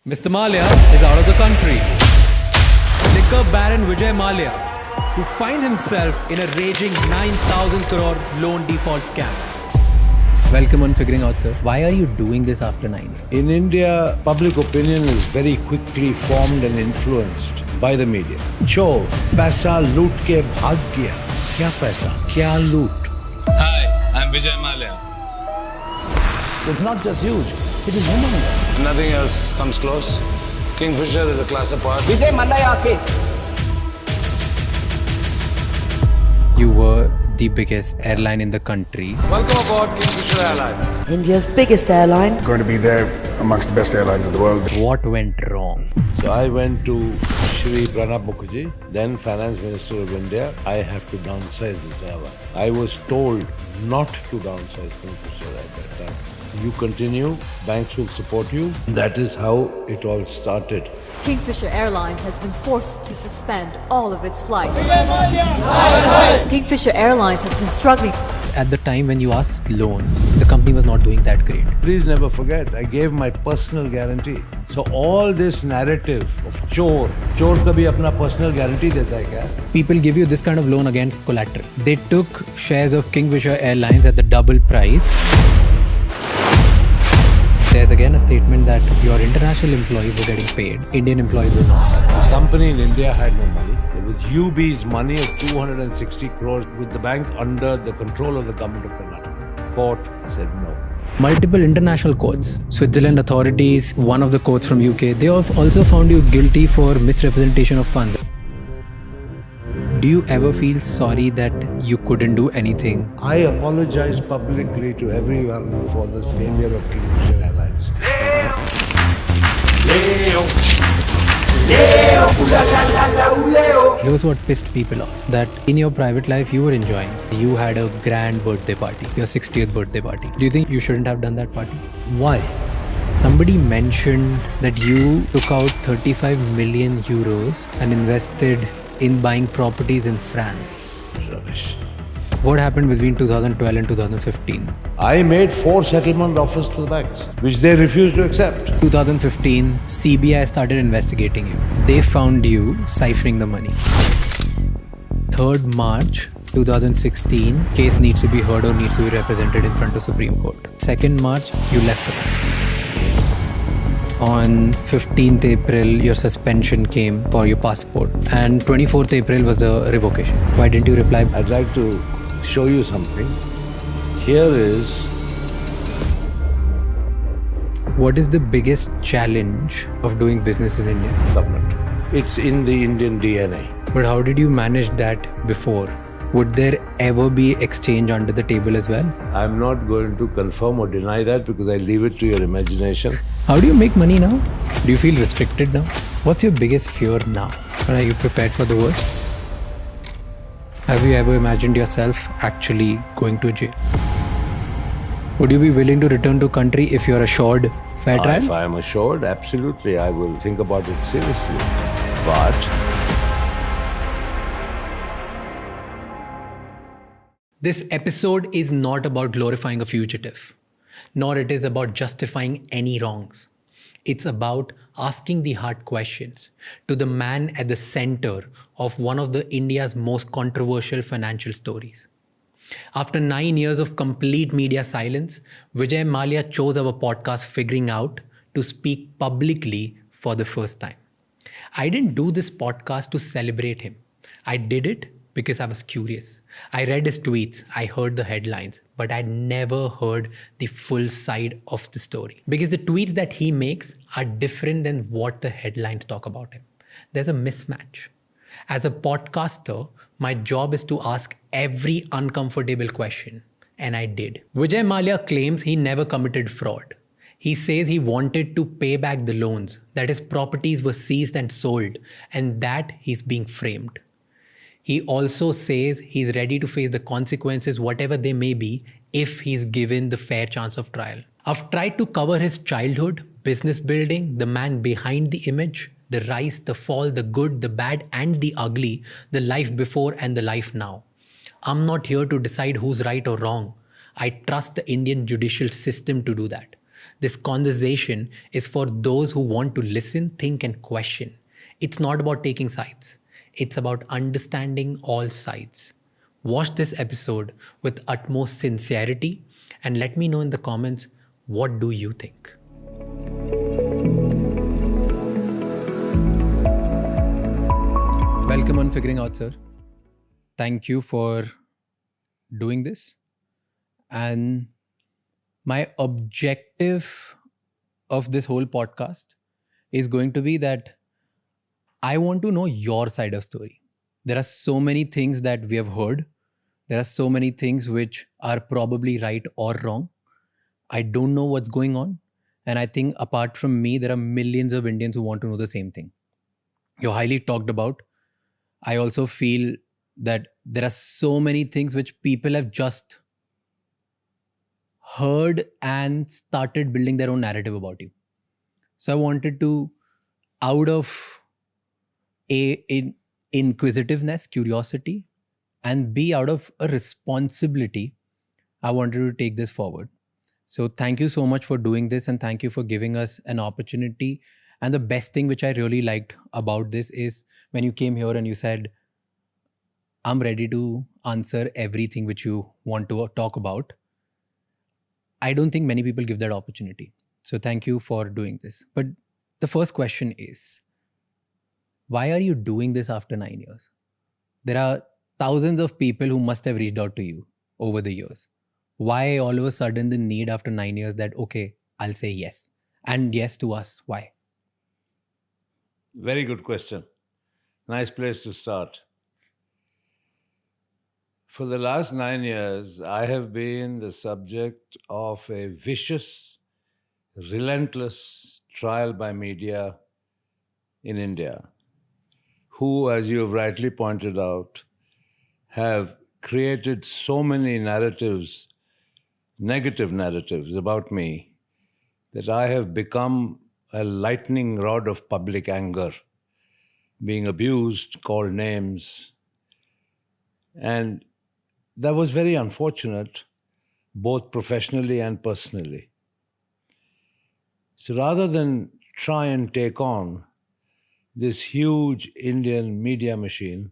Mr. Mallya is out of the country. Liquor Baron Vijay Mallya, who finds himself in a raging 9,000 crore loan default scam. Welcome on Figuring Out, sir. Why are you doing this after 9 years? In India, public opinion is very quickly formed and influenced by the media. Chor, paisa loot ke bhag gaya. Kya paisa? Kya loot? Hi, I'm Vijay Mallya. So it's not just huge, it is humongous. Nothing else comes close. Kingfisher is a class apart. Vijay Mallya case. You were the biggest airline in the country. Welcome aboard Kingfisher Airlines. India's biggest airline. Going to be there amongst the best airlines in the world. What went wrong? So I went to Shri Pranab Mukherjee, then Finance Minister of India. I have to downsize this airline. I was told not to downsize Kingfisher at that time. You continue, banks will support you. That is how it all started. Kingfisher Airlines has been forced to suspend all of its flights. Kingfisher Airlines has been struggling. At the time when you asked loan, the company was not doing that great. Please never forget, I gave my personal guarantee. So all this narrative of chor kabhi apna personal guarantee deta hai kya? People give you this kind of loan against collateral. They took shares of Kingfisher Airlines at the double price. There's again a statement that your international employees were getting paid, Indian employees were not. The company in India had no money. It was UB's money of 260 crores with the bank under the control of the government of Kannada. Court said no. Multiple international courts, Switzerland authorities, one of the courts from UK, they have also found you guilty for misrepresentation of funds. Do you ever feel sorry that you couldn't do anything? I apologize publicly to everyone for the failure of Kingfisher Airlines. Here's what pissed people off. That in your private life you were enjoying. You had a grand birthday party, your 60th birthday party. Do you think you shouldn't have done that party? Why? Somebody mentioned that you took out 35 million euros and invested in buying properties in France. Rubbish. What happened between 2012 and 2015? I made 4 settlement offers to the banks, which they refused to accept. 2015, CBI started investigating you. They found you siphoning the money. 3rd March 2016, case needs to be heard or needs to be represented in front of Supreme Court. 2nd March, you left the bank. On 15th April, your suspension came for your passport. And 24th April was the revocation. Why didn't you reply? I'd like to show you something. Here is... What is the biggest challenge of doing business in India? government. It's in the Indian DNA. But how did you manage that before? Would there ever be exchange under the table as well? I'm not going to confirm or deny that because I leave it to your imagination. How do you make money now? Do you feel restricted now? What's your biggest fear now? Are you prepared for the worst? Have you ever imagined yourself actually going to jail? Would you be willing to return to country if you're assured fair trial? If I am assured, absolutely, I will think about it seriously. But This episode is not about glorifying a fugitive, nor it is about justifying any wrongs. It's about asking the hard questions to the man at the center of one of the India's most controversial financial stories. After 9 years of complete media silence, Vijay Mallya chose our podcast Figuring Out to speak publicly for the first time. I didn't do this podcast to celebrate him. I did it because I was curious. I read his tweets, I heard the headlines, but I'd never heard the full side of the story. Because the tweets that he makes are different than what the headlines talk about him. There's a mismatch. As a podcaster, my job is to ask every uncomfortable question, and I did. Vijay Mallya claims he never committed fraud. He says he wanted to pay back the loans, that his properties were seized and sold, and that he's being framed. He also says he's ready to face the consequences, whatever they may be, if he's given the fair chance of trial. I've tried to cover his childhood, business building, the man behind the image, the rise, the fall, the good, the bad, and the ugly, the life before and the life now. I'm not here to decide who's right or wrong. I trust the Indian judicial system to do that. This conversation is for those who want to listen, think, and question. It's not about taking sides, it's about understanding all sides. Watch this episode with utmost sincerity and let me know in the comments, what do you think? Welcome on Figuring Out, sir. Thank you for doing this. And my objective of this whole podcast is going to be that I want to know your side of story. There are so many things that we have heard. There are so many things which are probably right or wrong. I don't know what's going on. And I think apart from me, there are millions of Indians who want to know the same thing. You're highly talked about. I also feel that there are so many things which people have just heard and started building their own narrative about you. So I wanted to, out of in inquisitiveness, curiosity, and B, out of a responsibility, I wanted to take this forward. So thank you so much for doing this, and thank you for giving us an opportunity. And the best thing which I really liked about this is when you came here and you said, I'm ready to answer everything which you want to talk about. I don't think many people give that opportunity. So thank you for doing this. But the first question is, why are you doing this after 9 years? There are thousands of people who must have reached out to you over the years. Why all of a sudden the need after 9 years that, okay, I'll say yes. And yes to us. Why? Very good question. Nice place to start. For the last 9 years, I have been the subject of a vicious, relentless trial by media in India, who, as you have rightly pointed out, have created so many narratives, negative narratives about me, that I have become a lightning rod of public anger, being abused, called names. And that was very unfortunate, both professionally and personally. So rather than try and take on this huge Indian media machine,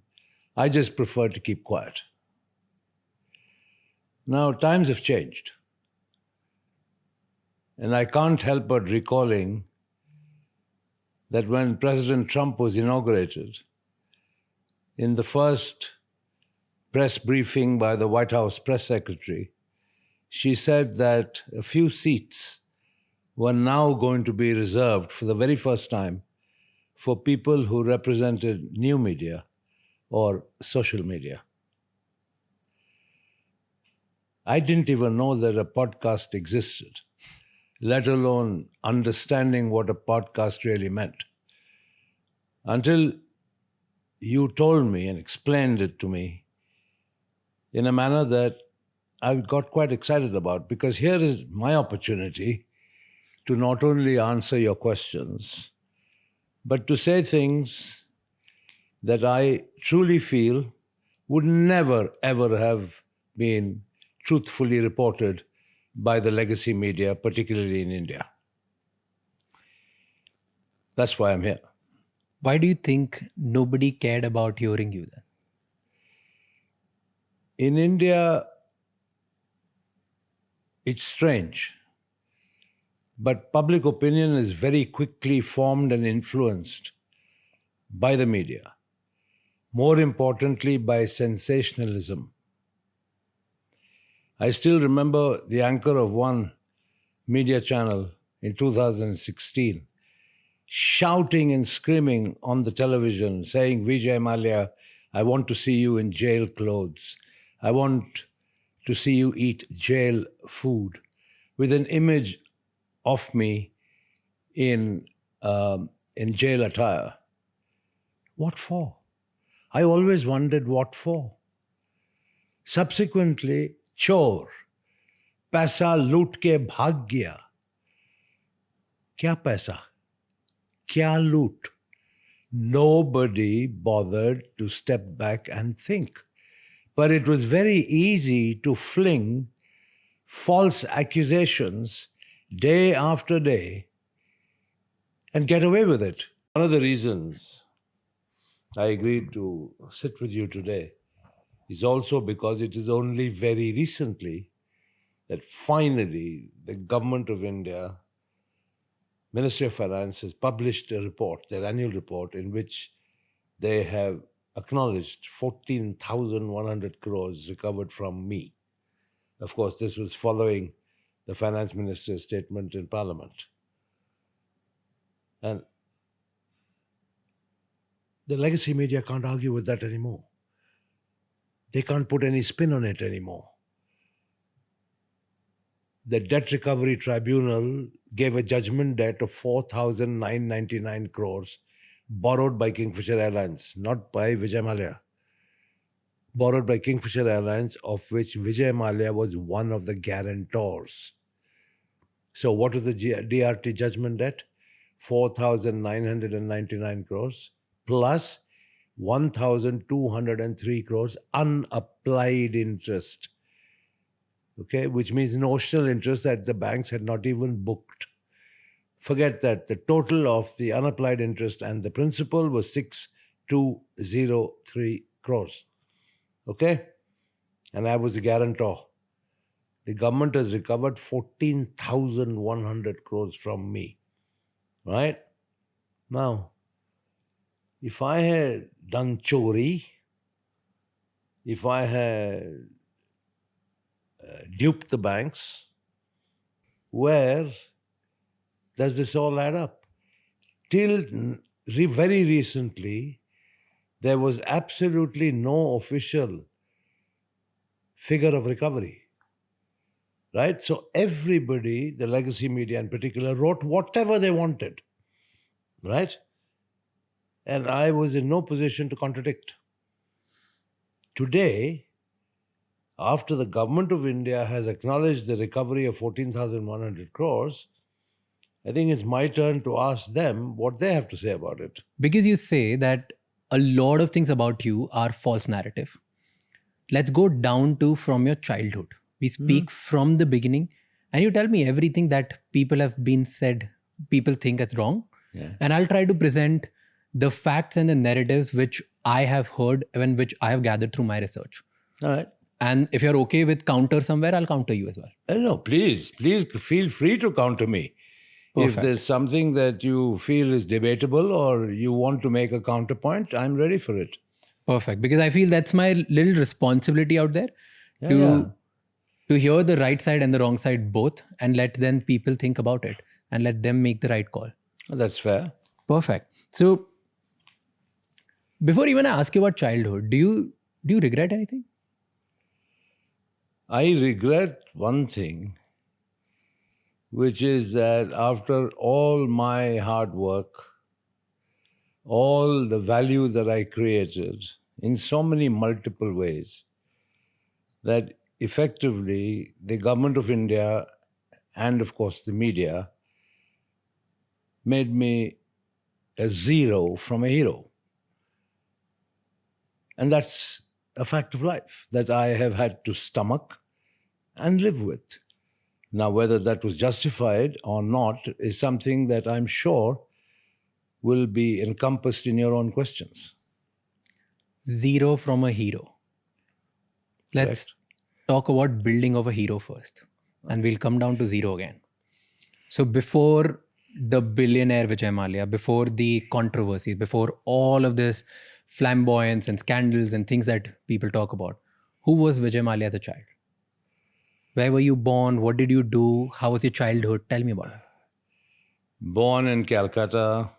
I just prefer to keep quiet. Now, times have changed. And I can't help but recalling that when President Trump was inaugurated, in the first press briefing by the White House press secretary, she said that a few seats were now going to be reserved for the very first time for people who represented new media or social media. I didn't even know that a podcast existed, let alone understanding what a podcast really meant, until you told me and explained it to me in a manner that I got quite excited about, because here is my opportunity to not only answer your questions, but to say things that I truly feel would never, ever have been truthfully reported by the legacy media, particularly in India. That's why I'm here. Why do you think nobody cared about hearing you then? In India, it's strange, but public opinion is very quickly formed and influenced by the media. More importantly, by sensationalism. I still remember the anchor of one media channel in 2016 shouting and screaming on the television, saying, Vijay Mallya, I want to see you in jail clothes. I want to see you eat jail food, with an image of me in jail attire. What for? I always wondered what for. Subsequently, chor, paisa loot ke bhag gaya. Kya paisa? Kya loot? Nobody bothered to step back and think. But it was very easy to fling false accusations day after day and get away with it. One of the reasons I agreed to sit with you today is also because it is only very recently that finally the government of India, Ministry of Finance, has published a report, their annual report, in which they have acknowledged 14,100 crores recovered from me. Of course, this was following the finance minister's statement in Parliament. And the legacy media can't argue with that anymore. They can't put any spin on it anymore. The Debt Recovery Tribunal gave a judgment debt of 4,999 crores borrowed by Kingfisher Airlines, not by Vijay Mallya. Borrowed by Kingfisher Airlines, of which Vijay Mallya was one of the guarantors. So what is the DRT judgment debt? 4,999 crores plus 1,203 crores unapplied interest. Okay, which means notional interest that the banks had not even booked. Forget that. The total of the unapplied interest and the principal was 6,203 crores. Okay? And I was the guarantor. The government has recovered 14,100 crores from me. Right? Now, if I had done chori, if I had duped the banks, where does this all add up? Till very recently, there was absolutely no official figure of recovery. Right? So everybody, the legacy media in particular, wrote whatever they wanted. Right? And I was in no position to contradict. Today, after the government of India has acknowledged the recovery of 14,100 crores, I think it's my turn to ask them what they have to say about it. Because you say that a lot of things about you are false narrative. Let's go down to from your childhood. We speak from the beginning, and you tell me everything that people have been said, people think is wrong. Yeah. And I'll try to present the facts and the narratives which I have heard and which I have gathered through my research. All right. And if you're okay with counter somewhere, I'll counter you as well. No, please feel free to counter me. Perfect. If there's something that you feel is debatable or you want to make a counterpoint, I'm ready for it. Perfect. Because I feel that's my little responsibility out there to hear the right side and the wrong side both, and let then people think about it and let them make the right call. That's fair. Perfect. So before even I ask you about childhood, do you regret anything? I regret one thing, which is that after all my hard work, all the value that I created in so many multiple ways, that effectively the government of India and of course the media made me a zero from a hero. And that's a fact of life that I have had to stomach and live with. Now, whether that was justified or not is something that I'm sure will be encompassed in your own questions. Zero from a hero. Let's talk about building of a hero first, and we'll come down to zero again. So before the billionaire Vijay Mallya, before the controversies, before all of this flamboyance and scandals and things that people talk about, who was Vijay Mallya as a child? Where were you born? What did you do? How was your childhood? Tell me about it. Born in Calcutta,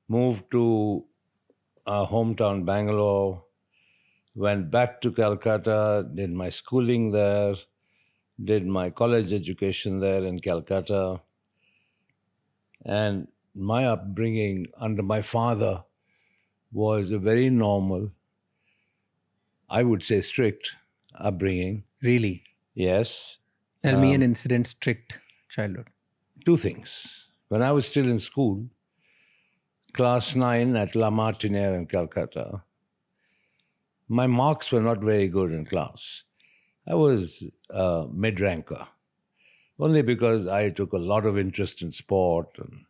moved to our hometown Bangalore, went back to Calcutta, did my schooling there, did my college education there in Calcutta. And my upbringing under my father was a very normal, I would say strict upbringing. Really? Yes. Tell me an incident, strict childhood. Two things. When I was still in school, class 9 at La Martiniere in Calcutta, my marks were not very good in class. I was a mid-ranker. Only because I took a lot of interest in sport and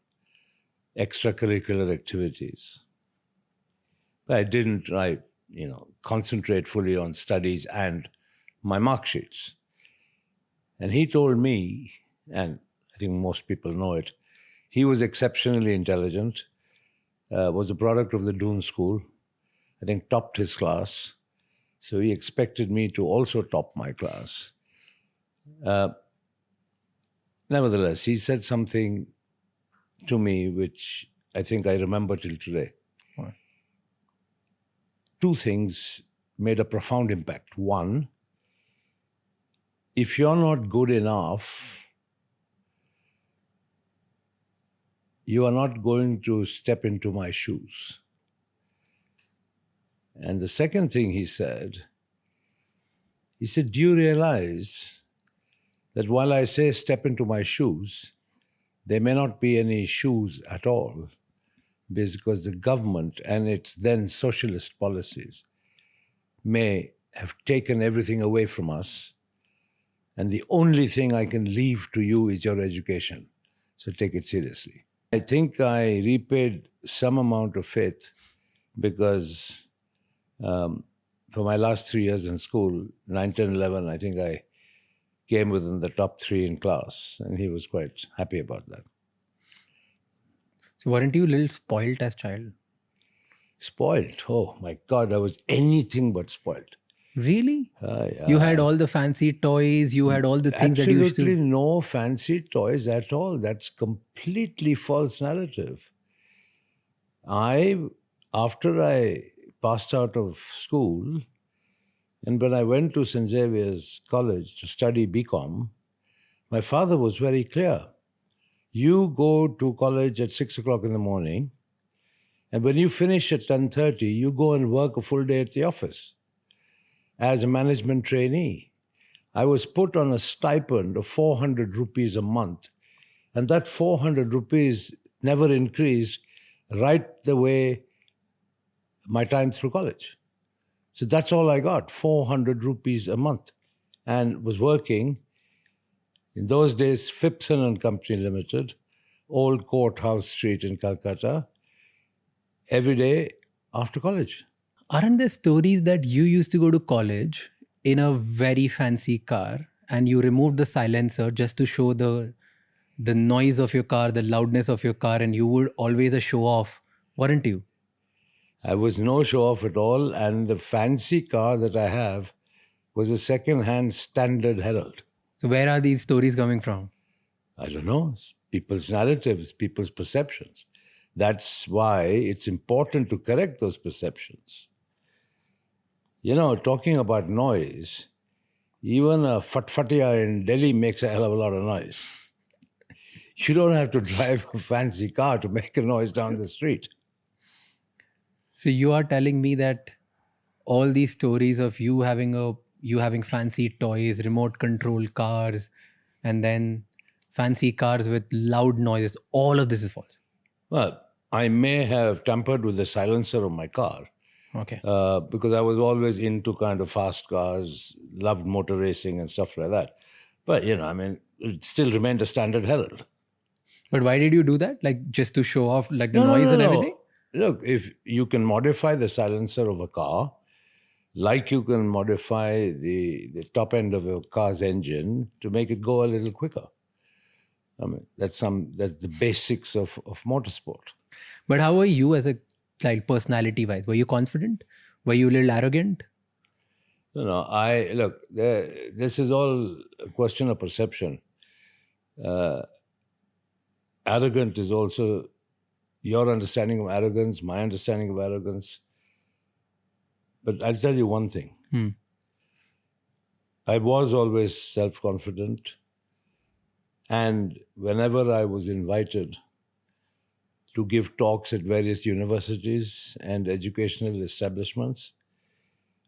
extracurricular activities. But I didn't, concentrate fully on studies and my mark sheets. And he told me, and I think most people know it, he was exceptionally intelligent, was a product of the Doon School, I think topped his class. So he expected me to also top my class. Nevertheless, he said something to me which I think I remember till today. What? Two things made a profound impact. One, if you're not good enough, you are not going to step into my shoes. And the second thing he said, do you realize that while I say step into my shoes, there may not be any shoes at all, because the government and its then socialist policies may have taken everything away from us, and the only thing I can leave to you is your education. So take it seriously. I think I repaid some amount of faith because for my last 3 years in school, 9, 10, 11, I think I came within the top 3 in class, and he was quite happy about that. So weren't you a little spoilt as child? Spoiled? Oh my God, I was anything but spoiled. Really? You had all the fancy toys, you had all the things that you used to... Absolutely no fancy toys at all. That's completely false narrative. After I passed out of school, and when I went to St. Xavier's College to study BCom, my father was very clear. You go to college at 6 o'clock in the morning, and when you finish at 10:30, you go and work a full day at the office as a management trainee. I was put on a stipend of 400 rupees a month, and that 400 rupees never increased right the way my time through college. So that's all I got, 400 rupees a month, and was working, in those days, Phipson and Company Limited, Old Courthouse Street in Calcutta, every day after college. Aren't there stories that you used to go to college in a very fancy car and you removed the silencer just to show the noise of your car, the loudness of your car, and you would always a show off, weren't you? I was no show off at all, and the fancy car that I have was a second-hand Standard Herald. So where are these stories coming from? I don't know. It's people's narratives, people's perceptions. That's why it's important to correct those perceptions. Talking about noise, even a fatfatia in Delhi makes a hell of a lot of noise. You don't have to drive a fancy car to make a noise down the street. So you are telling me that all these stories of you having fancy toys, remote control cars, and then fancy cars with loud noises, all of this is false. Well, I may have tampered with the silencer of my car. Okay. Because I was always into kind of fast cars, loved motor racing and stuff like that. But, it still remained a Standard Herald. But why did you do that? Like just to show off like the noise and everything? Look, if you can modify the silencer of a car, like you can modify the top end of a car's engine to make it go a little quicker. That's the basics of motorsport. But how were you as a child, personality-wise? Were you confident? Were you a little arrogant? This is all a question of perception. Arrogant is also your understanding of arrogance, my understanding of arrogance. But I'll tell you one thing. I was always self-confident. And whenever I was invited to give talks at various universities and educational establishments,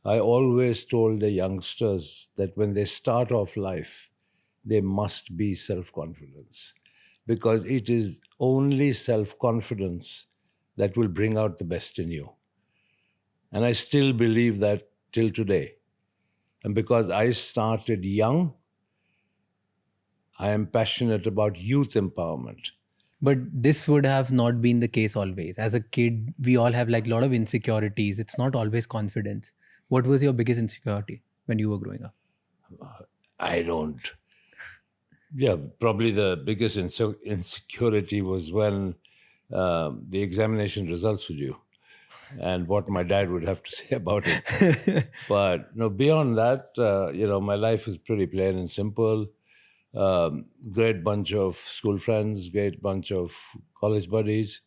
I always told the youngsters that when they start off life, they must be self-confident, because it is only self-confidence that will bring out the best in you. And I still believe that till today. And because I started young, I am passionate about youth empowerment. But this would have not been the case always. As a kid, we all have like a lot of insecurities. It's not always confidence. What was your biggest insecurity when you were growing up? I don't. Yeah, probably the biggest insecurity was when the examination results were due, and what my dad would have to say about it. But no, beyond that, my life is pretty plain and simple. Great bunch of school friends, great bunch of college buddies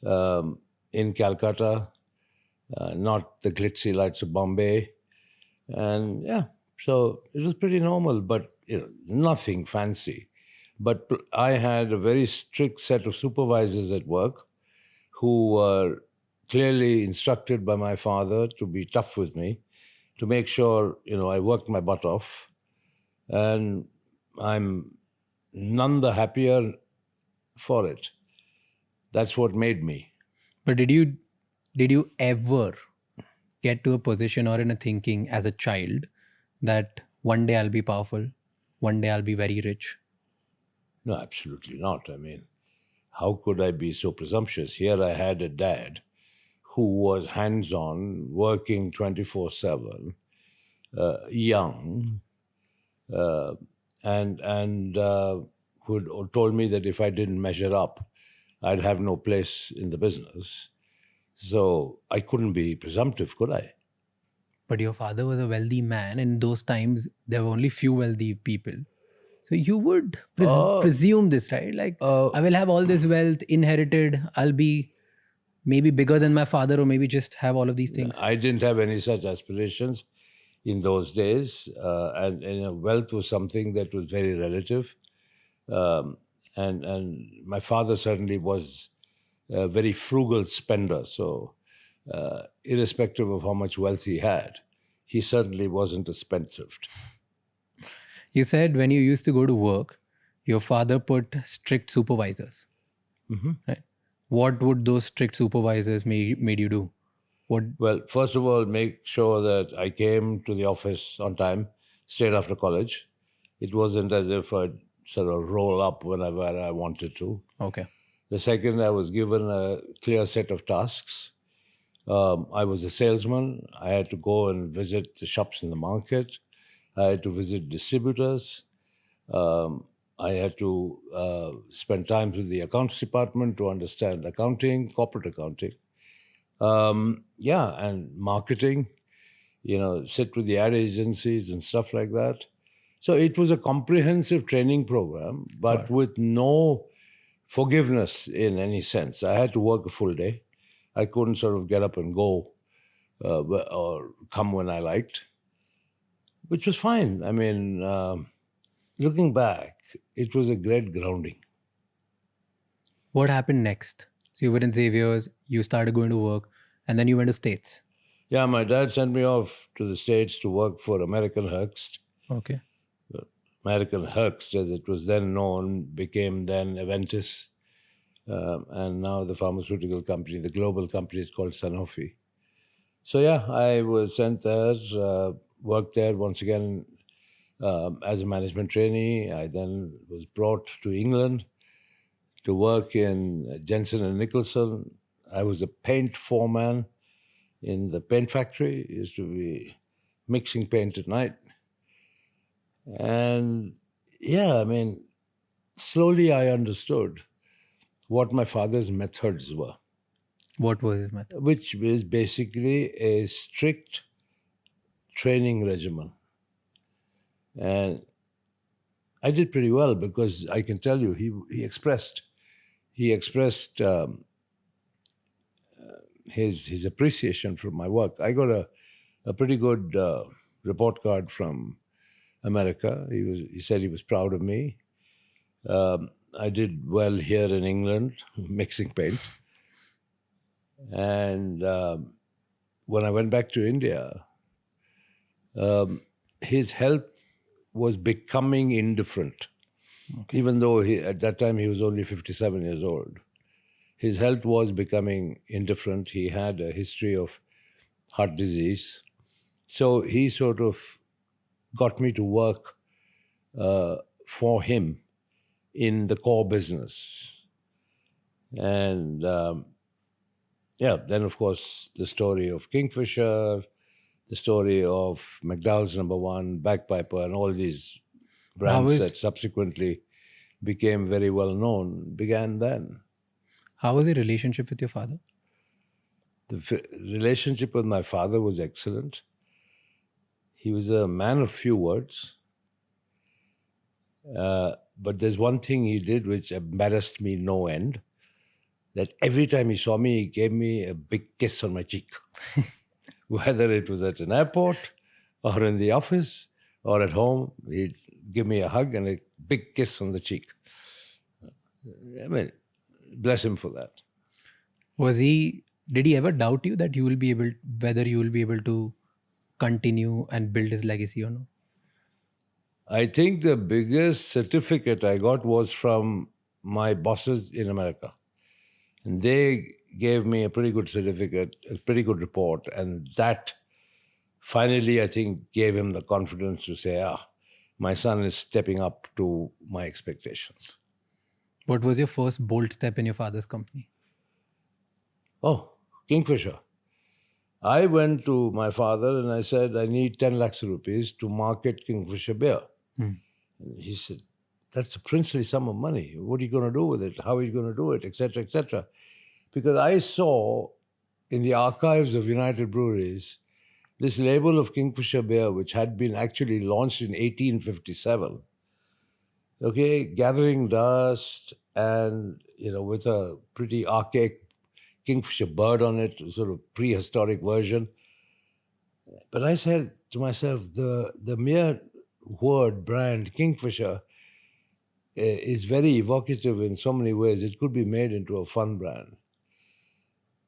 in Calcutta, not the glitzy lights of Bombay. And yeah, so it was pretty normal, but nothing fancy. But I had a very strict set of supervisors at work who were clearly instructed by my father to be tough with me, to make sure I worked my butt off, and I'm none the happier for it. That's what made me. But did you ever get to a position or in a thinking as a child that one day I'll be powerful, one day I'll be very rich? No, absolutely not. I mean, how could I be so presumptuous? Here I had a dad who was hands-on, working 24/7, young, and who told me that if I didn't measure up, I'd have no place in the business. So I couldn't be presumptive, could I? But your father was a wealthy man. In those times, there were only few wealthy people. So you would presume this, right? Like, I will have all this wealth inherited. I'll be maybe bigger than my father, or maybe just have all of these things. I didn't have any such aspirations in those days. And wealth was something that was very relative. And my father certainly was a very frugal spender. So irrespective of how much wealth he had, he certainly wasn't a spendthrift. You said when you used to go to work, your father put strict supervisors. Right? What would those strict supervisors made you do? Well, first of all, make sure that I came to the office on time, straight after college. It wasn't as if I'd sort of roll up whenever I wanted to. Okay. The second, I was given a clear set of tasks. I was a salesman. I had to go and visit the shops in the market. I had to visit distributors. I had to spend time with the accounts department to understand accounting, corporate accounting. And marketing, sit with the ad agencies and stuff like that. So it was a comprehensive training program, but with no forgiveness in any sense. I had to work a full day. I couldn't sort of get up and go or come when I liked, which was fine. I mean, looking back, it was a great grounding. What happened next? So you were in Xavier's, you started going to work, and then you went to States. Yeah, my dad sent me off to the States to work for American Hearst. Okay. American Hearst, as it was then known, became then Aventis. And now the pharmaceutical company, the global company, is called Sanofi. So yeah, I was sent there, worked there once again as a management trainee. I then was brought to England to work in Jensen and Nicholson. I was a paint foreman in the paint factory. It used to be mixing paint at night. And yeah, I mean, slowly I understood what my father's methods were. What was his method? Which is basically a strict training regimen. And I did pretty well because I can tell you, he expressed his appreciation for my work. I got a pretty good report card from America. He said he was proud of me. I did well here in England, mixing paint. And when I went back to India, his health was becoming indifferent. Okay. Even though at that time he was only 57 years old. His health was becoming indifferent. He had a history of heart disease. So he sort of got me to work for him in the core business. And then of course the story of Kingfisher, the story of McDowell's Number One, Bagpiper, and all these brands that subsequently became very well known began then. How was your relationship with your father? The relationship with my father was excellent. He was a man of few words. But there's one thing he did which embarrassed me no end, that every time he saw me, he gave me a big kiss on my cheek. Whether it was at an airport or in the office or at home, he'd give me a hug and a big kiss on the cheek. I mean, bless him for that. Did he ever doubt you that whether you will be able to continue and build his legacy or not? I think the biggest certificate I got was from my bosses in America. And they gave me a pretty good certificate, a pretty good report. And that finally, I think, gave him the confidence to say, my son is stepping up to my expectations. What was your first bold step in your father's company? Oh, Kingfisher. I went to my father and I said, I need 10 lakhs rupees to market Kingfisher beer. And he said, that's a princely sum of money. What are you going to do with it? How are you going to do it? Etc., etc. Because I saw in the archives of United Breweries this label of Kingfisher beer, which had been actually launched in 1857, gathering dust and, with a pretty archaic Kingfisher bird on it, sort of prehistoric version. But I said to myself, the mere word brand Kingfisher is very evocative in so many ways. It could be made into a fun brand.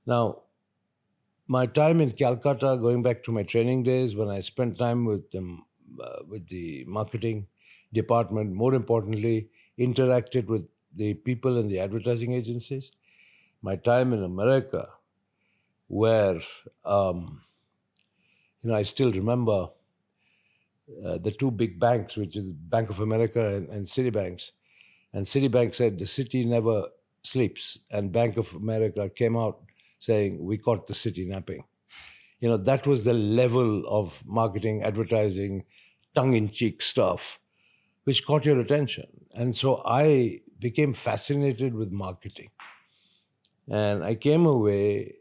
Now, my time in Calcutta, going back to my training days, when I spent time with them, with the marketing department, more importantly, interacted with the people in the advertising agencies. My time in America, where, I still remember the two big banks, which is Bank of America and Citibanks. And Citibank said, the city never sleeps. And Bank of America came out saying, we caught the city napping. That was the level of marketing, advertising, tongue-in-cheek stuff, which caught your attention. And so I became fascinated with marketing. And I came away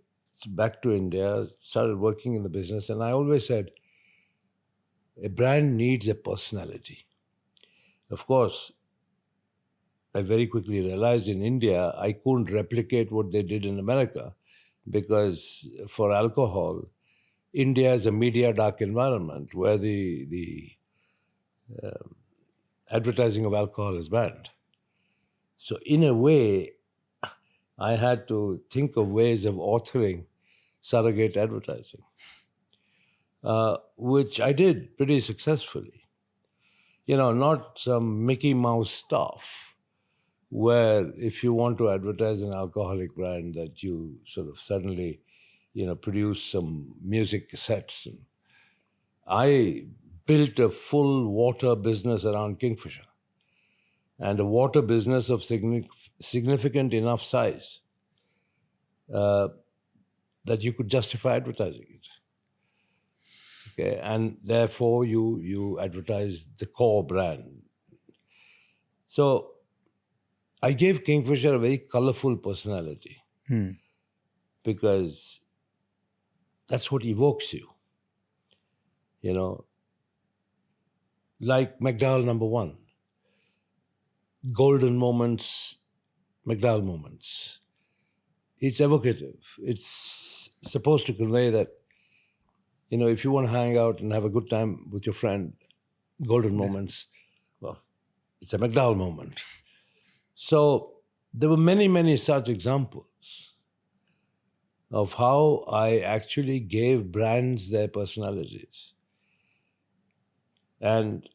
back to India, started working in the business, and I always said, a brand needs a personality. Of course, I very quickly realized in India, I couldn't replicate what they did in America, because for alcohol, India is a media dark environment where the advertising of alcohol is banned. So in a way, I had to think of ways of authoring surrogate advertising, which I did pretty successfully. Not some Mickey Mouse stuff where if you want to advertise an alcoholic brand that you sort of suddenly, produce some music cassettes. I built a full water business around Kingfisher, and a water business of significant enough size that you could justify advertising it. Okay, and therefore you advertise the core brand. So I gave Kingfisher a very colorful personality because that's what evokes you. Like McDowell Number One. Golden moments, McDowell moments. It's evocative. It's supposed to convey that, if you want to hang out and have a good time with your friend, golden moments, well, it's a McDowell moment. So there were many, many such examples of how I actually gave brands their personalities. And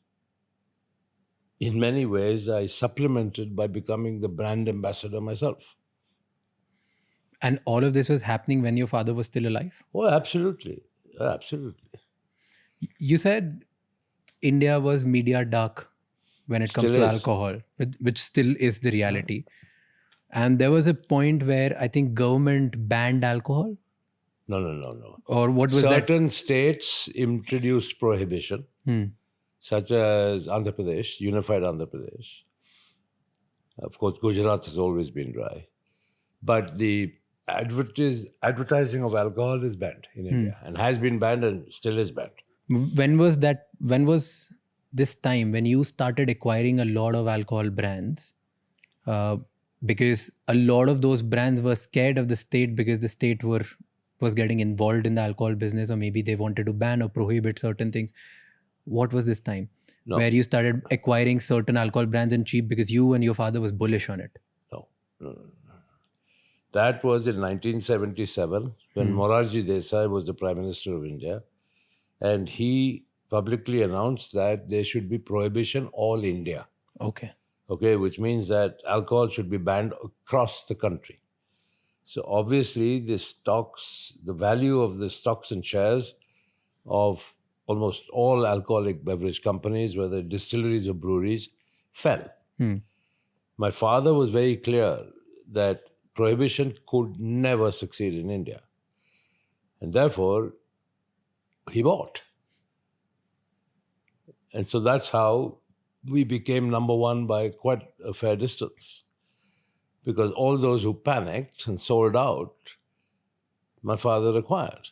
in many ways, I supplemented by becoming the brand ambassador myself. And all of this was happening when your father was still alive? Oh, absolutely. Absolutely. You said India was media dark when it comes Still to is. alcohol, which still is the reality. And there was a point where I think government banned alcohol, No. or what was that? Certain states introduced prohibition, such as Andhra Pradesh, unified Andhra Pradesh. Of course, Gujarat has always been dry. But the advertising of alcohol is banned in India and has been banned and still is banned. When was that? When was this time when you started acquiring a lot of alcohol brands? Because a lot of those brands were scared of the state because the state was getting involved in the alcohol business, or maybe they wanted to ban or prohibit certain things. What was this time where you started acquiring certain alcohol brands and cheap because you and your father was bullish on it? No. That was in 1977 when Morarji Desai was the Prime Minister of India, and he publicly announced that there should be prohibition all India. Okay, which means that alcohol should be banned across the country. So obviously the value of the stocks and shares of almost all alcoholic beverage companies, whether distilleries or breweries, fell. My father was very clear that prohibition could never succeed in India. And therefore, he bought. And so that's how we became number one by quite a fair distance. Because all those who panicked and sold out, my father acquired.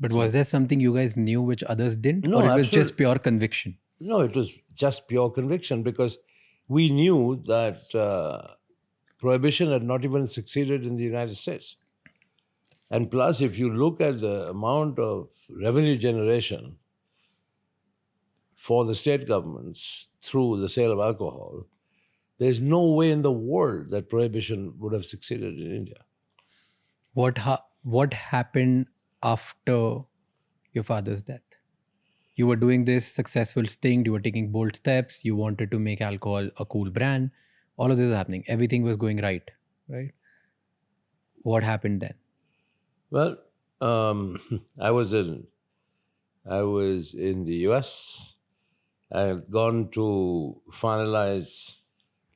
But was there something you guys knew which others didn't? No, or it was absolutely. just pure conviction? No, it was just pure conviction because we knew that prohibition had not even succeeded in the United States. And plus, if you look at the amount of revenue generation for the state governments through the sale of alcohol, there's no way in the world that prohibition would have succeeded in India. What happened after your father's death? You were doing this successful sting, you were taking bold steps, you wanted to make alcohol a cool brand. All of this was happening. Everything was going right? What happened then? Well, I was in the US. I had gone to finalize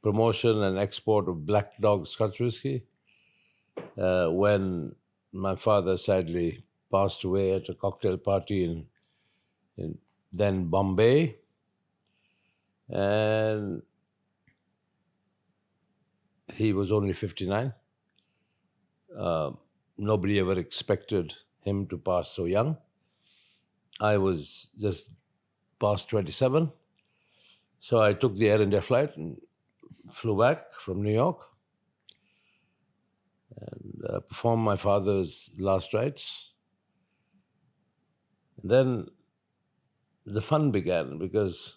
promotion and export of Black Dog Scotch whiskey when my father sadly passed away at a cocktail party in then Bombay. And he was only 59. Nobody ever expected him to pass so young. I was just past 27. So I took the Air India flight and flew back from New York and performed my father's last rites. And then the fun began because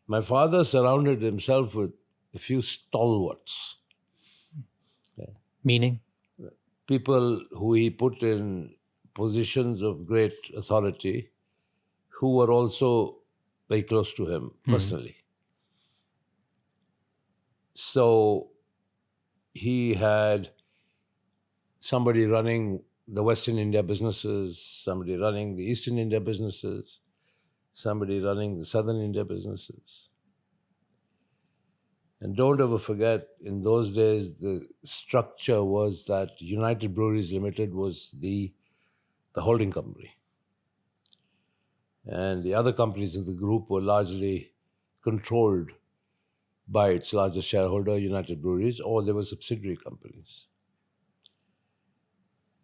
my father surrounded himself with a few stalwarts. Meaning? People who he put in positions of great authority who were also very close to him personally. So he had somebody running the Western India businesses, somebody running the Eastern India businesses, somebody running the Southern India businesses. And don't ever forget, in those days, the structure was that United Breweries Limited was the holding company. And the other companies in the group were largely controlled by its largest shareholder, United Breweries, or they were subsidiary companies.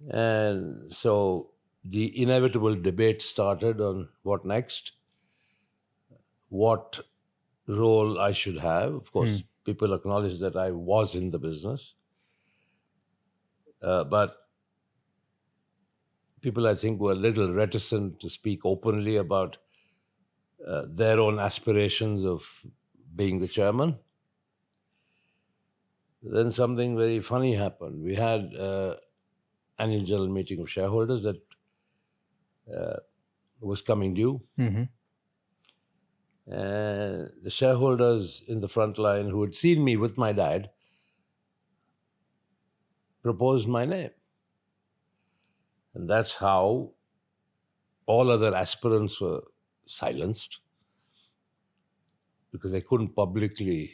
And so the inevitable debate started on what next, what role I should have. Of course, people acknowledge that I was in the business. But people, I think, were a little reticent to speak openly about their own aspirations of being the chairman. Then something very funny happened. We had annual general meeting of shareholders that was coming due. And the shareholders in the front line who had seen me with my dad proposed my name. And that's how all other aspirants were silenced. because they couldn't publicly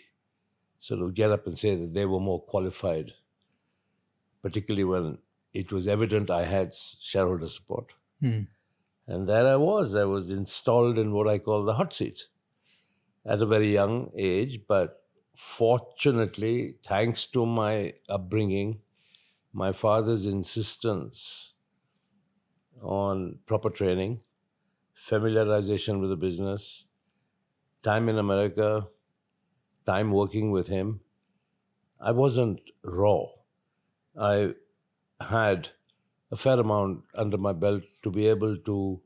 sort of get up and say that they were more qualified, particularly when it was evident I had shareholder support. And there I was installed in what I call the hot seat at a very young age. But fortunately, thanks to my upbringing, my father's insistence on proper training, familiarization with the business, time in America, time working with him, I wasn't raw. I had a fair amount under my belt to be able to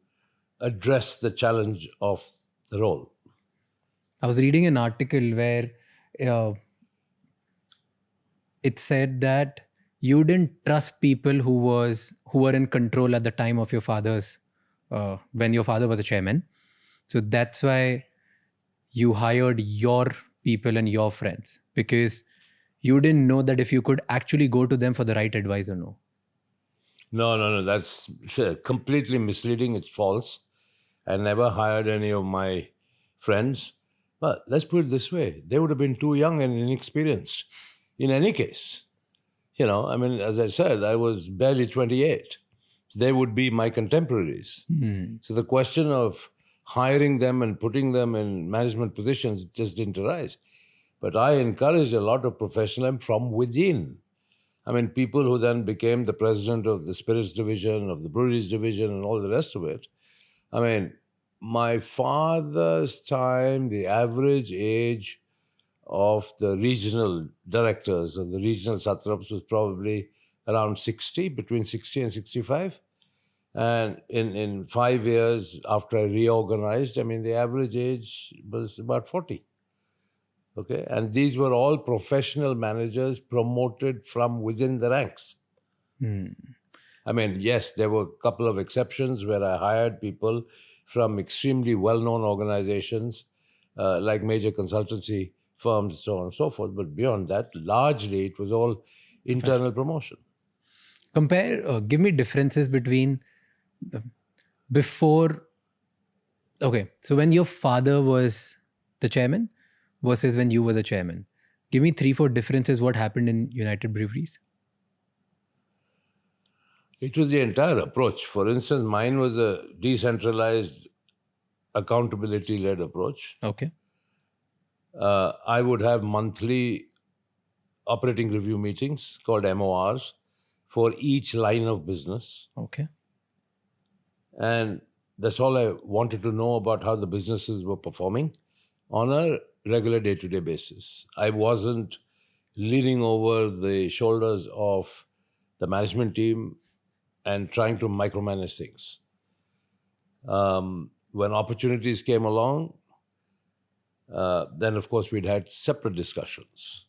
address the challenge of the role. I was reading an article where uh, it said that you didn't trust people who were in control at the time of your father's when your father was a chairman. So that's why you hired your people and your friends, because you didn't know that if you could actually go to them for the right advice or no. No. That's completely misleading. It's false. I never hired any of my friends. But let's put it this way. They would have been too young and inexperienced in any case. You know, I mean, as I said, I was barely 28. They would be my contemporaries. So the question of hiring them and putting them in management positions just didn't arise. But I encouraged a lot of professionalism from within. I mean, people who then became the president of the spirits division, of the breweries division, and all the rest of it. I mean, my father's time, the average age of the regional directors or the regional satraps was probably around 60, between 60 and 65. And in 5 years after I reorganized, I mean, the average age was about 40. Okay, and these were all professional managers promoted from within the ranks. I mean, yes, there were a couple of exceptions where I hired people from extremely well-known organizations like major consultancy firms, so on and so forth. But beyond that, largely it was all internal promotion. Give me differences between before. Okay, so when your father was the chairman versus when you were the chairman. Give me 3-4 differences what happened in United Breweries. It was the entire approach. For instance, mine was a decentralized, accountability-led approach. Okay. I would have monthly operating review meetings called MORs for each line of business. Okay. And that's all I wanted to know about how the businesses were performing on a regular day-to-day basis. I wasn't leaning over the shoulders of the management team and trying to micromanage things. When opportunities came along, then of course we'd had separate discussions.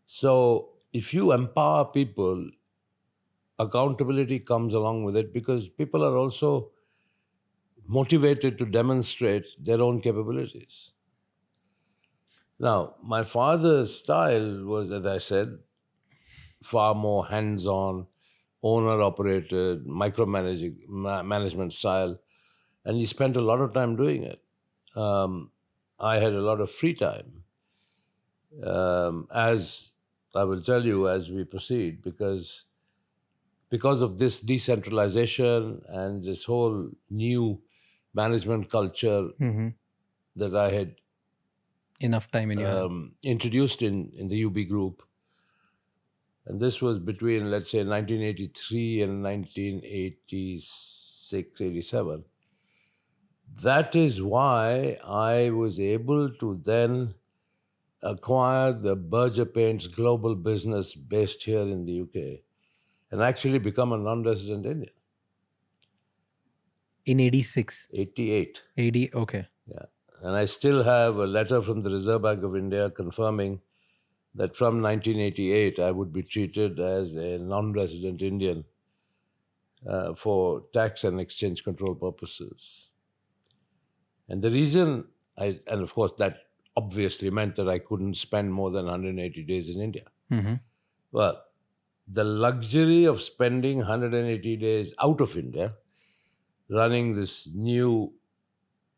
So if you empower people, accountability comes along with it, because people are also motivated to demonstrate their own capabilities. Now, my father's style was, as I said, far more hands-on, owner-operated, micromanaging management style, and he spent a lot of time doing it. I had a lot of free time, as I will tell you as we proceed, because of this decentralization and this whole new management culture that I had Enough time in your hand. introduced in the UB group. And this was between, let's say, 1983 and 1986, 87. That is why I was able to then acquire the Berger Paints global business based here in the UK and actually become a non-resident Indian. In 86. 88. 80, okay. Yeah. And I still have a letter from the Reserve Bank of India confirming that from 1988 I would be treated as a non-resident Indian for tax and exchange control purposes. And the reason, and of course that obviously meant that I couldn't spend more than 180 days in India. Well, the luxury of spending 180 days out of India, running this new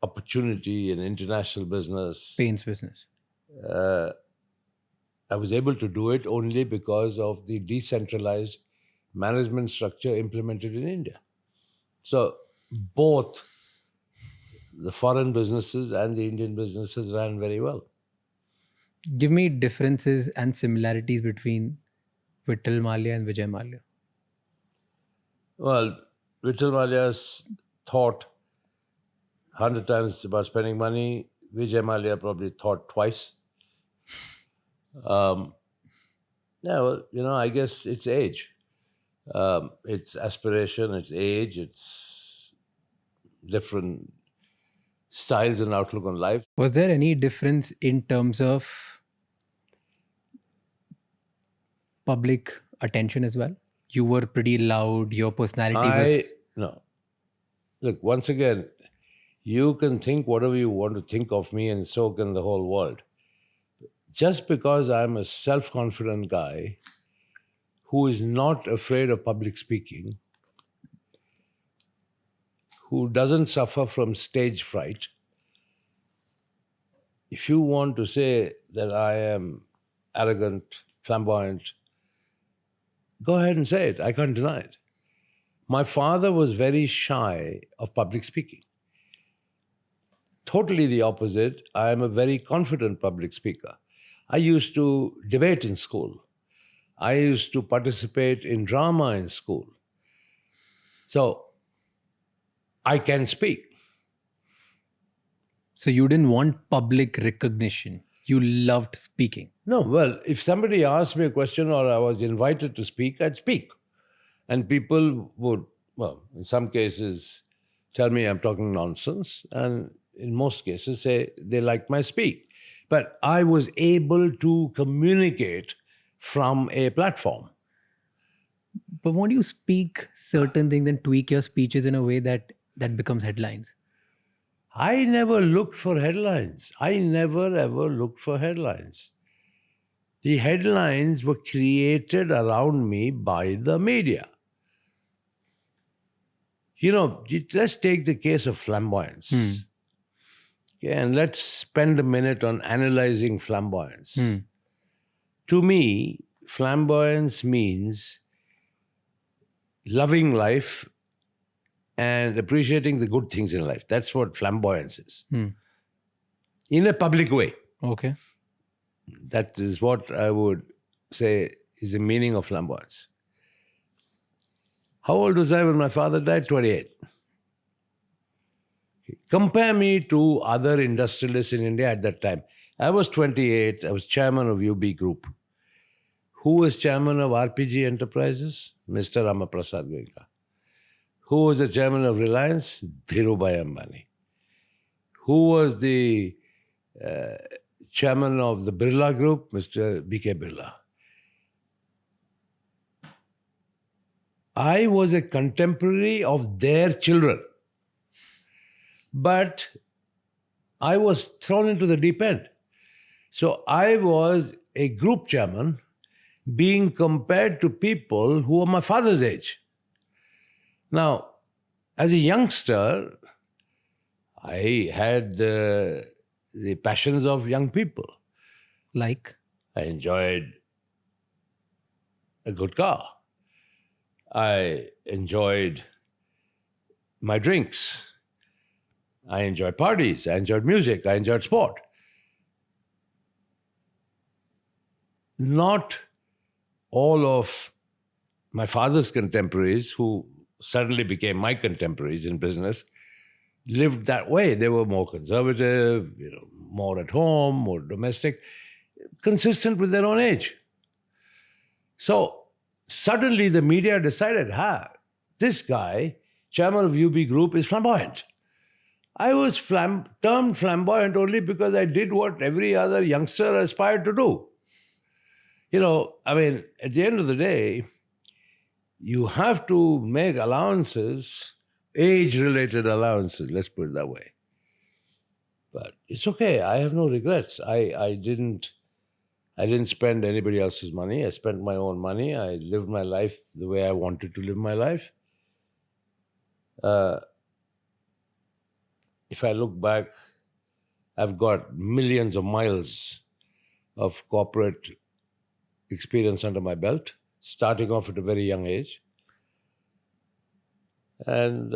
opportunity in international business. Paints business. I was able to do it only because of the decentralized management structure implemented in India. So both the foreign businesses and the Indian businesses ran very well. Give me differences and similarities between Vittal Mallya and Vijay Mallya. Well, Vijay Mallya's thought 100 times about spending money. Vijay Mallya probably thought twice. Yeah, well, I guess it's age. It's aspiration, it's age, it's different styles and outlook on life. Was there any difference in terms of public attention as well? You were pretty loud, your personality was... No. Look, once again, you can think whatever you want to think of me, and so can the whole world. Just because I'm a self-confident guy who is not afraid of public speaking, who doesn't suffer from stage fright, if you want to say that I am arrogant, flamboyant, go ahead and say it. I can't deny it. My father was very shy of public speaking. Totally the opposite. I am a very confident public speaker. I used to debate in school. I used to participate in drama in school. So I can speak. So you didn't want public recognition. You loved speaking. No, well, if somebody asked me a question or I was invited to speak, I'd speak. And people would, well, in some cases, tell me I'm talking nonsense. And in most cases, say they like my speak. But I was able to communicate from a platform. But won't you speak certain things and tweak your speeches in a way that becomes headlines? I never looked for headlines. I never ever looked for headlines. The headlines were created around me by the media. Let's take the case of flamboyance. Okay, and let's spend a minute on analyzing flamboyance. To me, flamboyance means loving life and appreciating the good things in life. That's what flamboyance is. In a public way. Okay. That is what I would say is the meaning of flamboyance. How old was I when my father died? 28. Compare me to other industrialists in India at that time. I was 28. I was chairman of UB Group. Who was chairman of RPG Enterprises? Mr. Ramaprasad Goenka. Who was the chairman of Reliance? Dhirubhai Ambani. Who was the chairman of the Birla Group? Mr. B.K. Birla. I was a contemporary of their children. But I was thrown into the deep end. So I was a group chairman being compared to people who were my father's age. Now, as a youngster, I had the passions of young people. Like? I enjoyed a good car. I enjoyed my drinks. I enjoyed parties. I enjoyed music. I enjoyed sport. Not all of my father's contemporaries, who suddenly became my contemporaries in business, lived that way. They were more conservative, more at home, more domestic, consistent with their own age. So suddenly the media decided, this guy, chairman of UB Group, is flamboyant. I was termed flamboyant only because I did what every other youngster aspired to do. At the end of the day, you have to make allowances, age-related allowances, let's put it that way. But it's okay. I have no regrets. I didn't spend anybody else's money. I spent my own money. I lived my life the way I wanted to live my life. if I look back, I've got millions of miles of corporate experience under my belt, starting off at a very young age. And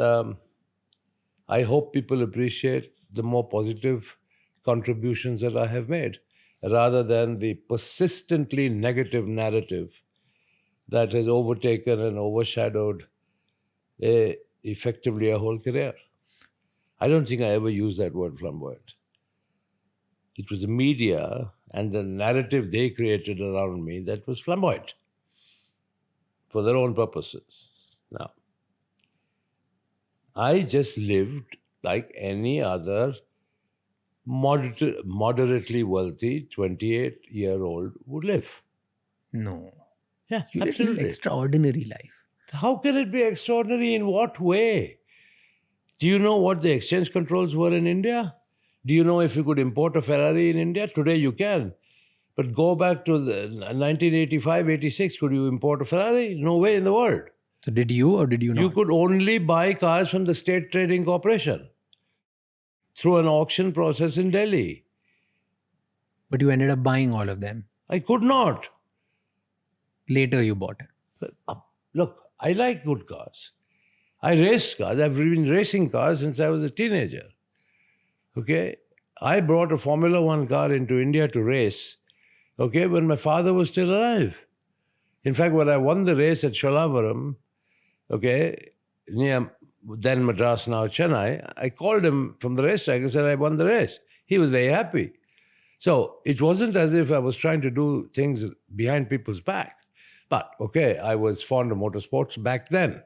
I hope people appreciate the more positive contributions that I have made, rather than the persistently negative narrative that has overtaken and overshadowed effectively a whole career. I don't think I ever used that word flamboyant. It was the media and the narrative they created around me that was flamboyant for their own purposes. Now, I just lived like any other moderately wealthy 28-year-old would live. No. Yeah, You lived an absolutely. extraordinary life. How can it be extraordinary? In what way? Do you know what the exchange controls were in India? Do you know if you could import a Ferrari in India? Today you can. But go back to the 1985, 86, could you import a Ferrari? No way in the world. So did you or did you not? You could only buy cars from the State Trading Corporation through an auction process in Delhi. But you ended up buying all of them. I could not. Later you bought it. Look, I like good cars. I race cars. I've been racing cars since I was a teenager. Okay? I brought a Formula One car into India to race, okay, when my father was still alive. In fact, when I won the race at Sholavaram, okay, near then Madras, now Chennai, I called him from the racetrack and said, I won the race. He was very happy. So it wasn't as if I was trying to do things behind people's back. But, okay, I was fond of motorsports back then.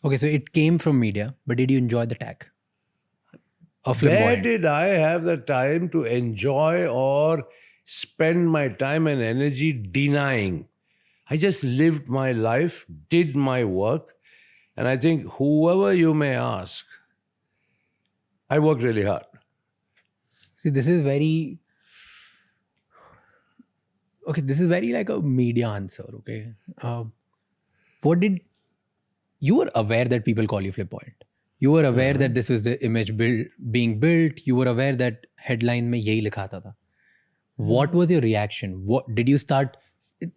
Okay, so it came from media, but did you enjoy the tag? Of Where flamboyant? did I have the time to enjoy or spend my time and energy denying? I just lived my life, did my work, and I think whoever you may ask, I worked really hard. See, this is very... Okay, this is very like a media answer, okay? What did... You were aware that people call you flamboyant. You were aware that this was the image being built. You were aware that headline mein yahi likha tha. What was your reaction? What did you start...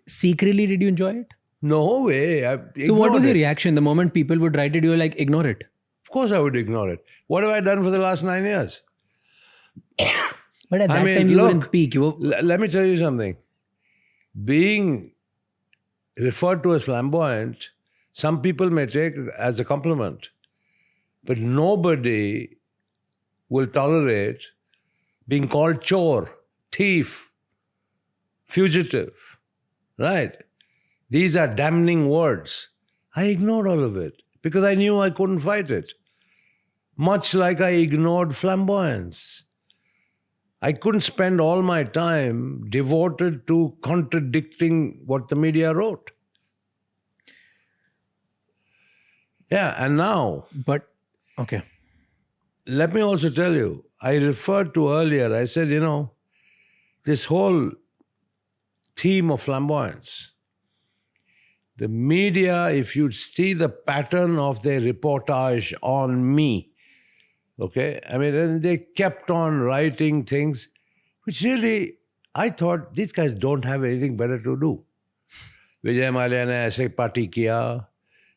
Secretly, did you enjoy it? No way. So what was your it. reaction the moment people would write it? You were like, ignore it. Of course I would ignore it. What have I done for the last 9 years? But at that time, you were in peak. You were... Let me tell you something. Being referred to as flamboyant, some people may take as a compliment, but nobody will tolerate being called chore, thief, fugitive, right? These are damning words. I ignored all of it because I knew I couldn't fight it. Much like I ignored flamboyance. I couldn't spend all my time devoted to contradicting what the media wrote. Yeah, and now, But, okay. let me also tell you, I referred to earlier, I said, this whole theme of flamboyance, the media, if you see the pattern of their reportage on me, okay, I mean, they kept on writing things which really, I thought, these guys don't have anything better to do. Vijay Mallya ne aise party kiya.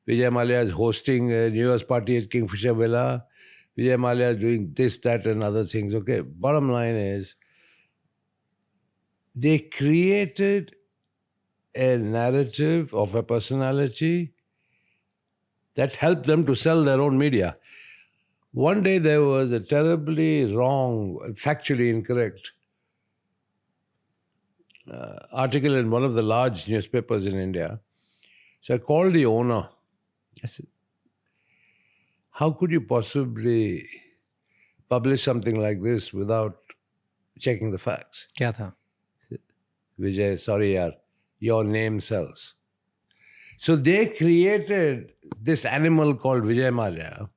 Vijay Mallya is hosting a New Year's party at Kingfisher Villa. Vijay Mallya is doing this, that, and other things. Okay, bottom line is, they created a narrative of a personality that helped them to sell their own media. One day there was a terribly wrong, factually incorrect article in one of the large newspapers in India. So I called the owner. I said, how could you possibly publish something like this without checking the facts? Kya tha? Vijay, sorry yaar, your name sells. So they created this animal called Vijay Mallya,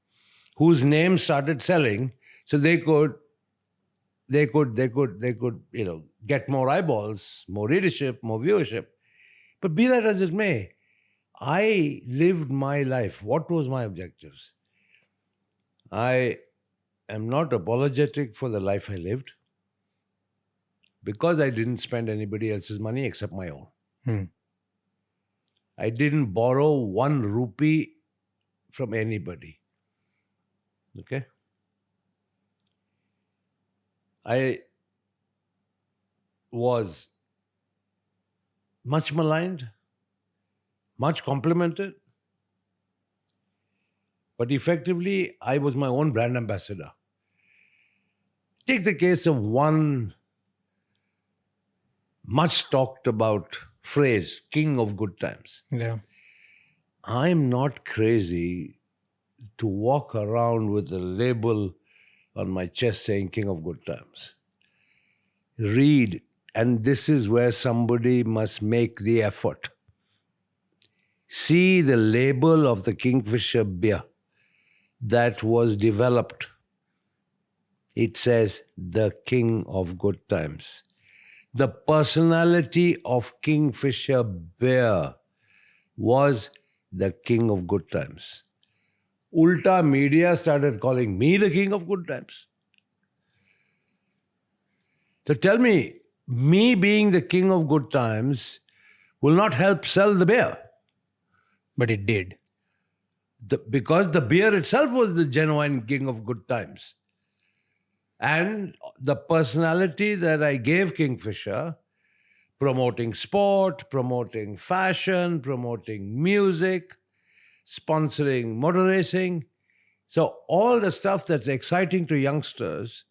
whose name started selling, so they could get more eyeballs, more readership, more viewership. But be that as it may, I lived my life. What was my objectives? I am not apologetic for the life I lived because I didn't spend anybody else's money except my own. Hmm. I didn't borrow 1 rupee from anybody. Okay? I was much maligned, much complimented, but effectively, I was my own brand ambassador. Take the case of one much talked about phrase, king of good times. Yeah. I'm not crazy to walk around with a label on my chest saying king of good times. Read, and this is where somebody must make the effort. See the label of the Kingfisher beer that was developed. It says the king of good times. The personality of Kingfisher beer was the king of good times. Ulta media started calling me the king of good times. So tell me, me being the king of good times will not help sell the beer. But it did. Because the beer itself was the genuine king of good times. And the personality that I gave Kingfisher, promoting sport, promoting fashion, promoting music, sponsoring motor racing. So all the stuff that's exciting to youngsters,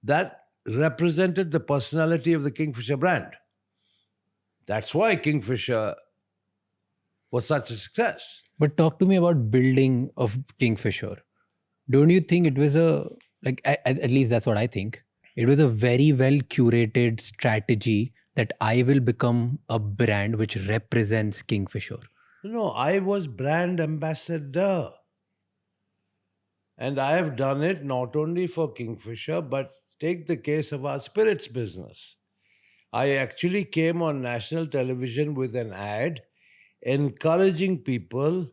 that represented the personality of the Kingfisher brand. That's why Kingfisher was such a success. But talk to me about building of Kingfisher. Don't you think it was at least that's what I think. It was a very well curated strategy that I will become a brand which represents Kingfisher. No, I was brand ambassador. And I have done it not only for Kingfisher, but take the case of our spirits business. I actually came on national television with an ad encouraging people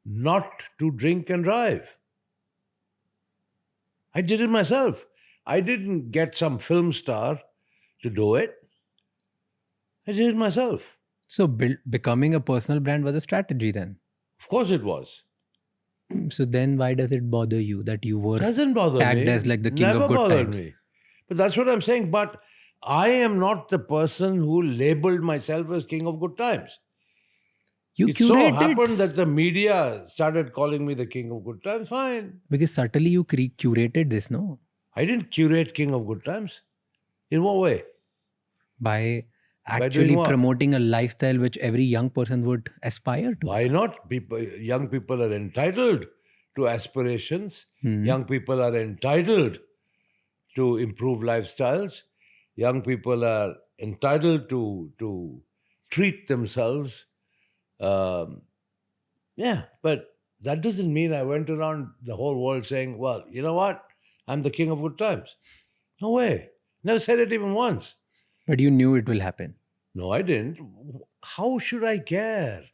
not to drink and drive. I did it myself. I didn't get some film star to do it. I did it myself. So becoming a personal brand was a strategy then. Of course it was. So then why does it bother you that you were Doesn't bother tagged me. as like the king Never of good bothered times? me. But that's what I'm saying. But I am not the person who labeled myself as king of good times. You It so curated happened that the media started calling me the king of good times. Fine. because subtly you curated this, no? I didn't curate king of good times. In what way? By doing actually what? promoting a lifestyle which every young person would aspire to. Why not? Young people are entitled to aspirations. Young people are entitled to improve lifestyles. Young people are entitled to treat themselves. But that doesn't mean I went around the whole world saying, well, you know what? I'm the king of good times. No way. Never said it even once. But you knew it will happen. No, I didn't. How should I care?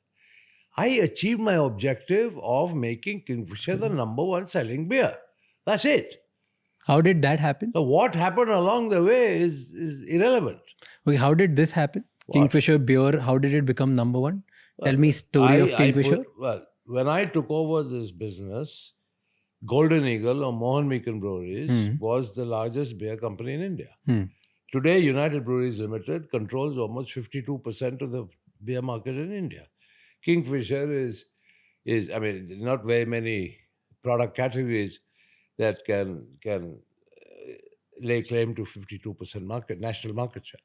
I achieved my objective of making Kingfisher the #1 selling beer. That's it. How did that happen? So what happened along the way is irrelevant. Okay, how did this happen? Kingfisher beer, how did it become #1? Tell me story of Kingfisher. When I took over this business, Golden Eagle or Mohan Meekan Breweries was the largest beer company in India. Today, United Breweries Limited controls almost 52% of the beer market in India. Kingfisher is not very many product categories that can lay claim to 52% national market share.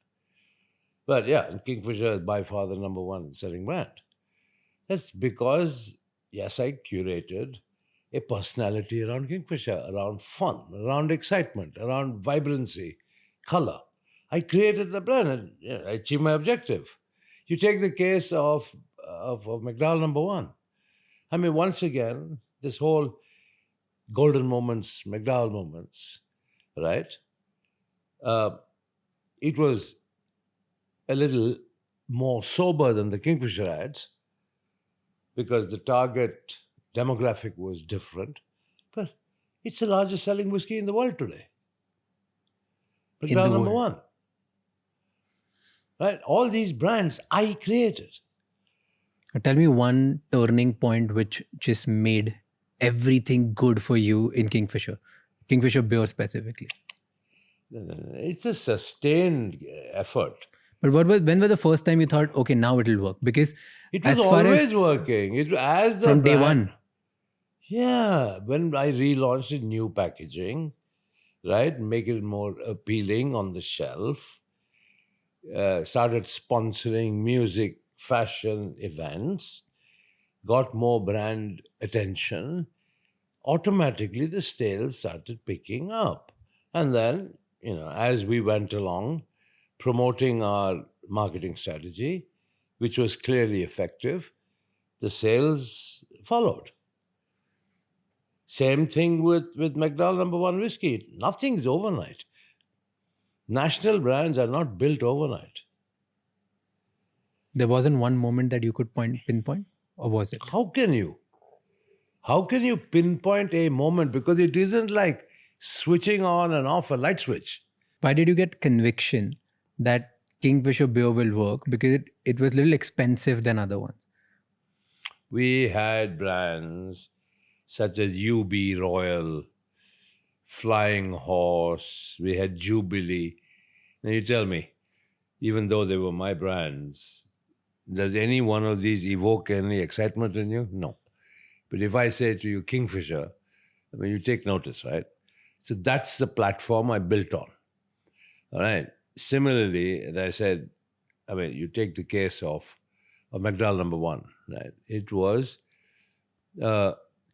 But yeah, Kingfisher is by far the #1 selling brand. That's because, yes, I curated a personality around Kingfisher, around fun, around excitement, around vibrancy, color. I created the brand and I achieved my objective. You take the case of McDowell #1. I mean, once again, this whole golden moments, McDowell moments, right? It was a little more sober than the Kingfisher ads because the target demographic was different. But It's the largest selling whiskey in the world today. In McDowell the number world. one. Right? All these brands I created. Tell me one turning point which just made everything good for you in Kingfisher. Kingfisher beer specifically. It's a sustained effort. But when was the first time you thought, okay, now it'll work? Because It was as far always as working. It as the from day brand- one. Yeah, when I relaunched it, new packaging, right, make it more appealing on the shelf. Started sponsoring music, fashion events, got more brand attention. Automatically, the sales started picking up, and then as we went along, promoting our marketing strategy, which was clearly effective, the sales followed. Same thing with McDowell number one whiskey. Nothing's overnight. National brands are not built overnight. There wasn't one moment that you could pinpoint, or was it? How can you? How can you pinpoint a moment? Because it isn't like switching on and off a light switch. Why did you get conviction that Kingfisher beer will work? Because it was a little expensive than other ones. We had brands such as UB Royal, Flying Horse, we had Jubilee. Now you tell me, even though they were my brands, does any one of these evoke any excitement in you? No. But if I say to you Kingfisher, I mean, you take notice, right? So that's the platform I built on. All right. Similarly, as I said, I mean, you take the case of McDowell number one, right? It was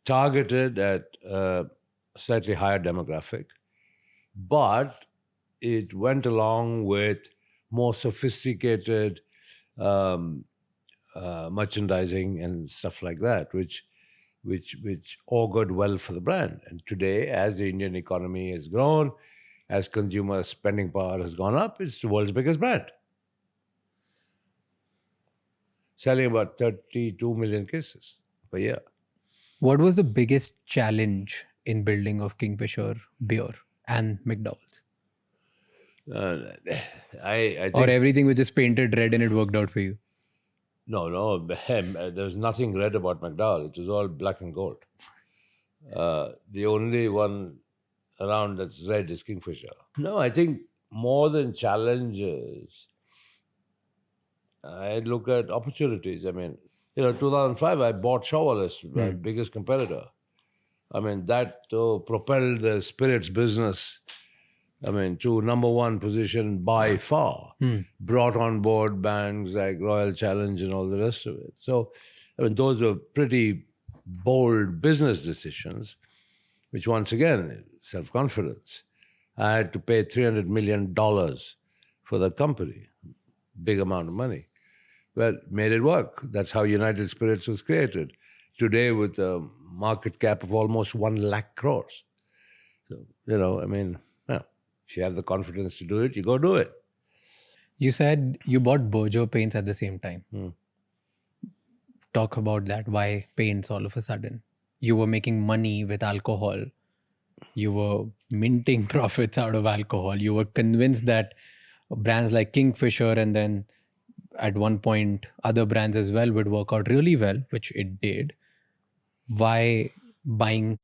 targeted at a slightly higher demographic, but it went along with more sophisticated merchandising and stuff like that, which augured well for the brand. And today, as the Indian economy has grown, as consumer spending power has gone up, it's the world's biggest brand. Selling about 32 million cases per year. What was the biggest challenge in building of Kingfisher beer and McDowell's? I think... Or everything was just painted red and it worked out for you? No, there was nothing red about McDowell. It was all black and gold. The only one around that's red is Kingfisher. No, I think more than challenges, I look at opportunities. I mean, 2005, I bought Shawwalis, my biggest competitor. I mean, that propelled the spirits business, to number one position by far. Brought on board bands like Royal Challenge and all the rest of it. So, those were pretty bold business decisions, which once again, self-confidence. I had to pay $300 million for the company. Big amount of money. But made it work. That's how United Spirits was created. Today, with a market cap of almost 1 lakh crores. So, if you have the confidence to do it, you go do it. You said you bought Bojo paints at the same time. Talk about that. Why paints all of a sudden? You were making money with alcohol. You were minting profits out of alcohol. You were convinced that brands like Kingfisher and then at one point other brands as well would work out really well, which it did. Why buying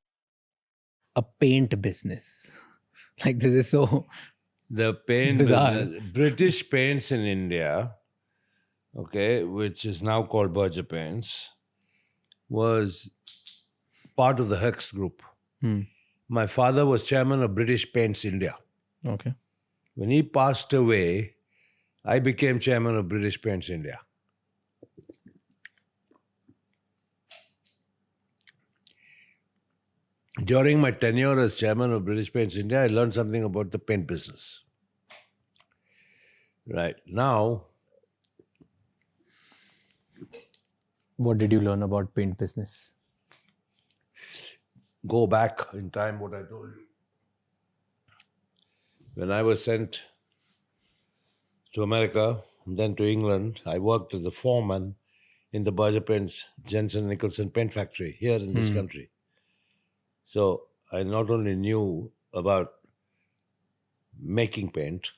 a paint business? Like, this is so the paint bizarre. business, British Paints in India, which is now called Berger Paints, was part of the Hex Group. My father was chairman of British Paints India. Okay. When he passed away, I became chairman of British Paints India. During my tenure as chairman of British Paints India, I learned something about the paint business. Right. Now, What did you learn about paint business? go back in time what I told you. When I was sent to America, then to England, I worked as a foreman in the Berger Paints Jensen Nicholson paint factory here in this country. So I not only knew about making paint,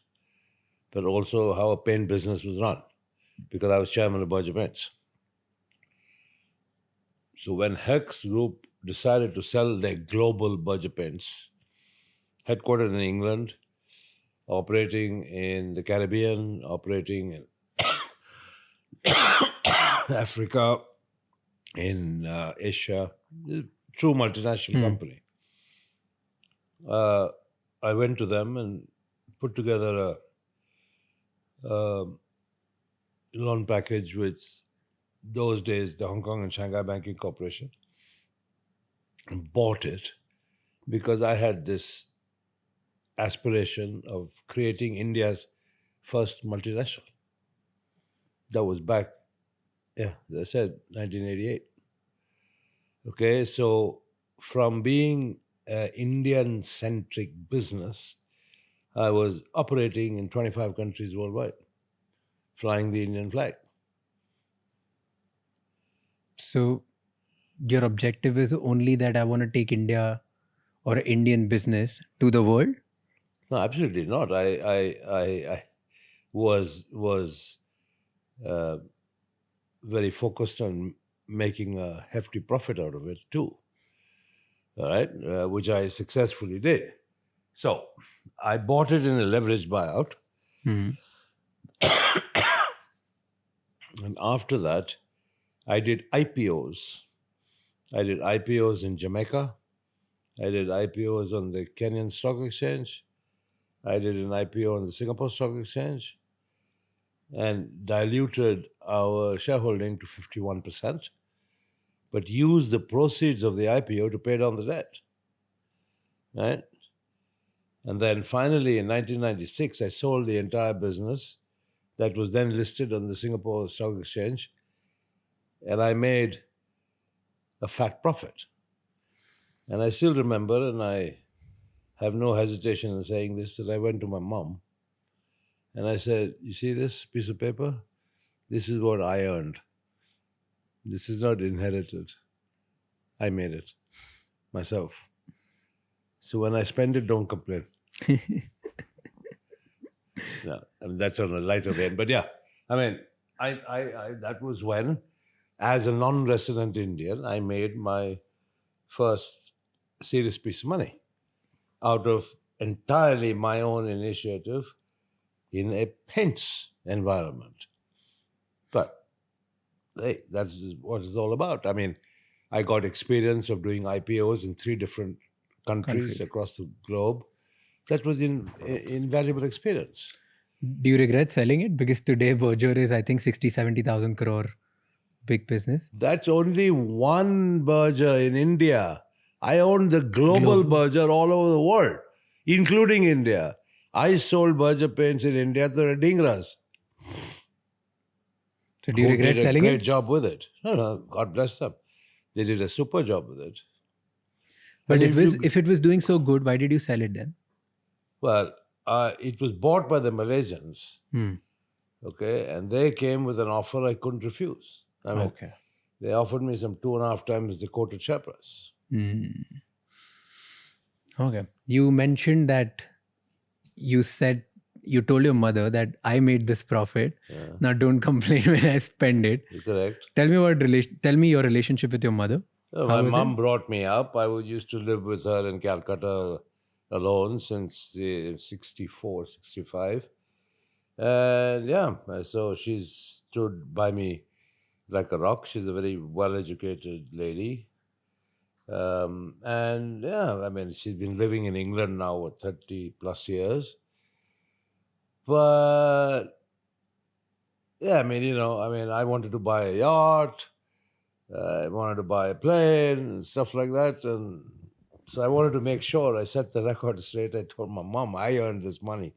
but also how a paint business was run, because I was chairman of Berger Paints. So when Hex Group decided to sell their global Berger Paints, headquartered in England, operating in the Caribbean, operating in Africa, in Asia, true multinational company. I went to them and put together a loan package with those days the Hong Kong and Shanghai Banking Corporation, and bought it because I had this aspiration of creating India's first multinational. That was back, as I said, 1988. Okay, so from being an Indian-centric business, I was operating in 25 countries worldwide, flying the Indian flag. So your objective is only that I want to take India or Indian business to the world? No, absolutely not. I was very focused on making a hefty profit out of it too. All right, which I successfully did. So I bought it in a leveraged buyout. And after that, I did IPOs. I did IPOs in Jamaica. I did IPOs on the Kenyan Stock Exchange. I did an IPO on the Singapore Stock Exchange and diluted our shareholding to 51%, but used the proceeds of the IPO to pay down the debt. Right? And then finally in 1996, I sold the entire business that was then listed on the Singapore Stock Exchange, and I made a fat profit. And I still remember, and I have no hesitation in saying this, that I went to my mom and I said, you see this piece of paper? This is what I earned. This is not inherited. I made it myself. So when I spend it, don't complain. No, I mean, that's on a lighter vein. But yeah, I mean, I that was when, as a non-resident Indian, I made my first serious piece of money out of entirely my own initiative in a paints environment. But hey, that's what it's all about. I mean, I got experience of doing IPOs in 3 different countries across the globe. That was invaluable experience. Do you regret selling it? Because today Berger is, I think, 70,000 crore big business. That's only one Berger in India. I owned the global Berger all over the world, including India. I sold Berger paints in India to the Dingras. So do you regret selling Did a great it? job with it. No, God bless them. They did a super job with it. But And if it was doing so good, why did you sell it then? Well, it was bought by the Malaysians. Okay, and they came with an offer I couldn't refuse. I mean, they offered me some 2.5 times the quoted share price. Okay. You mentioned that you told your mother that I made this profit. Now don't complain when I spend it. Correct. Tell me your relationship with your mother. My mom brought me up. I used to live with her in Calcutta alone since 64, 65. And yeah, so she's stood by me like a rock. She's a very well-educated lady. And yeah, I mean, she's been living in England now for 30 plus years. But yeah, I wanted to buy a yacht. I wanted to buy a plane and stuff like that. And so I wanted to make sure I set the record straight. I told my mom, I earned this money.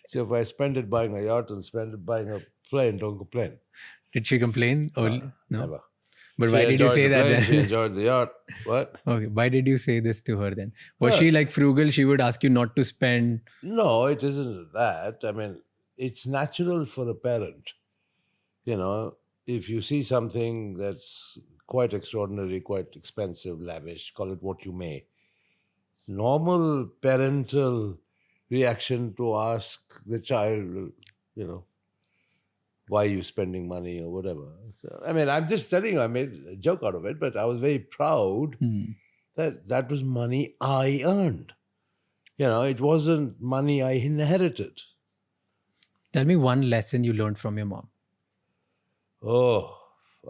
So if I spend it buying a yacht and spend it buying a plane, don't complain. Did she complain? No. Never. But why did you say that then? She enjoyed the yacht. What? Okay. Why did you say this to her then? Was she like frugal? She would ask you not to spend? No, it isn't that. I mean, it's natural for a parent. If you see something that's quite extraordinary, quite expensive, lavish, call it what you may. It's normal parental reaction to ask the child, why are you spending money or whatever. So, I mean, I'm just telling you, I made a joke out of it, but I was very proud that that was money I earned. It wasn't money I inherited. Tell me one lesson you learned from your mom. Oh,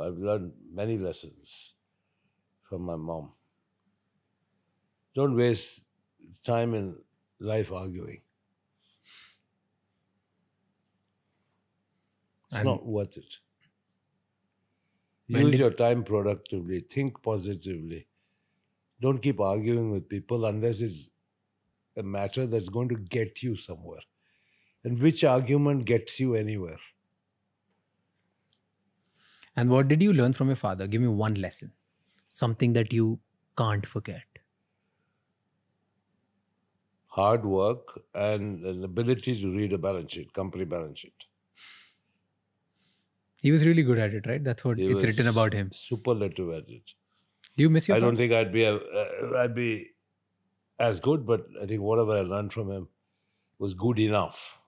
I've learned many lessons from my mom. Don't waste time in life arguing. It's And not worth it. when Use did your time productively. Think positively. Don't keep arguing with people unless it's a matter that's going to get you somewhere. And which argument gets you anywhere? and what did you learn from your father? Give me one lesson. Something that you can't forget. Hard work and an ability to read a balance sheet, company balance sheet. He was really good at it, right? That's what He it's written was about him. superlative at it. Do you miss your I don't father? think I'd be as good, but I think whatever I learned from him was good enough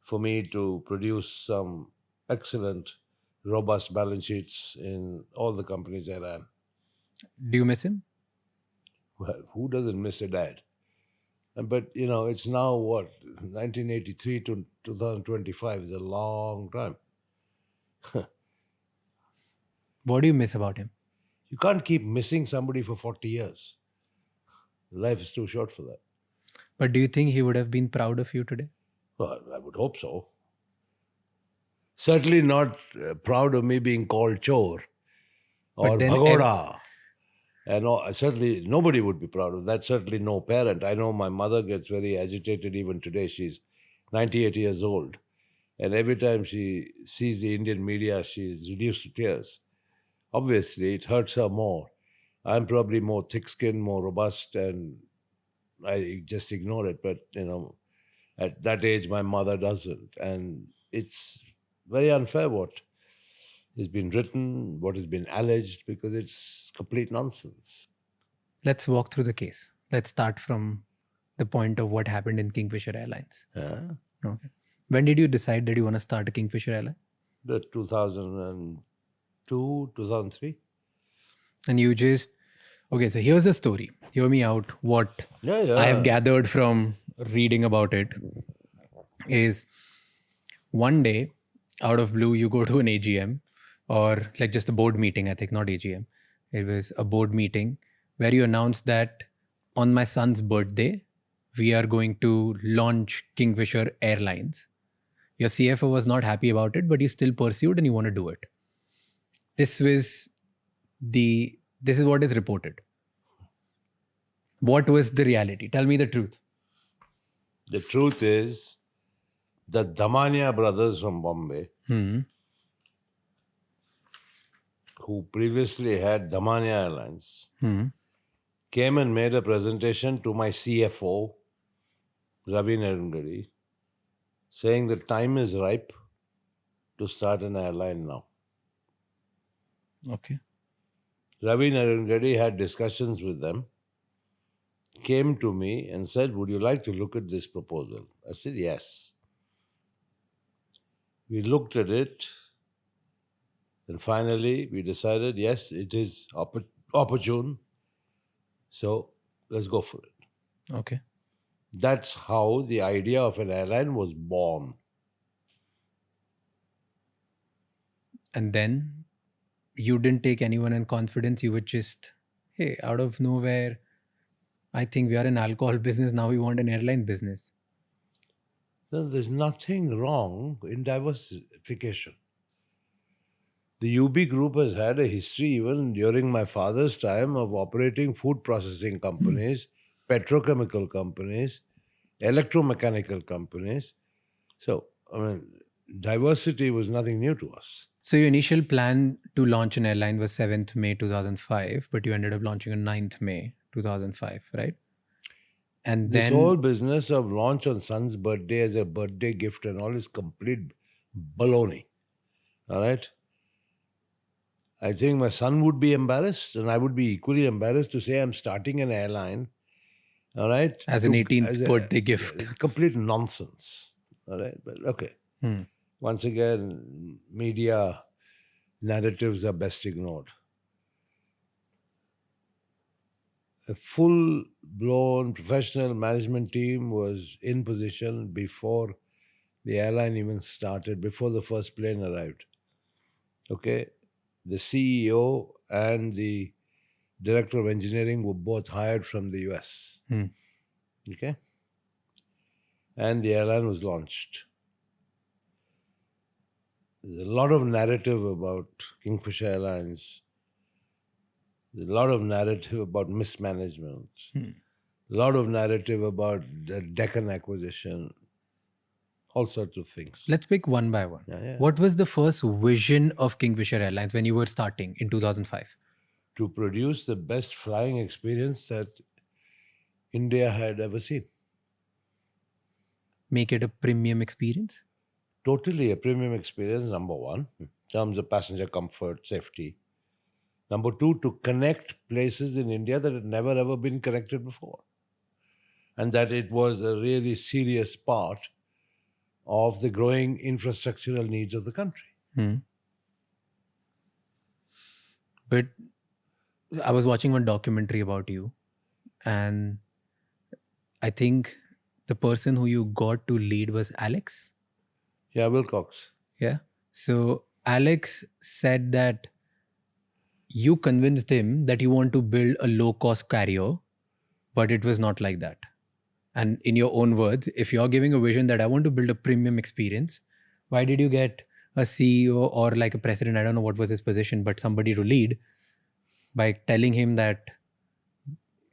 for me to produce some excellent, robust balance sheets in all the companies I ran. Do you miss him? Well, who doesn't miss a dad? But it's now what, 1983 to 2025 is a long time. What do you miss about him? You can't keep missing somebody for 40 years. Life is too short for that. But do you think he would have been proud of you today? Well, I would hope so. Certainly not proud of me being called chore or But then bhagoda. And certainly nobody would be proud of that. Certainly no parent. I know my mother gets very agitated even today. She's 98 years old. And every time she sees the Indian media, she's reduced to tears. Obviously, it hurts her more. I'm probably more thick-skinned, more robust, and I just ignore it. But, at that age, my mother doesn't. And it's very unfair what has been written, what has been alleged, because it's complete nonsense. Let's walk through the case. Let's start from the point of what happened in Kingfisher Airlines. Yeah. Okay. When did you decide that you want to start a Kingfisher Airline? The 2002, 2003. And you just, okay, so here's the story. Hear me out. What Yeah. I have gathered from reading about it is one day, out of blue, you go to an AGM or like just a board meeting, I think, not AGM. It was a board meeting where you announced that on my son's birthday, we are going to launch Kingfisher Airlines. Your CFO was not happy about it, but you still pursued and you want to do it. This is what is reported. What was the reality? Tell me the truth. The truth is, the Damania brothers from Bombay, who previously had Damania Airlines, came and made a presentation to my CFO, Ravi Narungadi, saying the time is ripe to start an airline now. Okay. Ravi Narungadi had discussions with them, came to me and said, would you like to look at this proposal? I said, yes. We looked at it, and finally we decided, yes, it is opportune, so let's go for it. Okay. That's how the idea of an airline was born. And then you didn't take anyone in confidence. You would just, hey, out of nowhere, I think we are an alcohol business. Now we want an airline business. No, there's nothing wrong in diversification. The UB Group has had a history even during my father's time of operating food processing companies, petrochemical companies, electromechanical companies. So, diversity was nothing new to us. So your initial plan to launch an airline was 7th May 2005, but you ended up launching on 9th May 2005, right? And This then whole business of launch on son's birthday as a birthday gift and all is complete baloney. All right? I think my son would be embarrassed and I would be equally embarrassed to say I'm starting an airline All right? As an 18th birthday gift. Complete nonsense. All right? But okay. Once again, media narratives are best ignored. A full-blown professional management team was in position before the airline even started, before the first plane arrived. Okay? The CEO and the director of engineering were both hired from the US. Okay? And the airline was launched. There's a lot of narrative about Kingfisher Airlines. There's a lot of narrative about mismanagement. A lot of narrative about the Deccan acquisition. All sorts of things. Let's pick one by one. Yeah. What was the first vision of Kingfisher Airlines when you were starting in 2005? To produce the best flying experience that India had ever seen. Make it a premium experience? Totally a premium experience, number one, in terms of passenger comfort, safety. Number two, to connect places in India that had never ever been connected before. And that it was a really serious part of the growing infrastructural needs of the country. But I was watching one documentary about you, and I think the person who you got to lead was Alex. Yeah, Wilcox. Yeah. So Alex said that you convinced him that you want to build a low-cost carrier, but it was not like that. And in your own words, if you're giving a vision that I want to build a premium experience, why did you get a CEO or like a president, I don't know what was his position, but somebody to lead by telling him that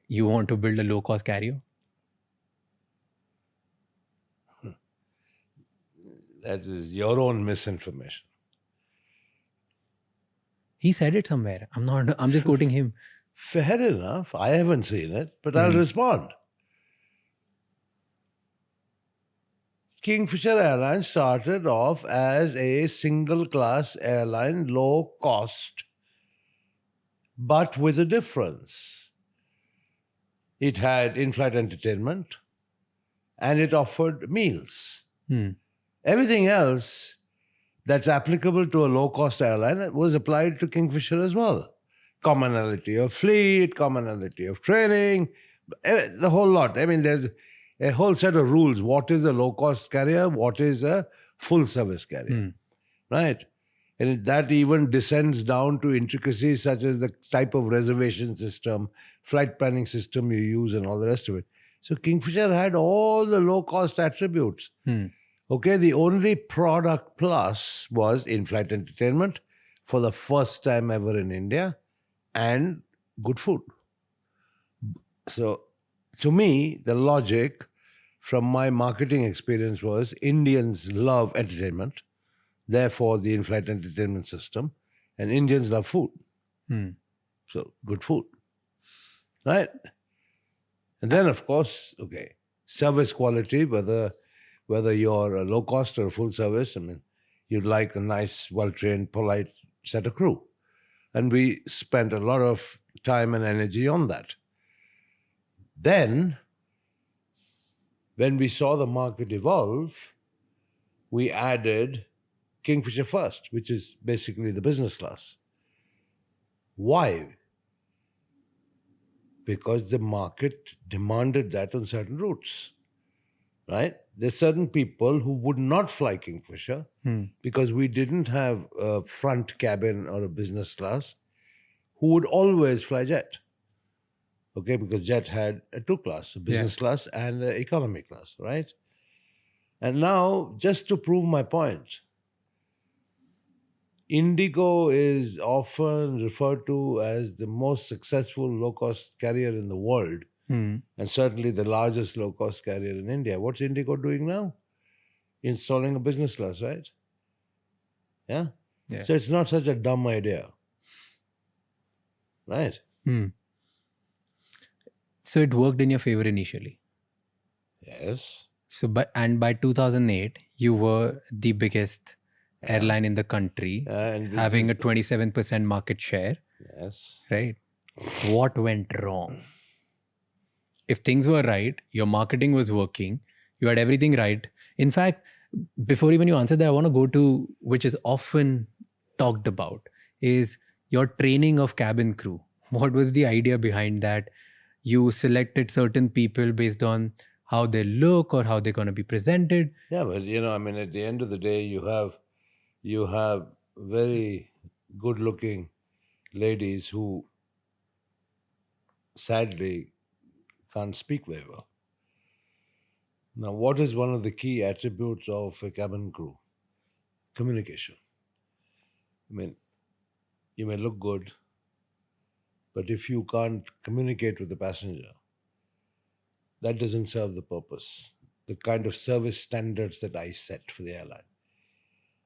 you want to build a low-cost carrier? That is your own misinformation. He said it somewhere. I'm just quoting him. Fair enough. I haven't seen it, but I'll respond. Kingfisher Airlines started off as a single-class airline, low cost, but with a difference. It had in-flight entertainment and it offered meals. Everything else that's applicable to a low-cost airline was applied to Kingfisher as well. Commonality of fleet, commonality of training, the whole lot. I mean, there's a whole set of rules. What is a low-cost carrier? What is a full-service carrier? Right? And that even descends down to intricacies such as the type of reservation system, flight planning system you use, and all the rest of it. So Kingfisher had all the low-cost attributes. Okay, the only product plus was in-flight entertainment for the first time ever in India and good food. So, to me, the logic from my marketing experience was Indians love entertainment, therefore the in-flight entertainment system, and Indians love food. So, good food. Right? And then, of course, okay, service quality, whether you're a low cost or a full service, I mean, you'd like a nice, well-trained, polite set of crew. And we spent a lot of time and energy on that. Then, when we saw the market evolve, we added Kingfisher First, which is basically the business class. Why? Because the market demanded that on certain routes. Right? There's certain people who would not fly Kingfisher because we didn't have a front cabin or a business class, who would always fly jet. Okay, because jet had a two class, a business class and an economy class, right? And now, just to prove my point, Indigo is often referred to as the most successful low-cost carrier in the world. And certainly the largest low-cost carrier in India. What's Indigo doing now? Installing a business class, right? Yeah? So it's not such a dumb idea. Right? So it worked in your favor initially. Yes. So, by 2008, you were the biggest airline in the country, And having a 27% market share. Yes. Right? What went wrong? if things were right, your marketing was working, you had everything right. In fact, before even you answer that, I want to go to which is often talked about is your training of cabin crew. What was the idea behind that? You selected certain people based on how they look or how they're going to be presented. Yeah, but I mean, at the end of the day, you have very good-looking ladies who sadly can't speak very well. Now, what is one of the key attributes of a cabin crew? Communication. I mean, you may look good, but if you can't communicate with the passenger, that doesn't serve the purpose. The kind of service standards that I set for the airline.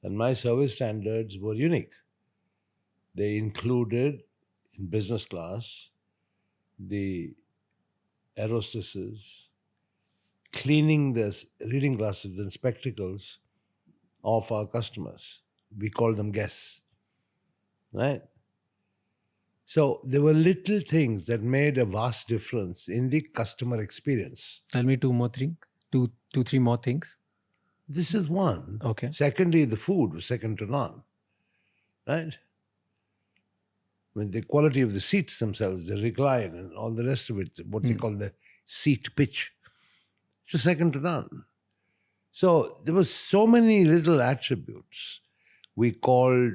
And my service standards were unique. They included, in business class, the air hostesses cleaning the reading glasses and spectacles of our customers. We call them guests, right? So there were little things that made a vast difference in the customer experience. Tell me three more things. This is one. Okay. Secondly, the food was second to none, right? I mean, the quality of the seats themselves, the recline and all the rest of it, what they call the seat pitch, it was second to none. So there were so many little attributes. We called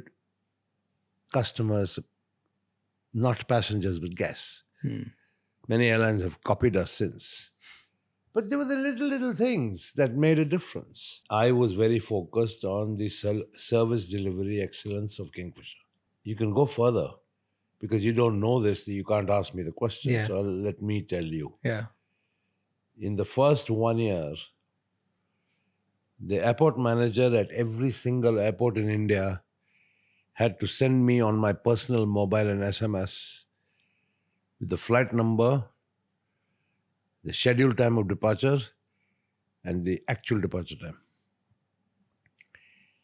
customers not passengers but guests. Many airlines have copied us since. But there were the little things that made a difference. I was very focused on the service delivery excellence of Kingfisher. You can go further because you don't know this, you can't ask me the question. Yeah. So let me tell you. Yeah. In the first 1 year, the airport manager at every single airport in India had to send me on my personal mobile an SMS with the flight number, the scheduled time of departure, and the actual departure time.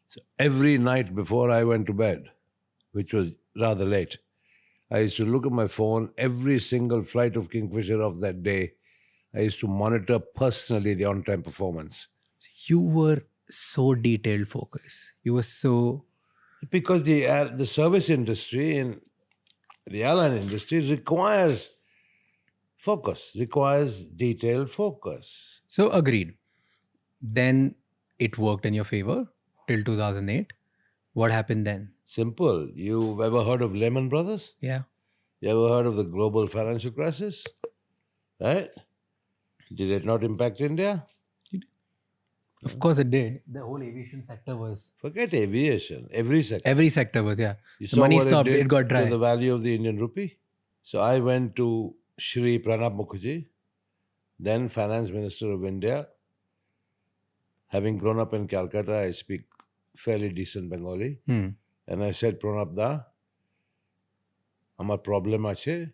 So every night before I went to bed, which was rather late, I used to look at my phone, every single flight of Kingfisher of that day. I used to monitor personally the on-time performance. You were so detailed focused. You were so... Because the service industry and the airline industry requires focus, requires detailed focus. So agreed. Then it worked in your favor till 2008. What happened then? Simple. You've ever heard of Lehman Brothers? Yeah. You ever heard of the global financial crisis? Right? Did it not impact India? Of course it did. The whole aviation sector was... Forget aviation. Every sector. Every sector was, yeah. You The saw money what stopped. did It got dry. to the value of the Indian rupee. So I went to Shri Pranab Mukherjee, then Finance Minister of India. Having grown up in Calcutta, I speak fairly decent Bengali. And I said, Pranab da, amar problem ache,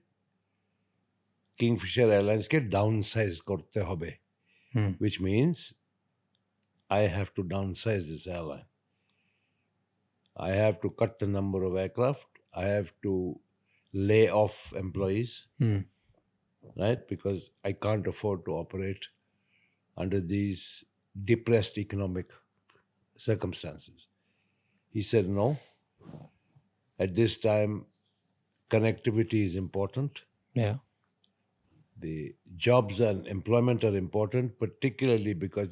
Kingfisher Airlines ke downsize korte hobe. Which means I have to downsize this airline. I have to cut the number of aircraft. I have to lay off employees, right? Because I can't afford to operate under these depressed economic circumstances. He said, no. At this time, connectivity is important. Yeah. The jobs and employment are important, particularly because,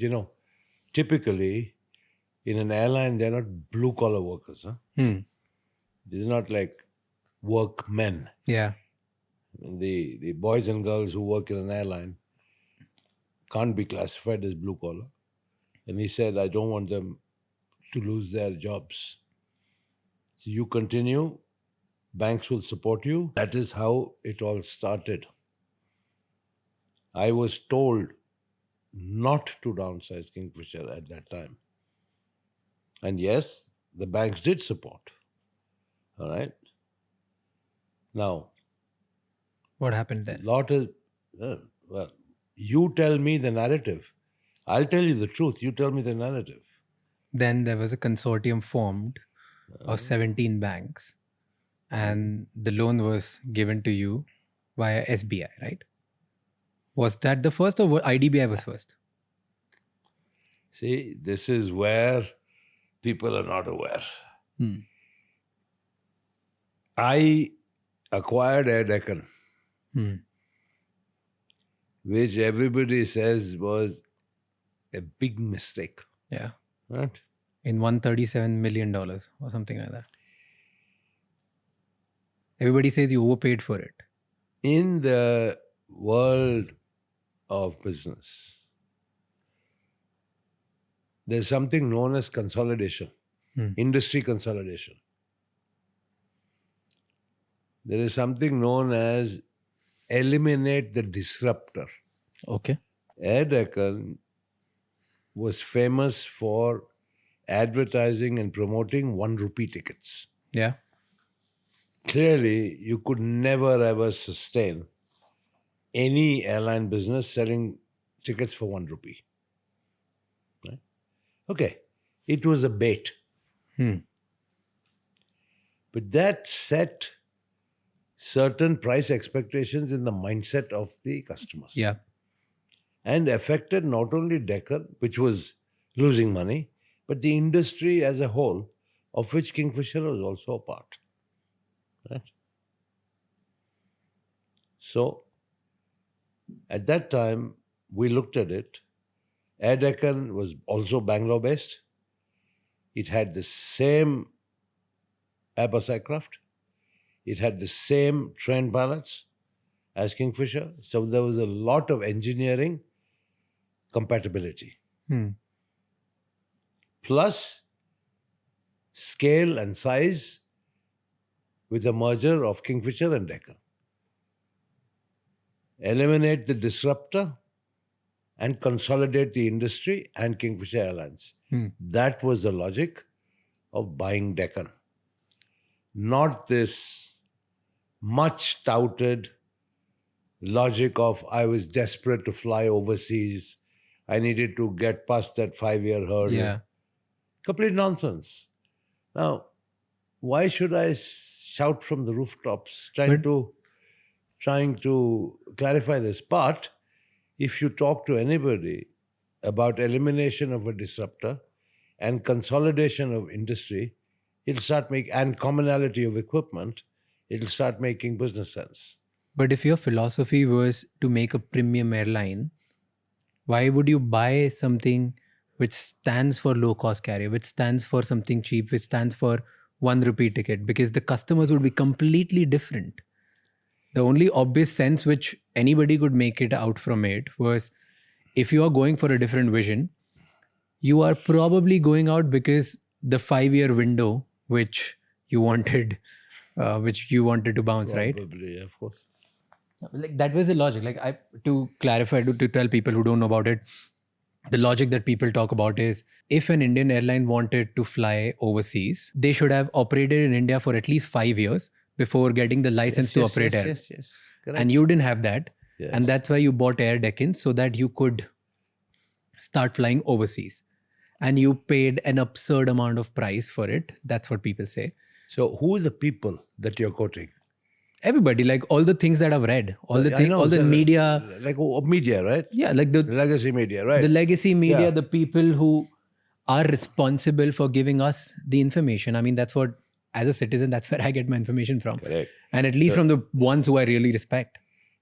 typically in an airline, they're not blue-collar workers. They're not like workmen. Yeah. The boys and girls who work in an airline can't be classified as blue-collar. And he said, I don't want them to lose their jobs. So you continue, banks will support you. That is how it all started. I was told not to downsize Kingfisher at that time. And yes, the banks did support. All right. Now, What happened then? well, you tell me the narrative. I'll tell you the truth. You tell me the narrative. Then there was a consortium formed of 17 banks, and the loan was given to you via SBI, right? Was that the first or IDBI was first? See, this is where people are not aware. I acquired Air Deccan, which everybody says was a big mistake. Yeah. Right? In $137 million or something like that. Everybody says you overpaid for it. In the world of business, there's something known as consolidation, industry consolidation. There is something known as eliminate the disruptor. Okay. Air Deccan was famous for advertising and promoting 1 rupee tickets. Yeah. Clearly, you could never ever sustain any airline business selling tickets for 1 rupee. Right? Okay, it was a bait. But that set certain price expectations in the mindset of the customers. Yeah. And affected not only Deccan, which was losing money, but the industry as a whole, of which Kingfisher was also a part. Right? So, at that time, we looked at it. Air Deccan was also Bangalore-based. It had the same Airbus aircraft. It had the same trained pilots as Kingfisher. So there was a lot of engineering compatibility. Plus scale and size with the merger of Kingfisher and Deccan. Eliminate the disruptor and consolidate the industry and Kingfisher Airlines. That was the logic of buying Deccan. Not this much touted logic of I was desperate to fly overseas. I needed to get past that 5-year hurdle. Yeah. Complete nonsense. Now, why should I shout from the rooftops trying to clarify this? But if you talk to anybody about elimination of a disruptor and consolidation of industry, it'll start making, and commonality of equipment, it'll start making business sense. But if your philosophy was to make a premium airline, why would you buy something which stands for low cost carrier, which stands for something cheap, which stands for 1 rupee ticket? Because the customers would be completely different. The only obvious sense which anybody could make it out from it was, if you are going for a different vision, you are probably going out because the 5-year window which you wanted to bounce, right? Probably, of course. Like that was the logic. Like to clarify, to tell people who don't know about it, the logic that people talk about is, if an Indian airline wanted to fly overseas, they should have operated in India for at least 5 years before getting the license to operate air. Yes. Correct. And you didn't have that. Yes. And that's why you bought Air Deccan, so that you could start flying overseas. And you paid an absurd amount of price for it. That's what people say. So who are the people that you're quoting? Everybody, like all the things that I've read, all the things, all the media. Like media, right? Yeah, like the legacy media, right? The legacy media, Yeah. the people who are responsible for giving us the information. I mean, that's what, as a citizen, that's where I get my information from. Correct. And at least from the ones who I really respect.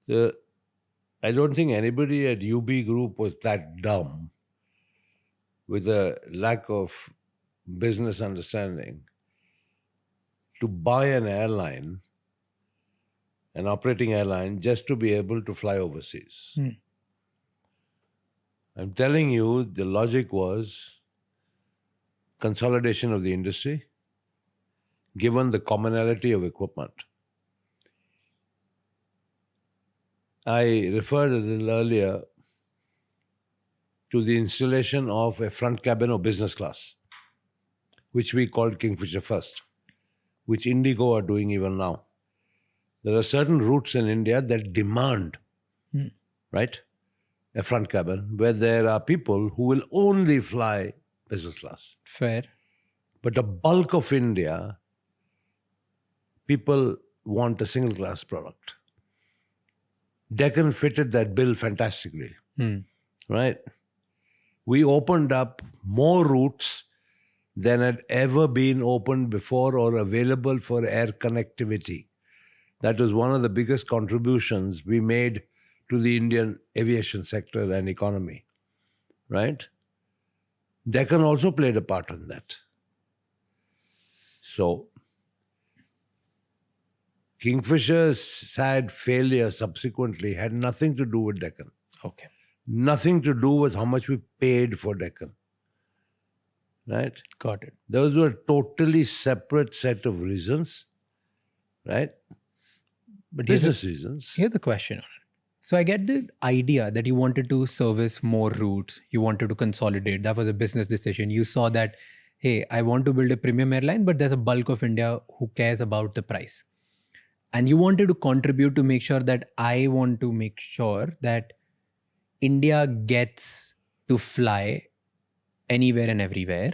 I don't think anybody at UB Group was that dumb, with a lack of business understanding, to buy an airline, an operating airline, just to be able to fly overseas. I'm telling you, the logic was consolidation of the industry, given the commonality of equipment. I referred a little earlier to the installation of a front cabin of business class, which we called Kingfisher First, which Indigo are doing even now. There are certain routes in India that demand, right, a front cabin, where there are people who will only fly business class. Fair. But the bulk of India, people want a single class product. Deccan fitted that bill fantastically. Right? We opened up more routes than had ever been opened before or available for air connectivity. That was one of the biggest contributions we made to the Indian aviation sector and economy. Right? Deccan also played a part in that. So, Kingfisher's sad failure subsequently had nothing to do with Deccan. Okay. Nothing to do with how much we paid for Deccan. Right? Got it. Those were totally separate set of reasons. Right? But Business reasons. Here's the question on it. So I get the idea that you wanted to service more routes. You wanted to consolidate. That was a business decision. You saw that, hey, I want to build a premium airline, but there's a bulk of India who cares about the price. And you wanted to contribute to make sure that I want to make sure that India gets to fly anywhere and everywhere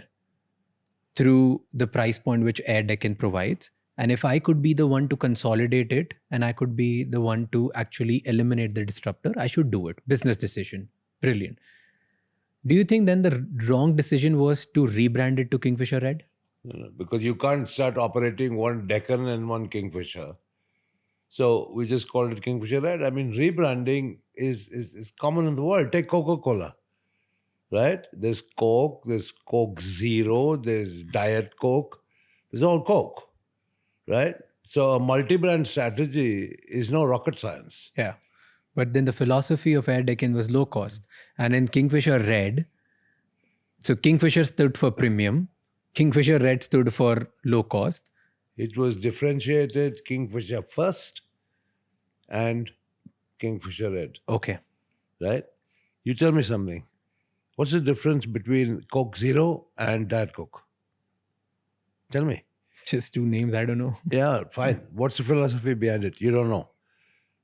through the price point which Air Deccan provides. And if I could be the one to consolidate it and I could be the one to actually eliminate the disruptor, I should do it. Business decision. Brilliant. Do you think then the wrong decision was to rebrand it to Kingfisher Red? No, because you can't start operating one Deccan and one Kingfisher. So we just called it Kingfisher Red. I mean, rebranding is common in the world. Take Coca-Cola, right? There's Coke, there's Coke Zero, there's Diet Coke. There's all Coke, right? So a multi-brand strategy is no rocket science. Yeah. But then the philosophy of Air Deccan was low cost. And in Kingfisher Red, so Kingfisher stood for premium, Kingfisher Red stood for low cost. It was differentiated Kingfisher first and Kingfisher Red. Okay. Right? You tell me something. What's the difference between Coke Zero and Diet Coke? Tell me. Just two names, I don't know. Yeah, fine. What's the philosophy behind it? You don't know.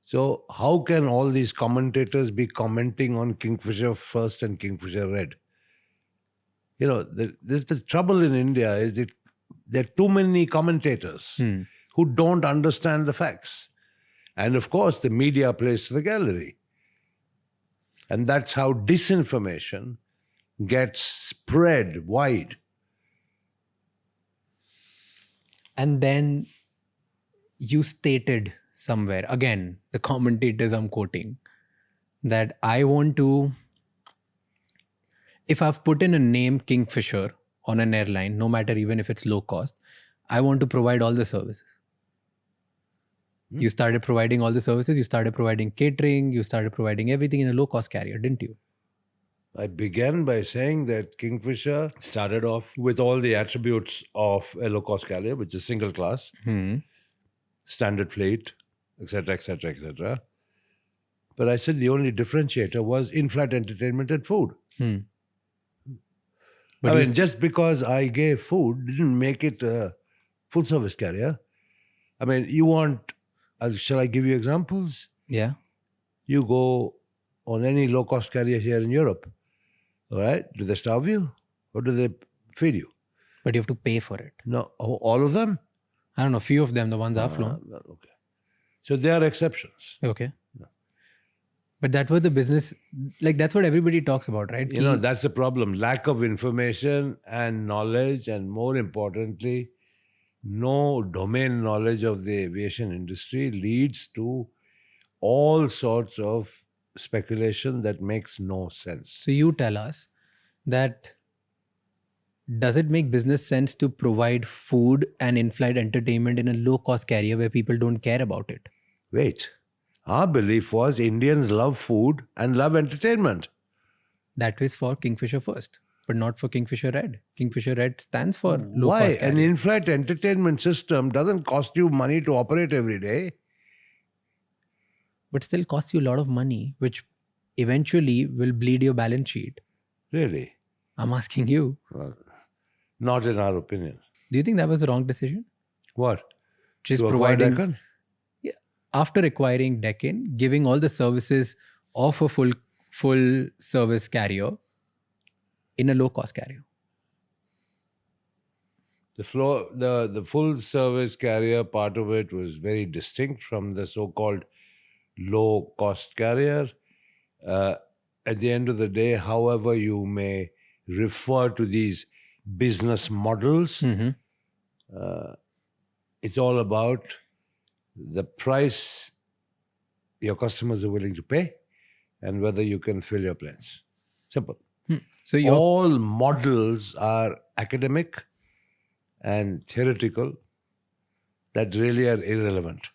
So how can all these commentators be commenting on Kingfisher first and Kingfisher Red? You know, the trouble in India is that there are too many commentators who don't understand the facts. And of course, the media plays to the gallery. And that's how disinformation gets spread wide. And then you stated somewhere, again, the commentators I'm quoting, that I want to, if I've put in a name Kingfisher on an airline, no matter even if it's low cost, I want to provide all the services. You started providing all the services, you started providing catering, you started providing everything in a low cost carrier, didn't you? I began by saying that Kingfisher started off with all the attributes of a low-cost carrier, which is single class, standard fleet, etc., etc., etc. But I said the only differentiator was in-flight entertainment and food. But I mean, just because I gave food didn't make it a full-service carrier. I mean, you want, shall I give you examples? Yeah. You go on any low-cost carrier here in Europe, all right? Do they starve you or do they feed you? But you have to pay for it. No, all of them? I don't know, few of them, the ones I've flown. Okay. So there are exceptions. Okay. But that was the business, like that's what everybody talks about, right? You know, that's the problem. Lack of information and knowledge, and more importantly, no domain knowledge of the aviation industry leads to all sorts of speculation that makes no sense. So you tell us that does it make business sense to provide food and in-flight entertainment in a low-cost carrier where people don't care about it? Wait. Our belief was Indians love food and love entertainment. That is for Kingfisher first, but not for Kingfisher Red. Kingfisher Red stands for Why? low-cost carrier. An in-flight entertainment system doesn't cost you money to operate every day. But still costs you a lot of money, which eventually will bleed your balance sheet. Really? I'm asking you. Well, not in our opinion. Do you think that was the wrong decision? What? Just To acquire providing... Deccan? After acquiring Deccan, giving all the services of a full service carrier in a low cost carrier. The full service carrier part of it was very distinct from the so-called low-cost carrier. At the end of the day, however you may refer to these business models, it's all about the price your customers are willing to pay and whether you can fill your planes. Simple. So your All models are academic and theoretical that really are irrelevant.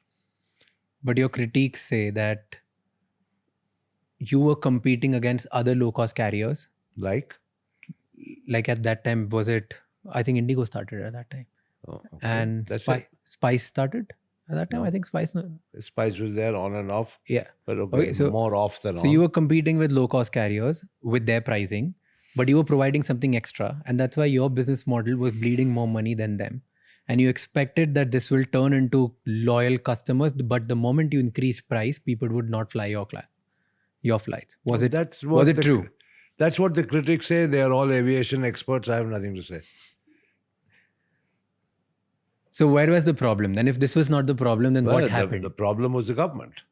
but your critiques say that you were competing against other low-cost carriers. Like? Like at that time, was it? I think Indigo started at that time, Oh, okay. and That's it. Spice started at that time. No. I think Spice. Spice was there on and off, Yeah. but Okay, so- more off than on. So you were competing with low-cost carriers with their pricing, but you were providing something extra, and that's why your business model was bleeding more money than them. And you expected that this will turn into loyal customers, but the moment you increase price, people would not fly your flights. Was it? That's Was it true? That's what the critics say. They are all aviation experts. I have nothing to say. So where was the problem? Then if this was not the problem, then what happened? The problem was the government.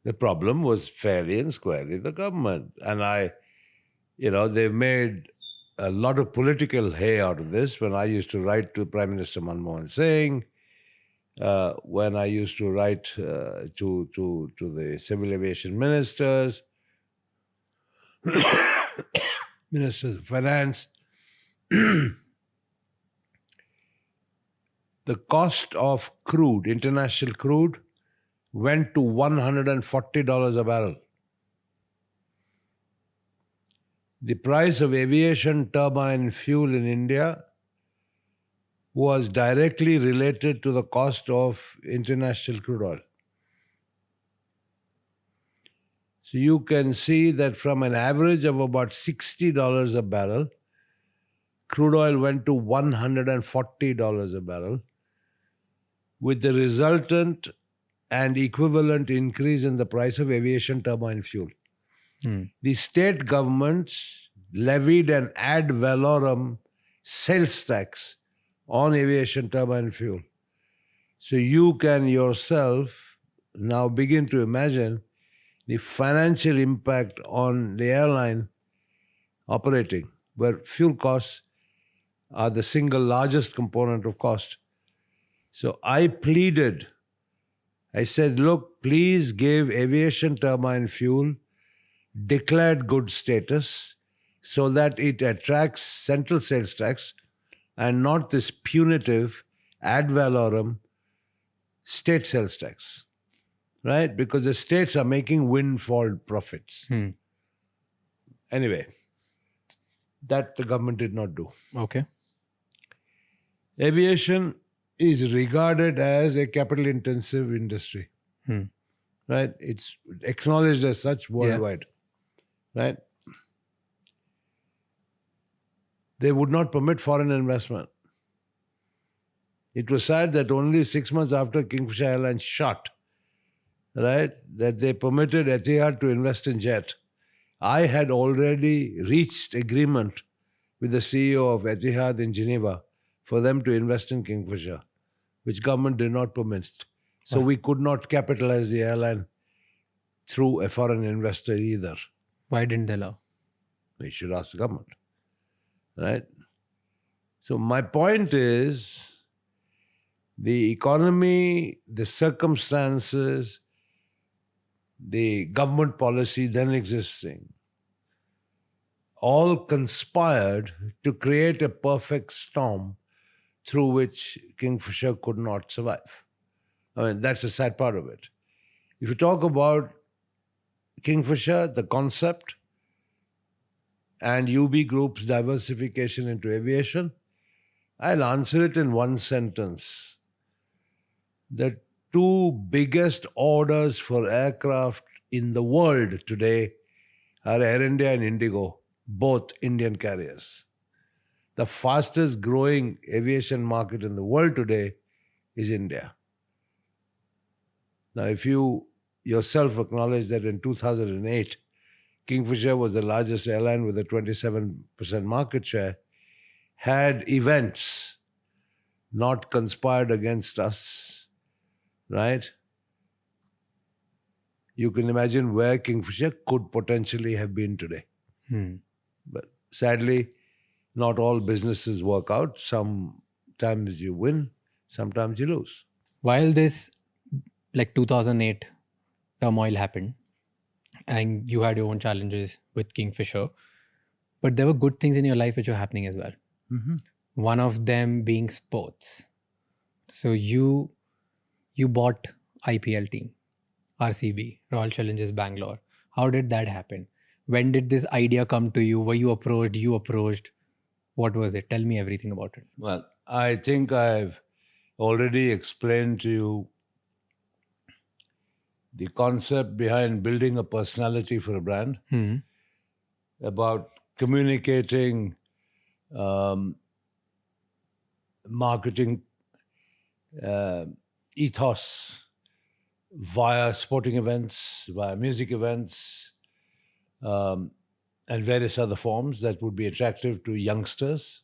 The problem was fairly and squarely the government. And they've made a lot of political hay out of this. When I used to write to Prime Minister Manmohan Singh, when I used to write to the civil aviation ministers, ministers of finance, the cost of crude, international crude, went to $140 a barrel. The price of aviation turbine fuel in India was directly related to the cost of international crude oil. So you can see that from an average of about $60 a barrel, crude oil went to $140 a barrel, with the resultant and equivalent increase in the price of aviation turbine fuel. The state governments levied an ad valorem sales tax on aviation turbine fuel. So you can yourself now begin to imagine the financial impact on the airline operating, where fuel costs are the single largest component of cost. So I pleaded, I said, look, please give aviation turbine fuel declared good status so that it attracts central sales tax and not this punitive ad valorem state sales tax, right? Because the states are making windfall profits. Anyway, that the government did not do. Okay. Aviation is regarded as a capital-intensive industry, right? It's acknowledged as such worldwide, right? They would not permit foreign investment. It was said that only 6 months after Kingfisher Airlines shut, right, that they permitted Etihad to invest in jet. I had already reached agreement with the CEO of Etihad in Geneva for them to invest in Kingfisher, which government did not permit. So we could not capitalize the airline through a foreign investor either. Why didn't they allow? You should ask the government, right? So my point is, the economy, the circumstances, the government policy then existing, all conspired to create a perfect storm through which Kingfisher could not survive. I mean, that's the sad part of it. If you talk about Kingfisher, the concept, and UB Group's diversification into aviation, I'll answer it in one sentence. The two biggest orders for aircraft in the world today are Air India and Indigo, both Indian carriers. The fastest growing aviation market in the world today is India. Now, if you yourself acknowledge that in 2008, Kingfisher was the largest airline with a 27% market share, had events not conspired against us, right? you can imagine where Kingfisher could potentially have been today. But sadly, not all businesses work out. Sometimes you win, sometimes you lose. While this, like 2008 turmoil happened, and you had your own challenges with Kingfisher, but there were good things in your life which were happening as well. One of them being sports. So you bought IPL team, RCB, Royal Challengers Bangalore. How did that happen? When did this idea come to you? Were you approached? You approached? What was it? Tell me everything about it. Well, I think I've already explained to you the concept behind building a personality for a brand, about communicating marketing ethos via sporting events, via music events, and various other forms that would be attractive to youngsters.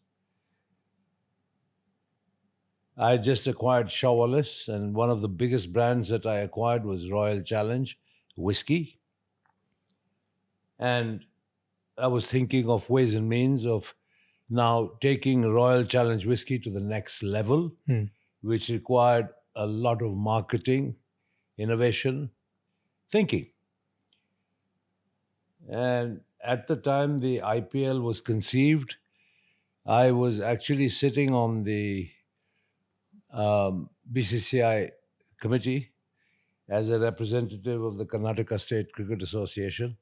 I just acquired Shaw Wallace, and one of the biggest brands that I acquired was Royal Challenge whiskey. And I was thinking of ways and means of now taking Royal Challenge whiskey to the next level, which required a lot of marketing, innovation, thinking. And at the time the IPL was conceived, I was actually sitting on the BCCI committee as a representative of the Karnataka State Cricket Association.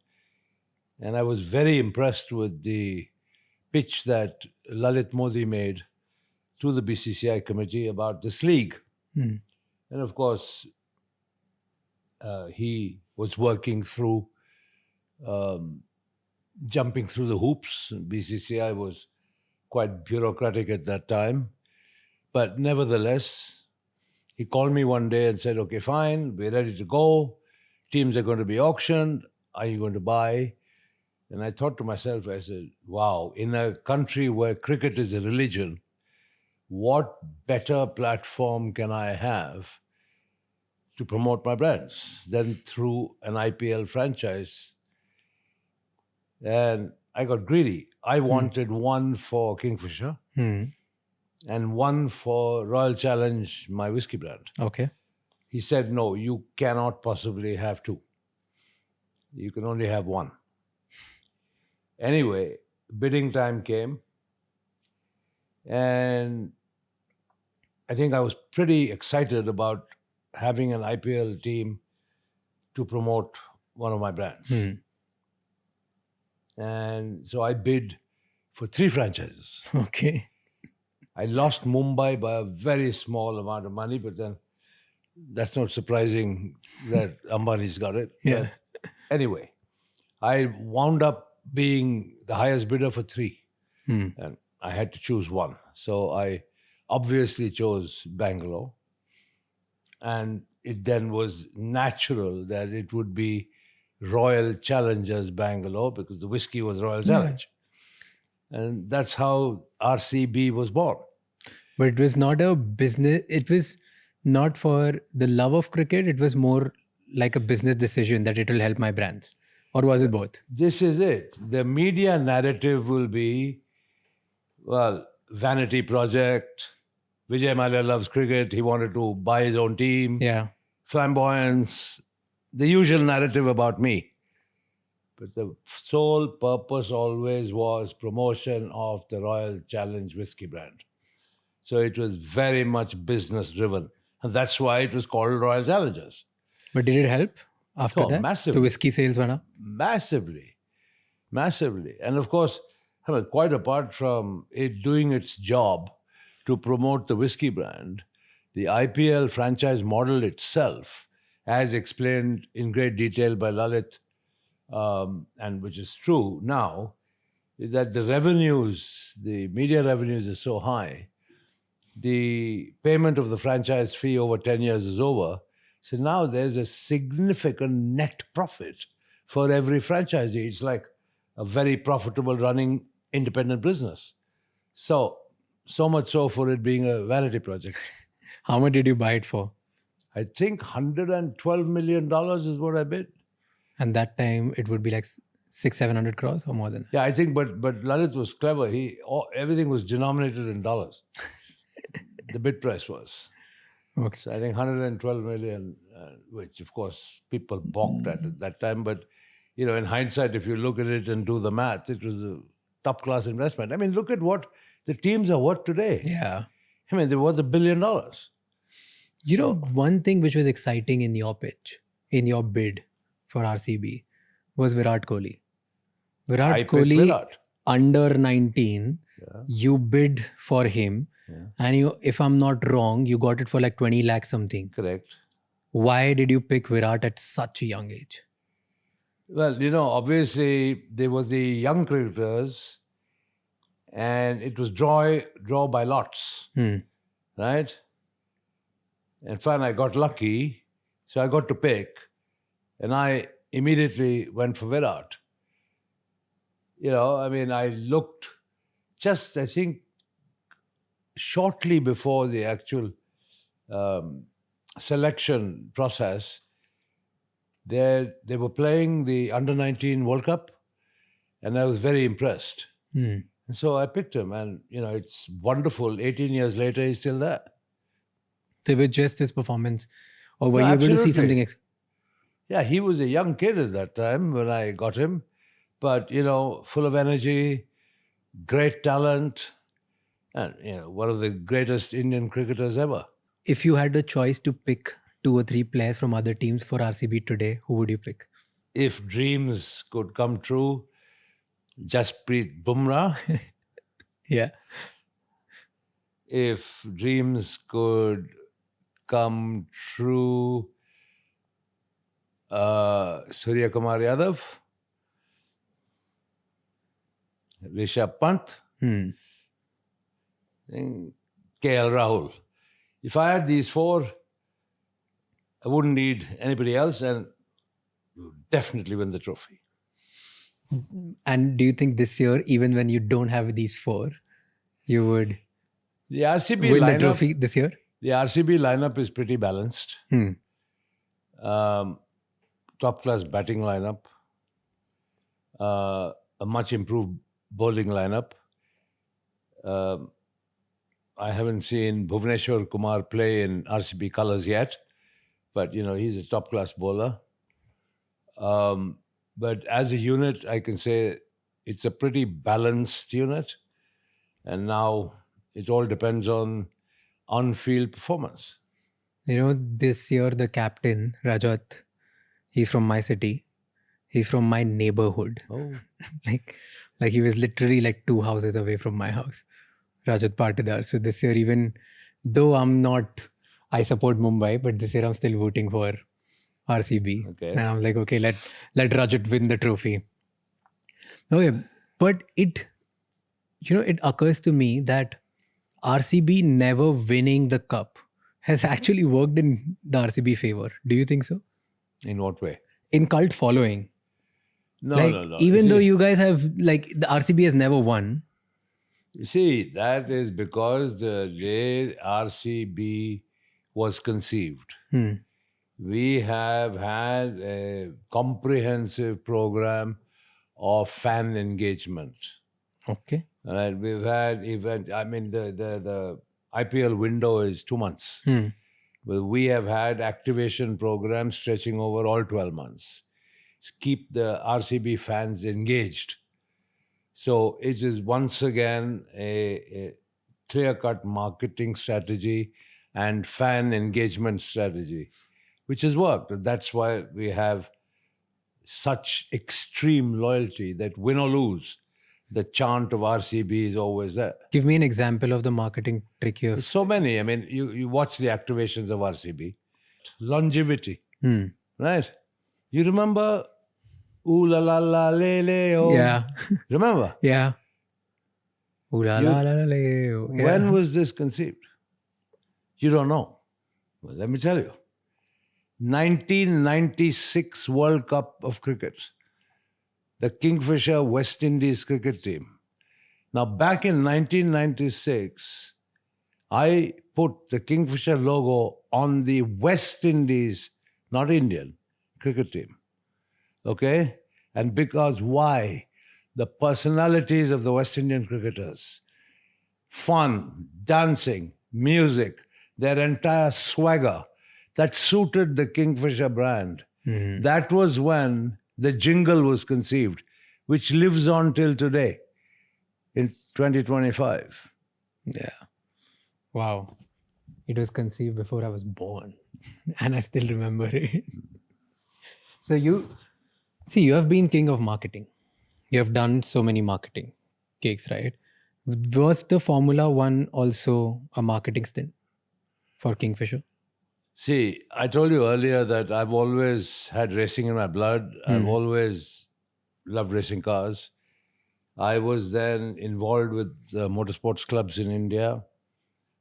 And I was very impressed with the pitch that Lalit Modi made to the BCCI committee about this league. And of course, he was working through jumping through the hoops. BCCI was quite bureaucratic at that time. But nevertheless, he called me one day and said, okay, fine, we're ready to go. Teams are going to be auctioned. Are you going to buy? And I thought to myself, I said, wow, in a country where cricket is a religion, what better platform can I have to promote my brands than through an IPL franchise? And I got greedy. I wanted one for Kingfisher and one for Royal Challenge, my whiskey brand. Okay. He said, no, you cannot possibly have two. You can only have one. Anyway, bidding time came. And I think I was pretty excited about having an IPL team to promote one of my brands. And so I bid for 3 franchises. Okay. I lost Mumbai by a very small amount of money, but then that's not surprising that Ambani's got it. Yeah. But anyway, I wound up being the highest bidder for 3. And I had to choose one. So I obviously chose Bangalore. And it then was natural that it would be Royal Challengers Bangalore because the whiskey was Royal Challenge. And that's how RCB was born. But it was not a business, it was not for the love of cricket, it was more like a business decision that it will help my brands. Or was it both? This is it. The media narrative will be, well, vanity project. Vijay Mallya loves cricket. He wanted to buy his own team. Yeah. Flamboyance. The usual narrative about me. But the sole purpose always was promotion of the Royal Challenge whiskey brand. So it was very much business driven. And that's why it was called Royal Challengers. But did it help after that? Massively. The whiskey sales went up? Massively. Massively. And of course, I mean, quite apart from it doing its job to promote the whiskey brand, the IPL franchise model itself, as explained in great detail by Lalit, and which is true now, is that the revenues, the media revenues are so high, the payment of the franchise fee over 10 years is over. So now there's a significant net profit for every franchisee. It's like a very profitable running independent business. So much so for it being a vanity project. How much did you buy it for? I think $112 million is what I bid. And that time it would be like 600-700 crores or more than that. Yeah, I think, but Lalit was clever. Everything was denominated in dollars. The bid price was. Okay. So I think 112 million, which of course people balked at that time. But in hindsight, if you look at it and do the math, it was a top class investment. I mean, look at what the teams are worth today. Yeah. I mean, they're worth $1 billion. One thing which was exciting in your pitch, in your bid for RCB, was Virat Kohli. I Virat picked Kohli, Virat. under 19, you bid for him. Yeah. And if I'm not wrong, you got it for like 20 lakhs something. Correct. Why did you pick Virat at such a young age? Well, obviously there were the young cricketers, and it was draw by lots, right? And fine, I got lucky, so I got to pick, and I immediately went for Virat. I looked just, I think, shortly before the actual selection process. They were playing the Under-19 World Cup, and I was very impressed. And so I picked him, and it's wonderful. 18 years later, he's still there. So with just his performance, or were No, you able to see absolutely. something? Yeah, he was a young kid at that time when I got him, but full of energy, great talent, and one of the greatest Indian cricketers ever. If you had the choice to pick 2 or 3 players from other teams for RCB today, who would you pick? If dreams could come true, Jasprit Bumrah. Yeah. If dreams could come true, Surya Kumar Yadav, Rishabh Pant, and KL Rahul. If I had these 4, I wouldn't need anybody else, and would definitely win the trophy. And do you think this year, even when you don't have these 4, you would The RCB win the lineup, trophy this year? the RCB lineup is pretty balanced. Top class batting lineup, a much improved bowling lineup. I haven't seen Bhuvneshwar Kumar play in RCB colours yet, but he's a top class bowler. But as a unit, I can say it's a pretty balanced unit, and now it all depends on on-field performance. This year the captain, Rajat, he's from my city. He's from my neighborhood. Oh, like he was literally like 2 houses away from my house. Rajat Patidar. So this year, even though I support Mumbai, but this year I'm still voting for RCB. Okay. And I'm like, okay, let Rajat win the trophy. Okay, but it occurs to me that RCB never winning the cup has actually worked in the RCB favor. Do you think so? in what way? In cult following. No, no. Even You though see- you guys have, the RCB has never won. You see, that is because the day RCB was conceived. We have had a comprehensive program of fan engagement. Okay. Right? We've had the IPL window is 2 months. Well, we have had activation programs stretching over all 12 months to keep the RCB fans engaged. So it is once again a clear-cut marketing strategy and fan engagement strategy, which has worked. That's why we have such extreme loyalty that win or lose, the chant of RCB is always there. Give me an example of the marketing trick you There's have. so many. I mean, you watch the activations of RCB. Longevity, right? You remember Ooh la la la le le oh? Yeah. Remember? Yeah. Ooh la la la la la, oh. Yeah. When was this conceived? You don't know. Well, let me tell you. 1996 World Cup of cricket. The Kingfisher West Indies cricket team. Now, back in 1996, I put the Kingfisher logo on the West Indies, not Indian, cricket team. Okay? And because why? The personalities of the West Indian cricketers, fun, dancing, music, their entire swagger, that suited the Kingfisher brand. That was when the jingle was conceived, which lives on till today in 2025. Yeah. Wow. It was conceived before I was born. And I still remember it. So you have been king of marketing. You have done so many marketing gigs, right? Was the Formula One also a marketing stint for Kingfisher? See, I told you earlier that I've always had racing in my blood. I've always loved racing cars. I was then involved with the motorsports clubs in India.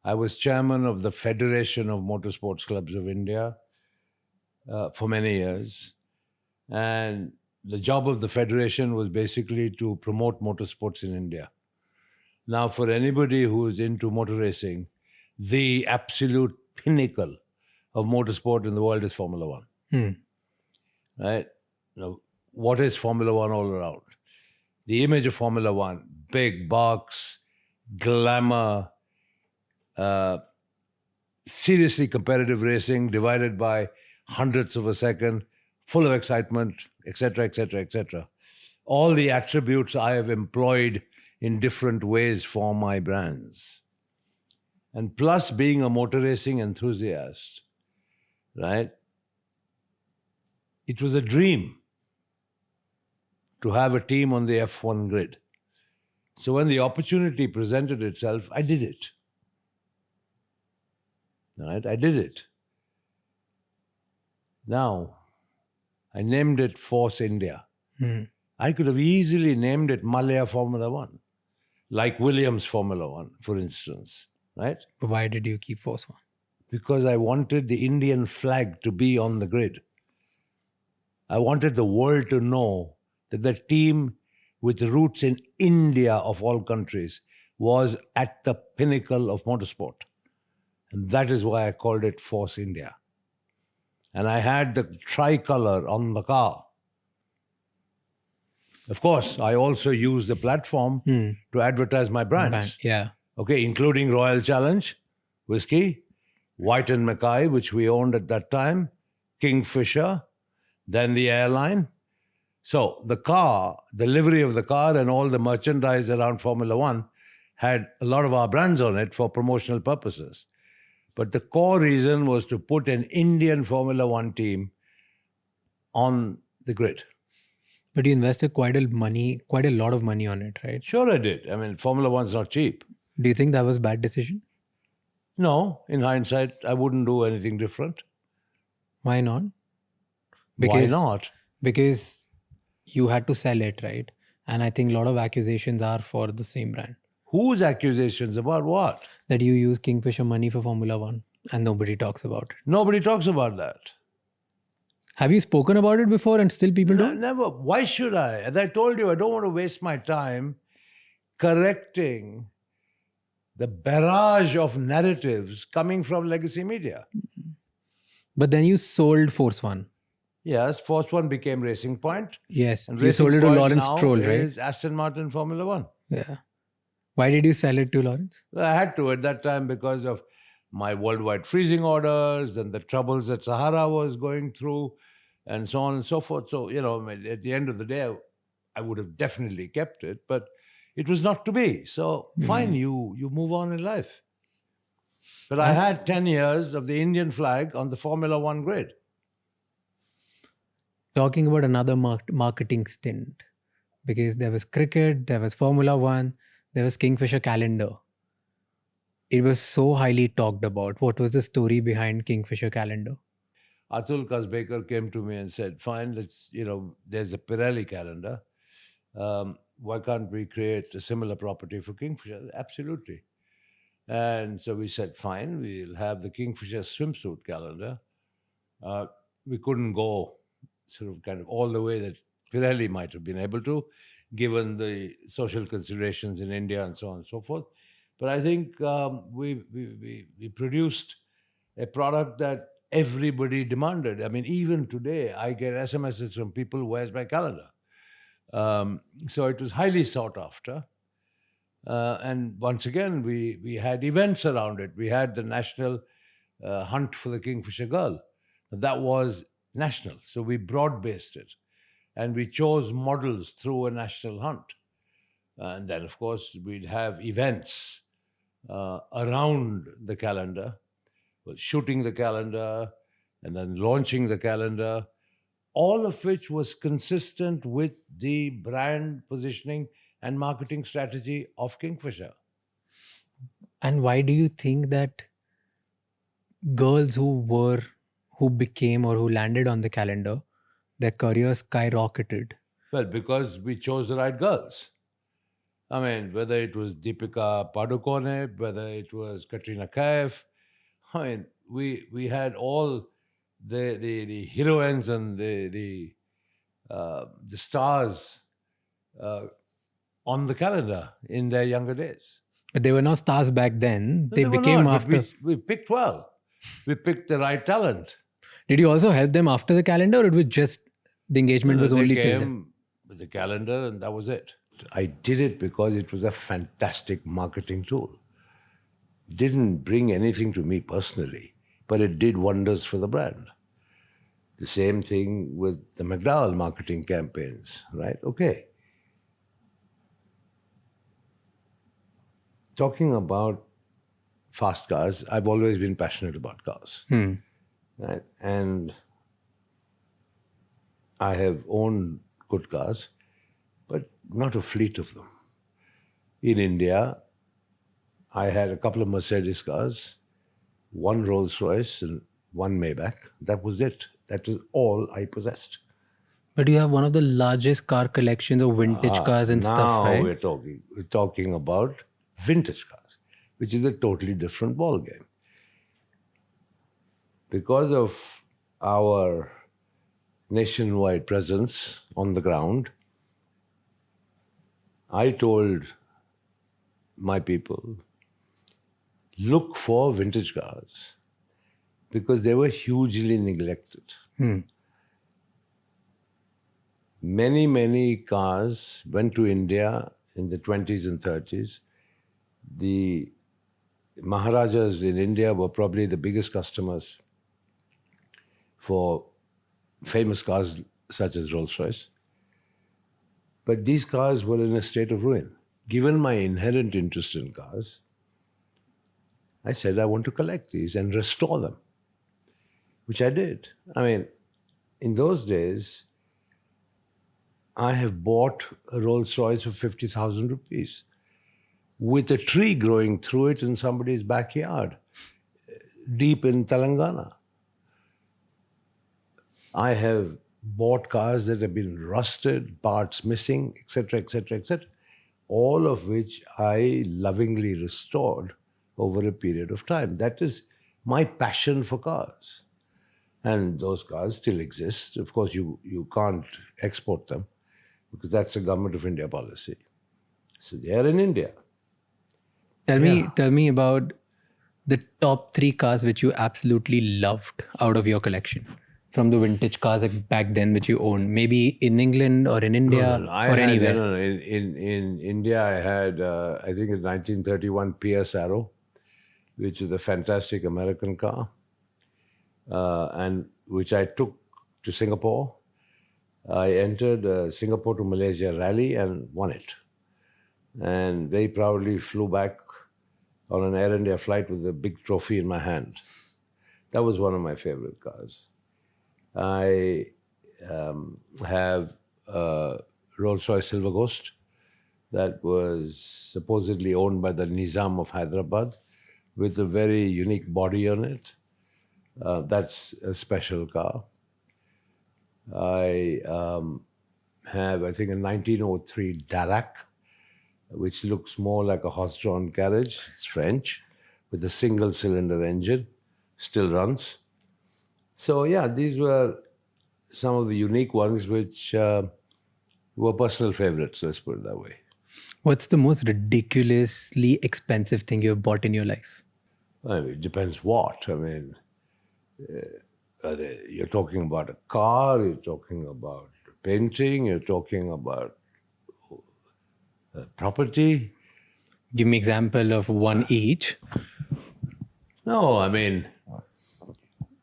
I was chairman of the Federation of Motorsports Clubs of India for many years. And the job of the federation was basically to promote motorsports in India. Now, for anybody who is into motor racing, the absolute pinnacle of motorsport in the world is Formula One. Right? Now, what is Formula One all around? The image of Formula One, big box, glamour, seriously competitive racing divided by hundredths of a second, full of excitement, etc., etc., etc. All the attributes I have employed in different ways for my brands. And plus being a motor racing enthusiast, right? It was a dream to have a team on the F1 grid. So when the opportunity presented itself, I did it. Right? I did it. Now, I named it Force India. I could have easily named it Mallya Formula One, like Williams Formula One, for instance. Right? Why did you keep Force One? Because I wanted the Indian flag to be on the grid. I wanted the world to know that the team with roots in India of all countries was at the pinnacle of motorsport. And that is why I called it Force India. And I had the tricolor on the car. Of course, I also used the platform to advertise my brands. Yeah. Okay, including Royal Challenge, whiskey, White and Mackay, which we owned at that time, Kingfisher, then the airline. So the car, the livery of the car and all the merchandise around Formula One had a lot of our brands on it for promotional purposes. But the core reason was to put an Indian Formula One team on the grid. But you invested quite a lot of money on it, right? Sure I did. I mean, Formula One's not cheap. Do you think that was a bad decision? No, in hindsight, I wouldn't do anything different. Why not? Why not? Because you had to sell it, right? And I think a lot of accusations are for the same brand. Whose accusations about what? That you use Kingfisher money for Formula One and nobody talks about it. Nobody talks about that. Have you spoken about it before and still people don't? Never. Why should I? As I told you, I don't want to waste my time correcting the barrage of narratives coming from legacy media. But then you sold Force One. Yes, Force One became Racing Point. Yes. And You Racing sold it to Point Lawrence now Stroll, right? is Aston Martin Formula One. Yeah. Why did you sell it to Lawrence? I had to at that time because of my worldwide freezing orders and the troubles that Sahara was going through and so on and so forth. So, at the end of the day, I would have definitely kept it, but it was not to be. So fine, you move on in life. But I had 10 years of the Indian flag on the Formula One grid. Talking about another marketing stint, because there was cricket, there was Formula One, there was Kingfisher calendar. It was so highly talked about. What was the story behind Kingfisher calendar? Atul Kasbekar came to me and said, fine, there's a Pirelli calendar. Why can't we create a similar property for Kingfisher? Absolutely. And so we said, fine, we'll have the Kingfisher swimsuit calendar. We couldn't go kind of all the way that Pirelli might have been able to, given the social considerations in India and so on and so forth. But I think we produced a product that everybody demanded. I mean, even today, I get SMSs from people, where's my calendar? So it was highly sought after. And once again, we had events around it. We had the national hunt for the kingfisher girl. That was national. So we broad-based it. And we chose models through a national hunt. And then, of course, we'd have events around the calendar, shooting the calendar, and then launching the calendar, all of which was consistent with the brand positioning and marketing strategy of Kingfisher. And why do you think that girls who became or who landed on the calendar, their careers skyrocketed? Well, because we chose the right girls. I mean, whether it was Deepika Padukone, whether it was Katrina Kaif, I mean, we had all the heroines and the stars on the calendar in their younger days. But they were not stars back then. No, They were became not, but after. we picked well. We picked the right talent. Did you also help them after the calendar, or it was just the engagement was They only till then? came with the calendar, and that was it. I did it because it was a fantastic marketing tool. Didn't bring anything to me personally, but it did wonders for the brand. The same thing with the McDowell marketing campaigns, right? Okay. Talking about fast cars, I've always been passionate about cars. Right? And I have owned good cars, but not a fleet of them. In India, I had a couple of Mercedes cars, one Rolls Royce and one Maybach. That was it. That was all I possessed. But you have one of the largest car collections of vintage cars and now stuff, right? we're talking about vintage cars, which is a totally different ballgame. Because of our nationwide presence on the ground, I told my people, look for vintage cars because they were hugely neglected. Many, many cars went to India in the 20s and 30s. The Maharajas in India were probably the biggest customers for famous cars such as Rolls-Royce. But these cars were in a state of ruin. Given my inherent interest in cars, I said I want to collect these and restore them, which I did. I mean, in those days, I have bought a Rolls-Royce for 50,000 rupees with a tree growing through it in somebody's backyard, deep in Telangana. I have bought cars that have been rusted, parts missing, etc., etc., etc., all of which I lovingly restored over a period of time. That is my passion for cars. And those cars still exist. Of course, you can't export them because that's a Government of India policy. So they are in India. Tell me about the top 3 cars which you absolutely loved out of your collection from the vintage cars back then which you owned. Maybe in England or in India or anywhere. In India, I had, I think it's 1931 PS Arrow, which is a fantastic American car, and which I took to Singapore. I entered Singapore to Malaysia rally and won it. And very proudly flew back on an Air India flight with a big trophy in my hand. That was one of my favorite cars. I have a Rolls-Royce Silver Ghost that was supposedly owned by the Nizam of Hyderabad with a very unique body on it. That's a special car. I have, I think, a 1903 Darracq, which looks more like a horse-drawn carriage. It's French, with a single-cylinder engine, still runs. So yeah, these were some of the unique ones which were personal favorites, let's put it that way. What's the most ridiculously expensive thing you've bought in your life? I mean, it depends what. I mean, You're talking about a car, you're talking about painting, you're talking about property. Give me example of one each. No, I mean,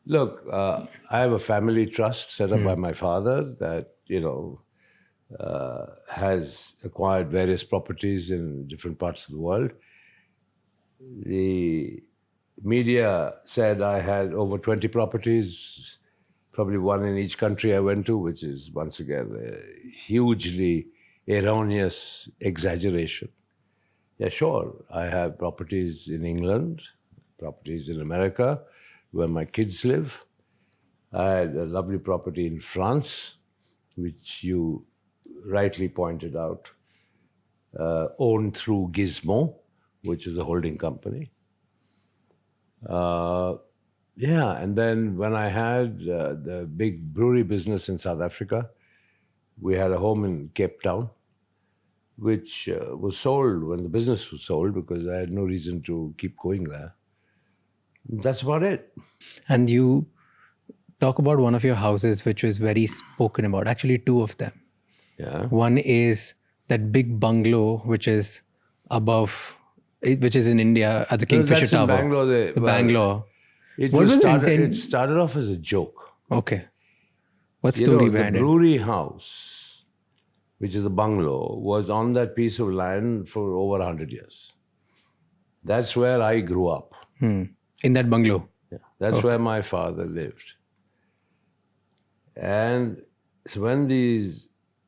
look, I have a family trust set up by my father that, has acquired various properties in different parts of the world. The media said I had over 20 properties, probably one in each country I went to, which is, once again, a hugely erroneous exaggeration. Yeah, sure, I have properties in England, properties in America, where my kids live. I had a lovely property in France, which you rightly pointed out, owned through Gizmo, which is a holding company. And then when I had the big brewery business in South Africa, we had a home in Cape Town, which was sold when the business was sold because I had no reason to keep going there. That's about it. And you talk about one of your houses which was very spoken about, actually two of them. Yeah. One is that big bungalow which is in India at the Kingfisher That's in Tower. Bangalore. Bangalore. It What was the started, intent? It started off as a joke. Okay. What story behind the it? brewery house, which is the bungalow, was on that piece of land for over 100 years. That's where I grew up. In that bungalow? Yeah, that's where my father lived. And so when these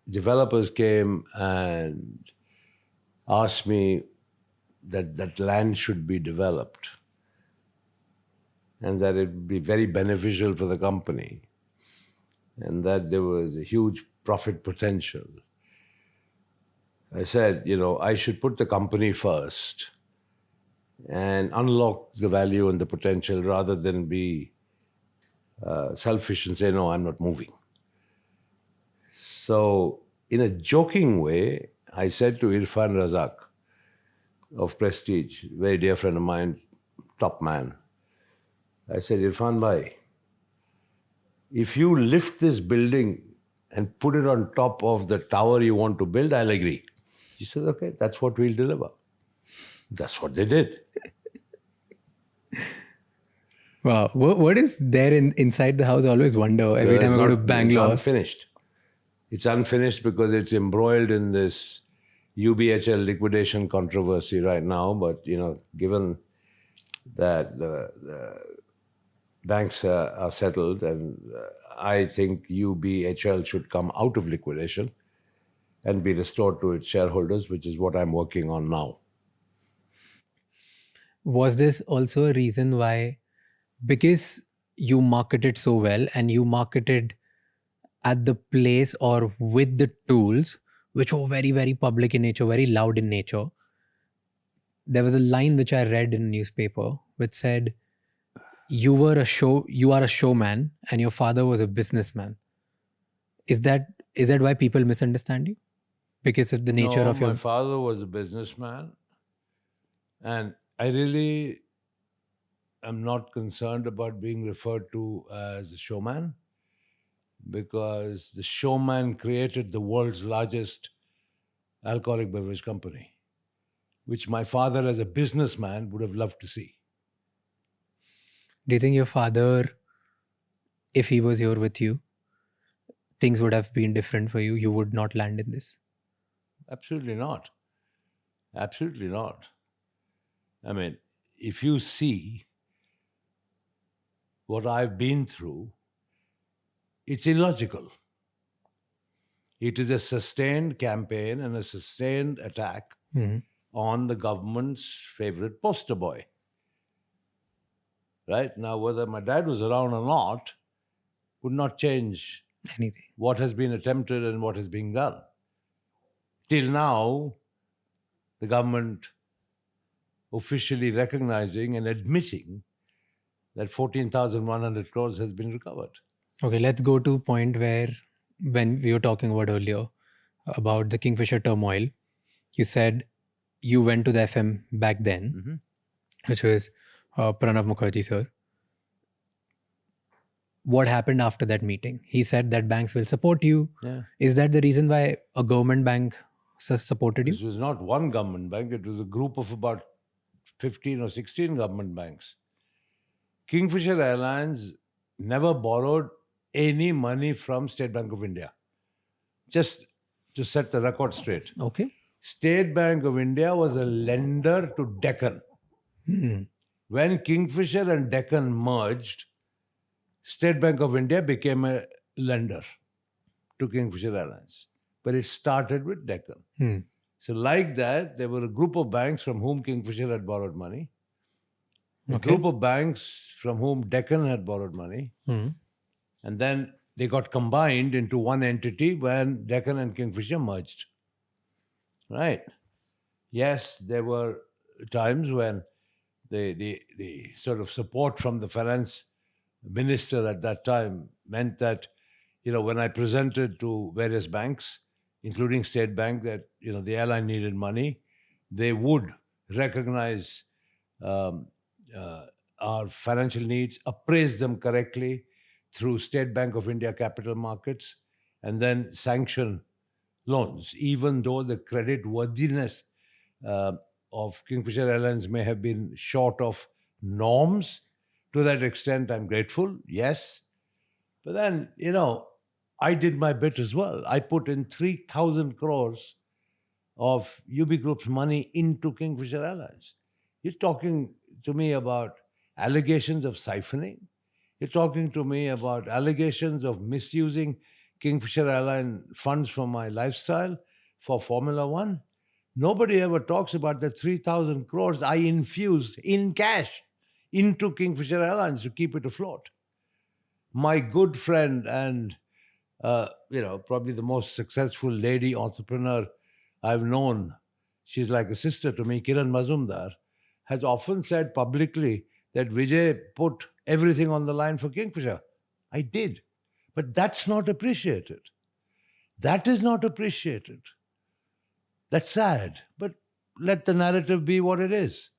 developers came and asked me that land should be developed and that it would be very beneficial for the company and that there was a huge profit potential, I said, I should put the company first and unlock the value and the potential rather than be selfish and say, no, I'm not moving. So in a joking way, I said to Irfan Razak of Prestige, very dear friend of mine, top man, I said, Irfan bhai, if you lift this building and put it on top of the tower you want to build, I'll agree. He said, okay, that's what we'll deliver. That's what they did. Wow. What is there inside the house? I always wonder every time I go to Bangalore. It's unfinished. It's unfinished because it's embroiled in this UBHL liquidation controversy right now. But, given that the banks are settled, and I think UBHL should come out of liquidation and be restored to its shareholders, which is what I'm working on now. Was this also a reason why, because you marketed so well and you marketed at the place or with the tools which were very, very public in nature, very loud in nature, there was a line which I read in a newspaper which said, you are a showman and your father was a businessman. Is that why people misunderstand you? Because of the nature of your... My father was a businessman, and I really am not concerned about being referred to as a showman, because the showman created the world's largest alcoholic beverage company, which my father as a businessman would have loved to see. Do you think your father, if he was here with you, things would have been different for you? You would not land in this? Absolutely not. Absolutely not. I mean, if you see what I've been through, it's illogical. It is a sustained campaign and a sustained attack on the government's favorite poster boy. Right? Now, whether my dad was around or not would not change anything. What has been attempted and what is being done. Till now, the government officially recognizing and admitting that 14,100 crores has been recovered. Okay, let's go to a point where, when we were talking about earlier, about the Kingfisher turmoil, you said you went to the FM back then, which was Pranav Mukherjee sir. what happened after that meeting? He said that banks will support you. Yeah. Is that the reason why a government bank supported you? This was not one government bank, it was a group of about 15 or 16 government banks. Kingfisher Airlines never borrowed any money from State Bank of India. Just to set the record straight. Okay. State Bank of India was a lender to Deccan. When Kingfisher and Deccan merged, State Bank of India became a lender to Kingfisher Airlines. But it started with Deccan. So like that, there were a group of banks from whom Kingfisher had borrowed money, a group of banks from whom Deccan had borrowed money, and then they got combined into one entity when Deccan and Kingfisher merged. Right? Yes, there were times when the sort of support from the finance minister at that time meant that, when I presented to various banks, including State Bank, that, the airline needed money, they would recognize our financial needs, appraise them correctly through State Bank of India capital markets, and then sanction loans, even though the credit worthiness of Kingfisher Airlines may have been short of norms. To that extent, I'm grateful, yes. But then, I did my bit as well. I put in 3,000 crores of UB Group's money into Kingfisher Airlines. You're talking to me about allegations of siphoning. You're talking to me about allegations of misusing Kingfisher Airline funds from my lifestyle for Formula One. Nobody ever talks about the 3,000 crores I infused in cash into Kingfisher Airlines to keep it afloat. My good friend and, probably the most successful lady entrepreneur I've known, she's like a sister to me, Kiran Mazumdar, has often said publicly that Vijay put everything on the line for Kingfisher. I did. But that's not appreciated. That is not appreciated. That's sad. But let the narrative be what it is.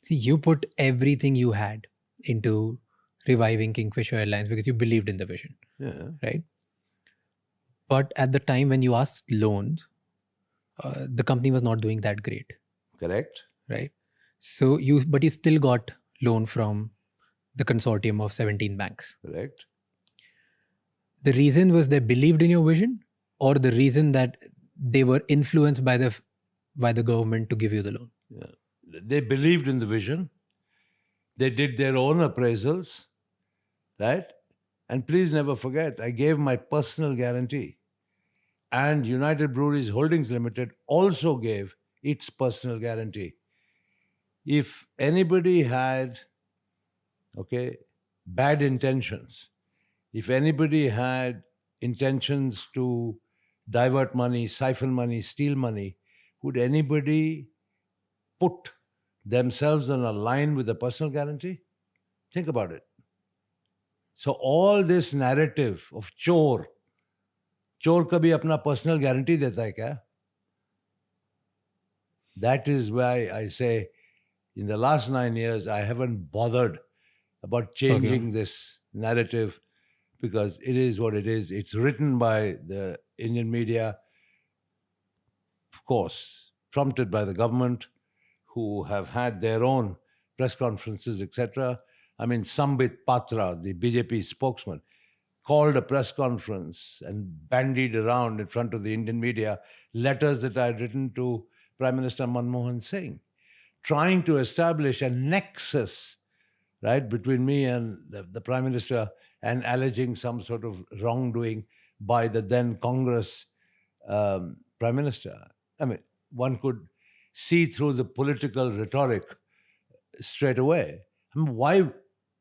See, you put everything you had into reviving Kingfisher Airlines because you believed in the vision. Yeah. Right? But at the time when you asked loans, the company was not doing that great. Correct. Right? So you still got loan from the consortium of 17 banks. Correct. The reason was they believed in your vision, or the reason that they were influenced by the government to give you the loan? Yeah. They believed in the vision. They did their own appraisals, right? And please never forget, I gave my personal guarantee. And United Breweries Holdings Limited also gave its personal guarantee. If anybody had, bad intentions, if anybody had intentions to divert money, siphon money, steal money, would anybody put themselves on a line with a personal guarantee? Think about it. So all this narrative of चोर कभी अपना personal guarantee देता है क्या? That is why I say in the last 9 years, I haven't bothered about changing this narrative, because it is what it is. It's written by the Indian media, of course, prompted by the government, who have had their own press conferences, etc. I mean, Sambit Patra, the BJP spokesman, called a press conference and bandied around in front of the Indian media letters that I had written to Prime Minister Manmohan Singh, trying to establish a nexus, right, between me and the Prime Minister, and alleging some sort of wrongdoing by the then Congress Prime Minister. I mean, one could see through the political rhetoric straight away. I mean, why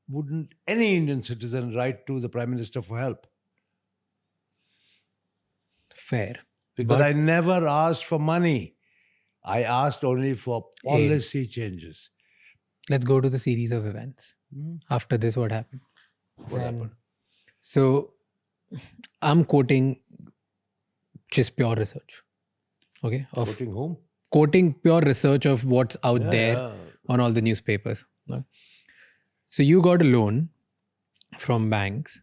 wouldn't any Indian citizen write to the Prime Minister for help? Fair. Because I never asked for money. I asked only for policy changes. Let's go to the series of events. After this, what happened? What happened? So, I'm quoting just pure research. Okay? Quoting whom? Quoting pure research of what's out there on all the newspapers. So, you got a loan from banks,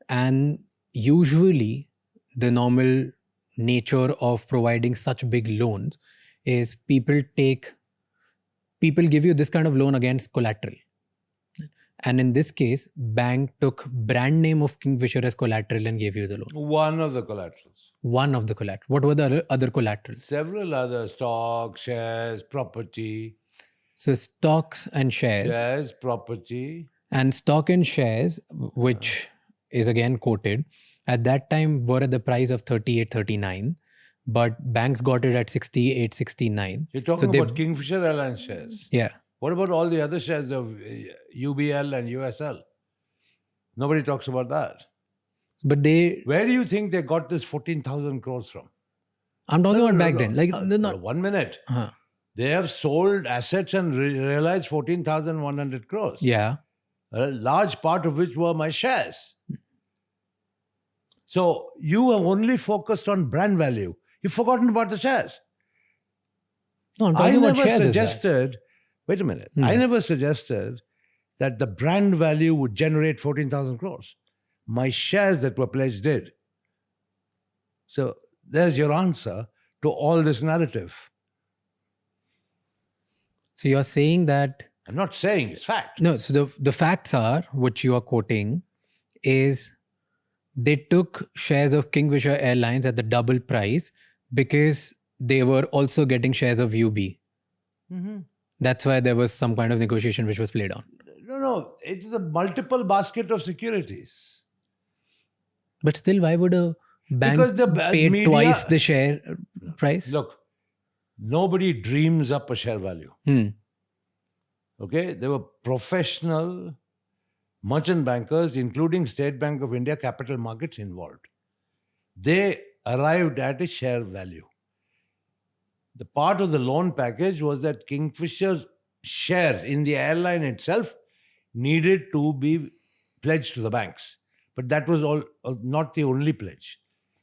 and usually the normal nature of providing such big loans is people give you this kind of loan against collateral. And in this case, bank took brand name of Kingfisher as collateral and gave you the loan. One of the collaterals. One of the collateral. What were the other collaterals? Several other stocks, shares, property. So stocks and shares. Shares, property. And stock and shares, which is again quoted, at that time were at the price of 38, 39. But banks got it at 68, 69. You're talking about Kingfisher Airlines shares. Yeah. What about all the other shares of UBL and USL? Nobody talks about that. But where do you think they got this 14,000 crores from? I'm talking about back then. Like, 1 minute. They have sold assets and realized 14,100 crores. Yeah. A large part of which were my shares. So you have only focused on brand value. You've forgotten about the shares. No, I'm talking about shares. Suggested, wait a minute. I never suggested that the brand value would generate 14,000 crores. My shares that were pledged did. So there's your answer to all this narrative. So you're saying that... I'm not saying, it's fact. No, so the facts are, which you are quoting, is they took shares of Kingfisher Airlines at the double price because they were also getting shares of UB. Mm-hmm. That's why there was some kind of negotiation which was played on. No, it's a multiple basket of securities. But still, why would a bank pay twice the share price? Look, nobody dreams up a share value. Okay, there were professional merchant bankers, including State Bank of India capital markets involved. They arrived at a share value. The part of the loan package was that Kingfisher's shares in the airline itself needed to be pledged to the banks. But that was not the only pledge.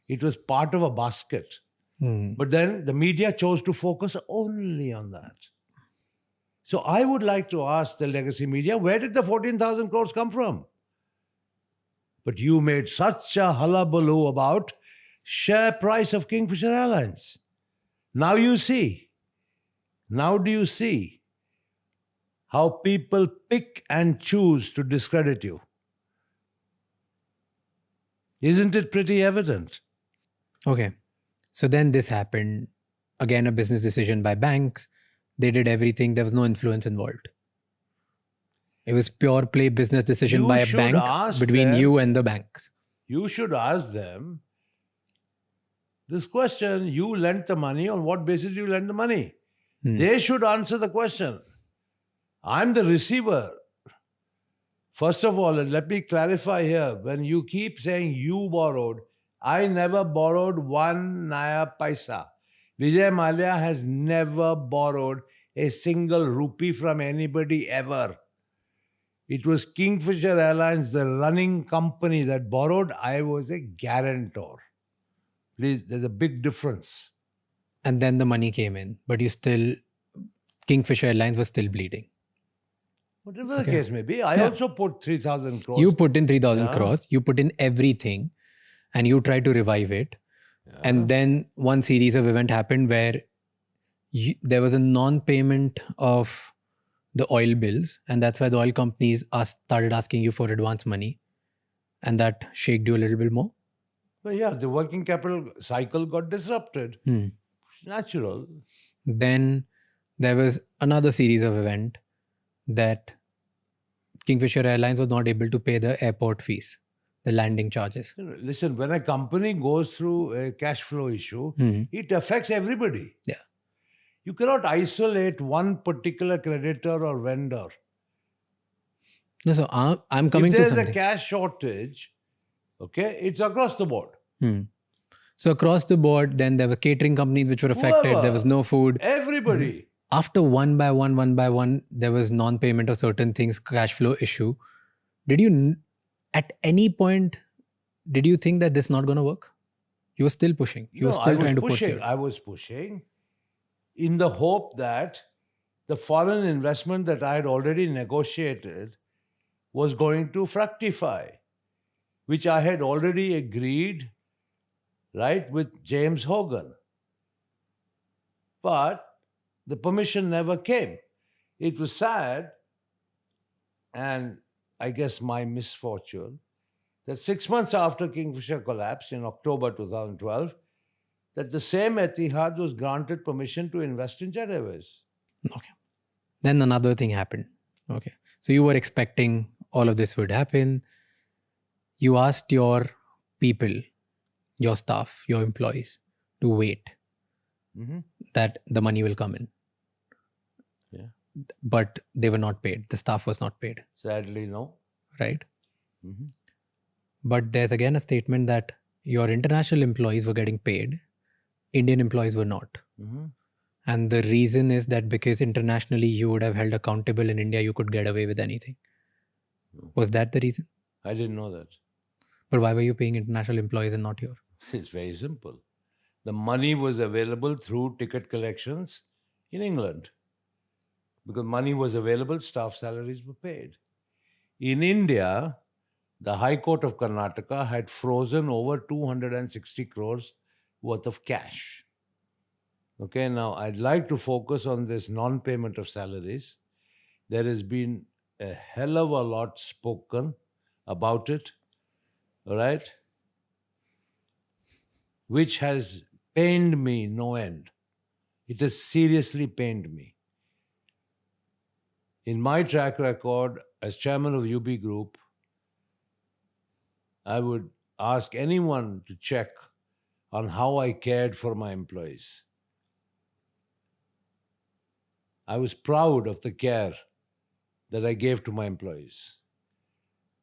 It was part of a basket. But then the media chose to focus only on that. So I would like to ask the legacy media, where did the 14,000 crores come from? But you made such a hullabaloo about share price of Kingfisher Airlines. Now do you see how people pick and choose to discredit you? Isn't it pretty evident? Okay. So then this happened. Again, a business decision by banks. They did everything. There was no influence involved. It was pure play business decision by a bank between you and the banks. You should ask them this question. You lent the money. On what basis do you lend the money? They should answer the question. I'm the receiver. First of all, and let me clarify here, when you keep saying you borrowed, I never borrowed 1 naya paisa. Vijay Mallya has never borrowed a single rupee from anybody ever. It was Kingfisher Airlines, the running company, that borrowed. I was a guarantor. Please, there's a big difference. And then the money came in, but Kingfisher Airlines was still bleeding. Whatever the case may be, I also put 3,000 crores. You put in 3,000 crores, you put in everything, and you tried to revive it. Yeah. And then one series of events happened where there was a non-payment of the oil bills, and that's why the oil companies started asking you for advance money, and that shaked you a little bit more. Well, yeah, the working capital cycle got disrupted. It's natural. Then there was another series of events that Kingfisher Airlines was not able to pay the airport fees, the landing charges. Listen, when a company goes through a cash flow issue, it affects everybody. Yeah. You cannot isolate one particular creditor or vendor. No, so I'm coming to something. If there's a cash shortage, okay, it's across the board. So across the board, then there were catering companies which were affected. Whoever, there was no food. Everybody. After one by one, there was non-payment of certain things, cash flow issue. Did you, at any point, did you think that this is not going to work? You were still pushing. You were still trying to push it. I was pushing in the hope that the foreign investment that I had already negotiated was going to fructify, which I had already agreed, right, with James Hogan. But the permission never came. It was sad, and I guess my misfortune, that 6 months after Kingfisher collapsed in October 2012, that the same Etihad was granted permission to invest in Jet Airways. Okay. Then another thing happened. Okay. So you were expecting all of this would happen. You asked your people, your staff, your employees to wait that the money will come in. Yeah. But they were not paid. The staff was not paid. Sadly, no. Right? But there's again a statement that your international employees were getting paid, Indian employees were not. And the reason is that because internationally you would have held accountable, in India you could get away with anything. Was that the reason? I didn't know that. But why were you paying international employees and not your? It's very simple. The money was available through ticket collections in England. Because money was available, staff salaries were paid. In India, the High Court of Karnataka had frozen over 260 crores worth of cash. Okay, now I'd like to focus on this non-payment of salaries. There has been a hell of a lot spoken about it, all right, which has pained me no end. It has seriously pained me. In my track record as chairman of UB Group, I would ask anyone to check on how I cared for my employees. I was proud of the care that I gave to my employees.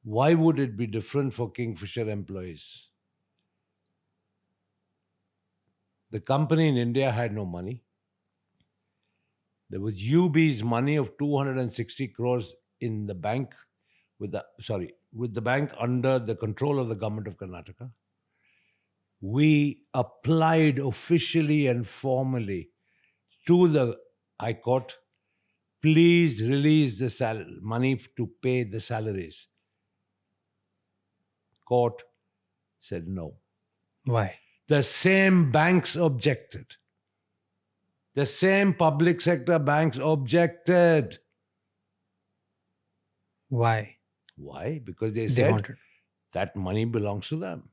Why would it be different for Kingfisher employees? The company in India had no money. There was UB's money of 260 crores in the bank with the bank under the control of the government of Karnataka. We applied officially and formally to the High Court, please release the money to pay the salaries. Court said no. Why? The same banks objected. The same public sector banks objected. Why? Why? Because they They said wanted. that money belongs to them.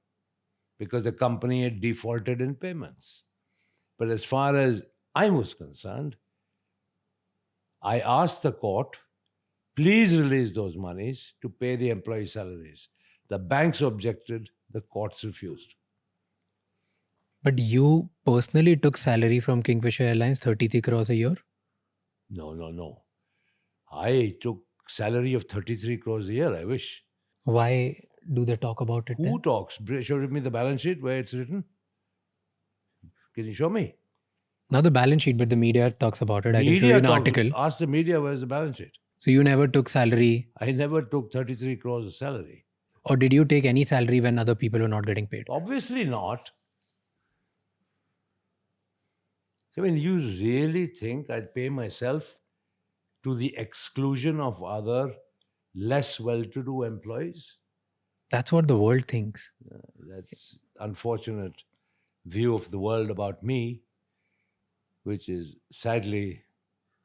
Because the company had defaulted in payments. But as far as I was concerned, I asked the court, please release those monies to pay the employee salaries. The banks objected, the courts refused. But you personally took salary from Kingfisher Airlines, 33 crores a year? No. I took salary of 33 crores a year, I wish. Why do they talk about it Who then? talks? Show me the balance sheet where it's written. Can you show me? Not the balance sheet, but the media talks about it. I can show you an article. Ask the media where's the balance sheet. So you never took salary, I never took 33 crores of salary. or did you take any salary when other people were not getting paid? Obviously not. I mean, you really think I'd pay myself to the exclusion of other less well-to-do employees? That's what the world thinks. That's unfortunate view of the world about me, which is sadly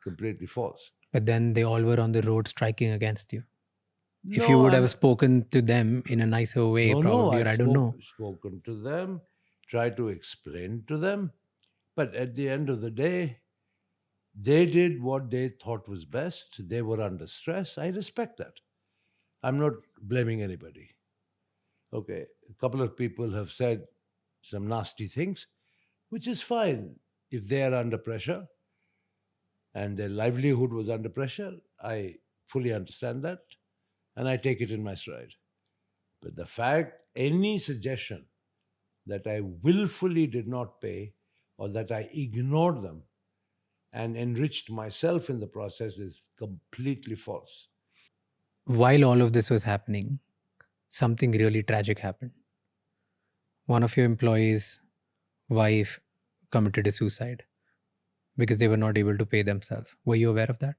completely false. But then they all were on the road striking against you. If you would have spoken to them in a nicer way, probably, or I don't know. Spoken to them, tried to explain to them, but at the end of the day, they did what they thought was best. They were under stress. I respect that. I'm not blaming anybody. Okay, a couple of people have said some nasty things, which is fine if they are under pressure and their livelihood was under pressure. I fully understand that and I take it in my stride. But the fact, any suggestion that I willfully did not pay or that I ignored them and enriched myself in the process is completely false. While all of this was happening, something really tragic happened. One of your employees' wife committed a suicide because they were not able to pay themselves. Were you aware of that?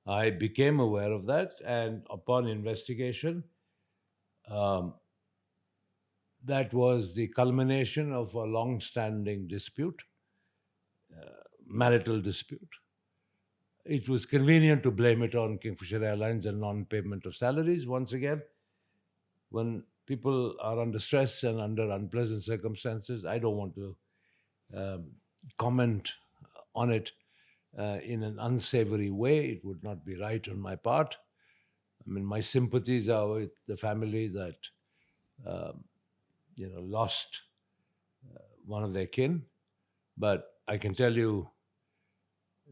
I became aware of that, and upon investigation, um, that was the culmination of a long-standing dispute, marital dispute. It was convenient to blame it on Kingfisher Airlines and non-payment of salaries. Once again, when people are under stress and under unpleasant circumstances, I don't want to comment on it in an unsavory way. It would not be right on my part. I mean, my sympathies are with the family that lost one of their kin. But I can tell you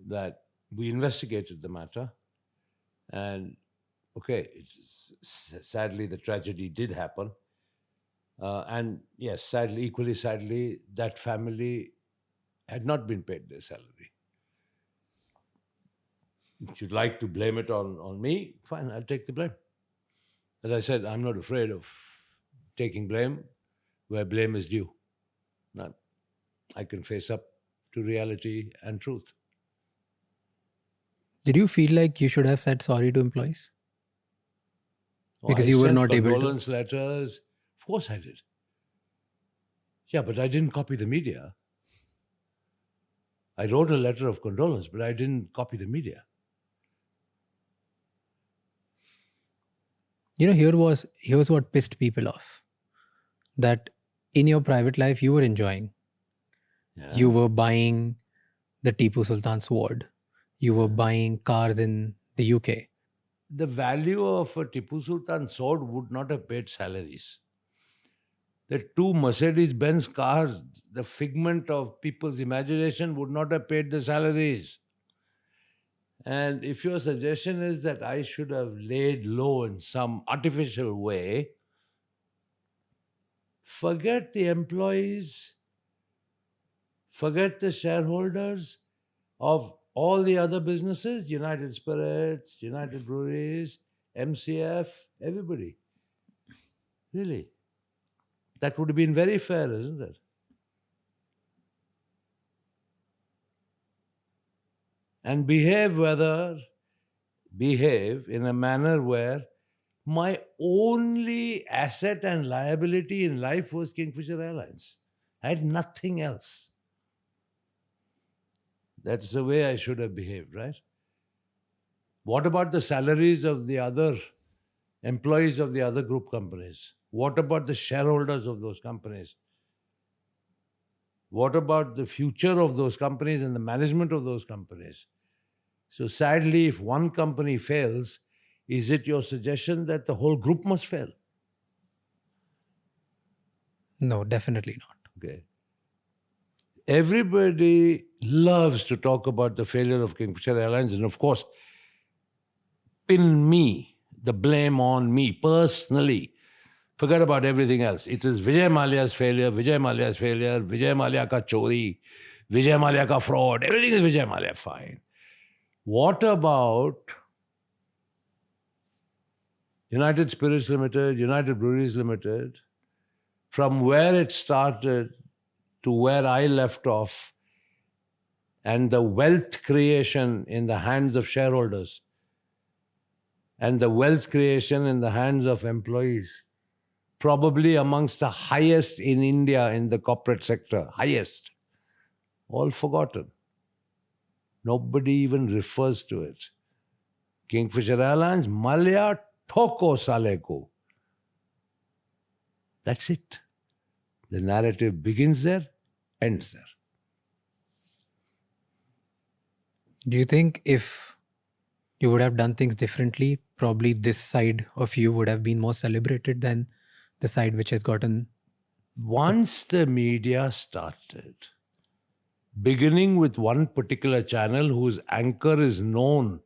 that we investigated the matter, and okay, sadly the tragedy did happen, and yes, sadly, equally sadly, that family had not been paid their salary. If you'd like to blame it on me, fine, I'll take the blame. As I said, I'm not afraid of taking blame where blame is due. Now, I can face up to reality and truth. Did you feel like you should have said sorry to employees? Because I you were sent not able to? condolence letters. Of course I did. Yeah, but I didn't copy the media. I wrote a letter of condolence, but I didn't copy the media. Here's what pissed people off. That in your private life, you were enjoying. Yeah. You were buying the Tipu Sultan sword. You were buying cars in the UK. The value of a Tipu Sultan sword would not have paid salaries. The two Mercedes-Benz cars, the figment of people's imagination, would not have paid the salaries. And if your suggestion is that I should have laid low in some artificial way, forget the employees, forget the shareholders of all the other businesses, United Spirits, United Breweries, MCF, everybody. Really. That would have been very fair, isn't it? And behave in a manner where my only asset and liability in life was Kingfisher Airlines. I had nothing else. That's the way I should have behaved, right? What about the salaries of the other employees of the other group companies? What about the shareholders of those companies? What about the future of those companies and the management of those companies? So sadly, if one company fails, is it your suggestion that the whole group must fail? No, definitely not. Okay. Everybody loves to talk about the failure of Kingfisher Airlines, and of course, pin me, the blame on me personally. Forget about everything else. It is Vijay Mallya's failure, Vijay Mallya's failure, Vijay Mallya ka chori, Vijay Mallya ka fraud. Everything is Vijay Mallya, fine. What about United Spirits Limited, United Breweries Limited, from where it started to where I left off, and the wealth creation in the hands of shareholders and the wealth creation in the hands of employees, probably amongst the highest in India in the corporate sector, highest, all forgotten. Nobody even refers to it. Kingfisher Airlines, Mallya, Thoko Saleko. That's it. The narrative begins there, ends there. Do you think if you would have done things differently, probably this side of you would have been more celebrated than the side which has gotten... Once the media started, beginning with one particular channel whose anchor is known,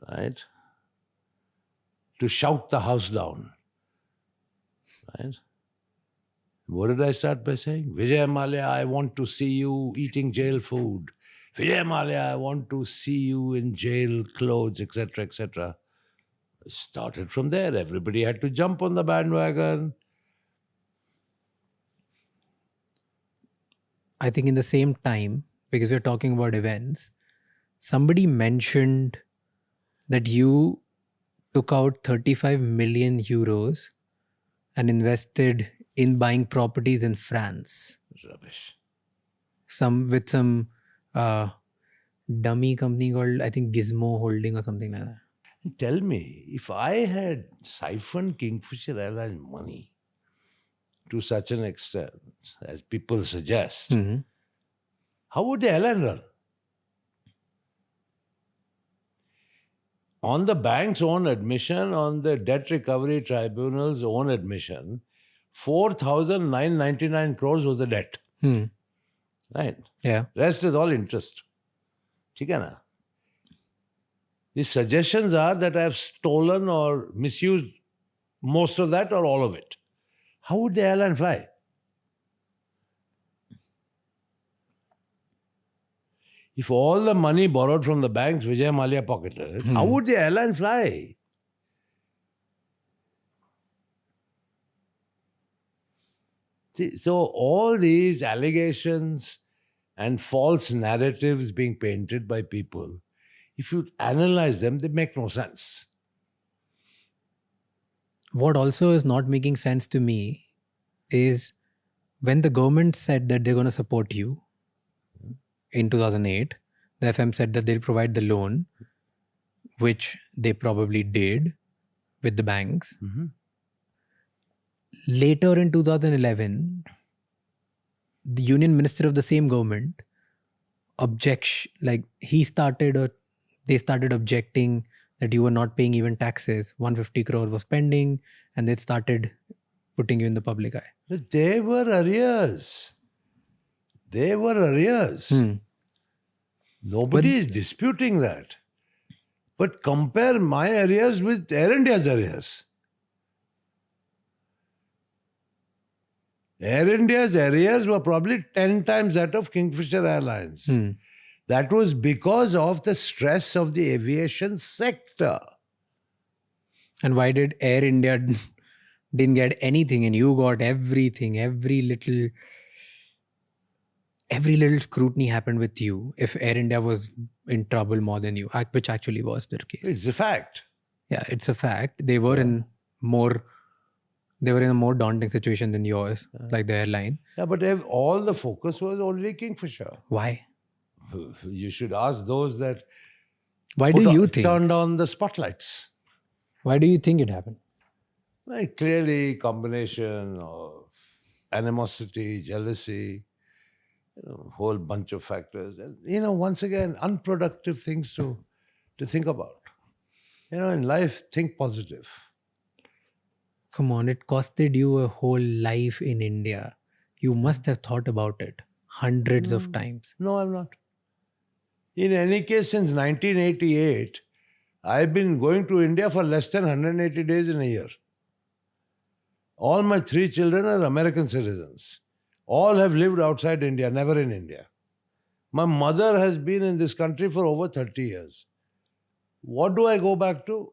right, to shout the house down, right? What did I start by saying? Vijay Mallya, I want to see you eating jail food. Vijay Mallya, I want to see you in jail clothes, etc., etc. Started from there. Everybody had to jump on the bandwagon. I think in the same time, because we're talking about events, somebody mentioned that you took out 35 million euros and invested in buying properties in France. Rubbish. Some dummy company called, I think, Gizmo Holding or something like that. Tell me, if I had siphoned Kingfisher Airlines money to such an extent, as people suggest, how would the airline run? On the bank's own admission, on the Debt Recovery Tribunal's own admission, 4,999 crores was the debt. Right? Yeah. Rest is all interest. ठीक है ना? The suggestions are that I have stolen or misused most of that or all of it. How would the airline fly? If all the money borrowed from the banks Vijay Mallya pocketed, how would the airline fly? See, so all these allegations and false narratives being painted by people, if you analyze them, they make no sense. What also is not making sense to me is when the government said that they're going to support you in 2008, the FM said that they'll provide the loan, which they probably did with the banks. Later in 2011, the union minister of the same government they started objecting that you were not paying even taxes. 150 crore was pending, and they started putting you in the public eye. But they were arrears. Nobody is disputing that. But compare my arrears with Air India's arrears. Air India's arrears were probably 10 times that of Kingfisher Airlines. That was because of the stress of the aviation sector. And why did Air India didn't get anything and you got everything? Every little scrutiny happened with you if Air India was in trouble more than you, which actually was the case. It's a fact. Yeah, it's a fact. They were in a more daunting situation than yours, like the airline. Yeah, but all the focus was only Kingfisher. Why? You should ask those that turned on the spotlights. Why do you think it happened? Like clearly combination of animosity, jealousy, whole bunch of factors. And, once again, unproductive things to think about. In life, think positive. Come on, it costed you a whole life in India. You must have thought about it hundreds of times. No, I'm not. In any case, since 1988, I've been going to India for less than 180 days in a year. All my 3 children are American citizens. All have lived outside India, never in India. My mother has been in this country for over 30 years. What do I go back to?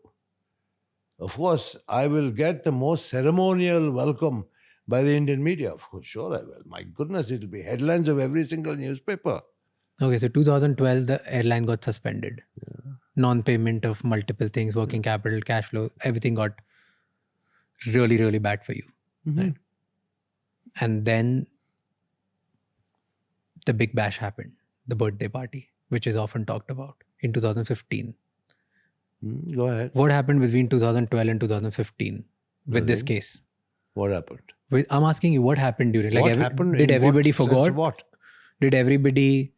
Of course, I will get the most ceremonial welcome by the Indian media. Of course, sure I will. My goodness, it will be headlines of every single newspaper. Okay, so 2012, the airline got suspended. Non-payment of multiple things, working capital, cash flow, everything got really, really bad for you. Right? And then the big bash happened, the birthday party, which is often talked about in 2015. Go ahead. What happened between 2012 and 2015 with this case? What happened? I'm asking you, what happened during? What happened? Did everybody forgot? What? Did everybody,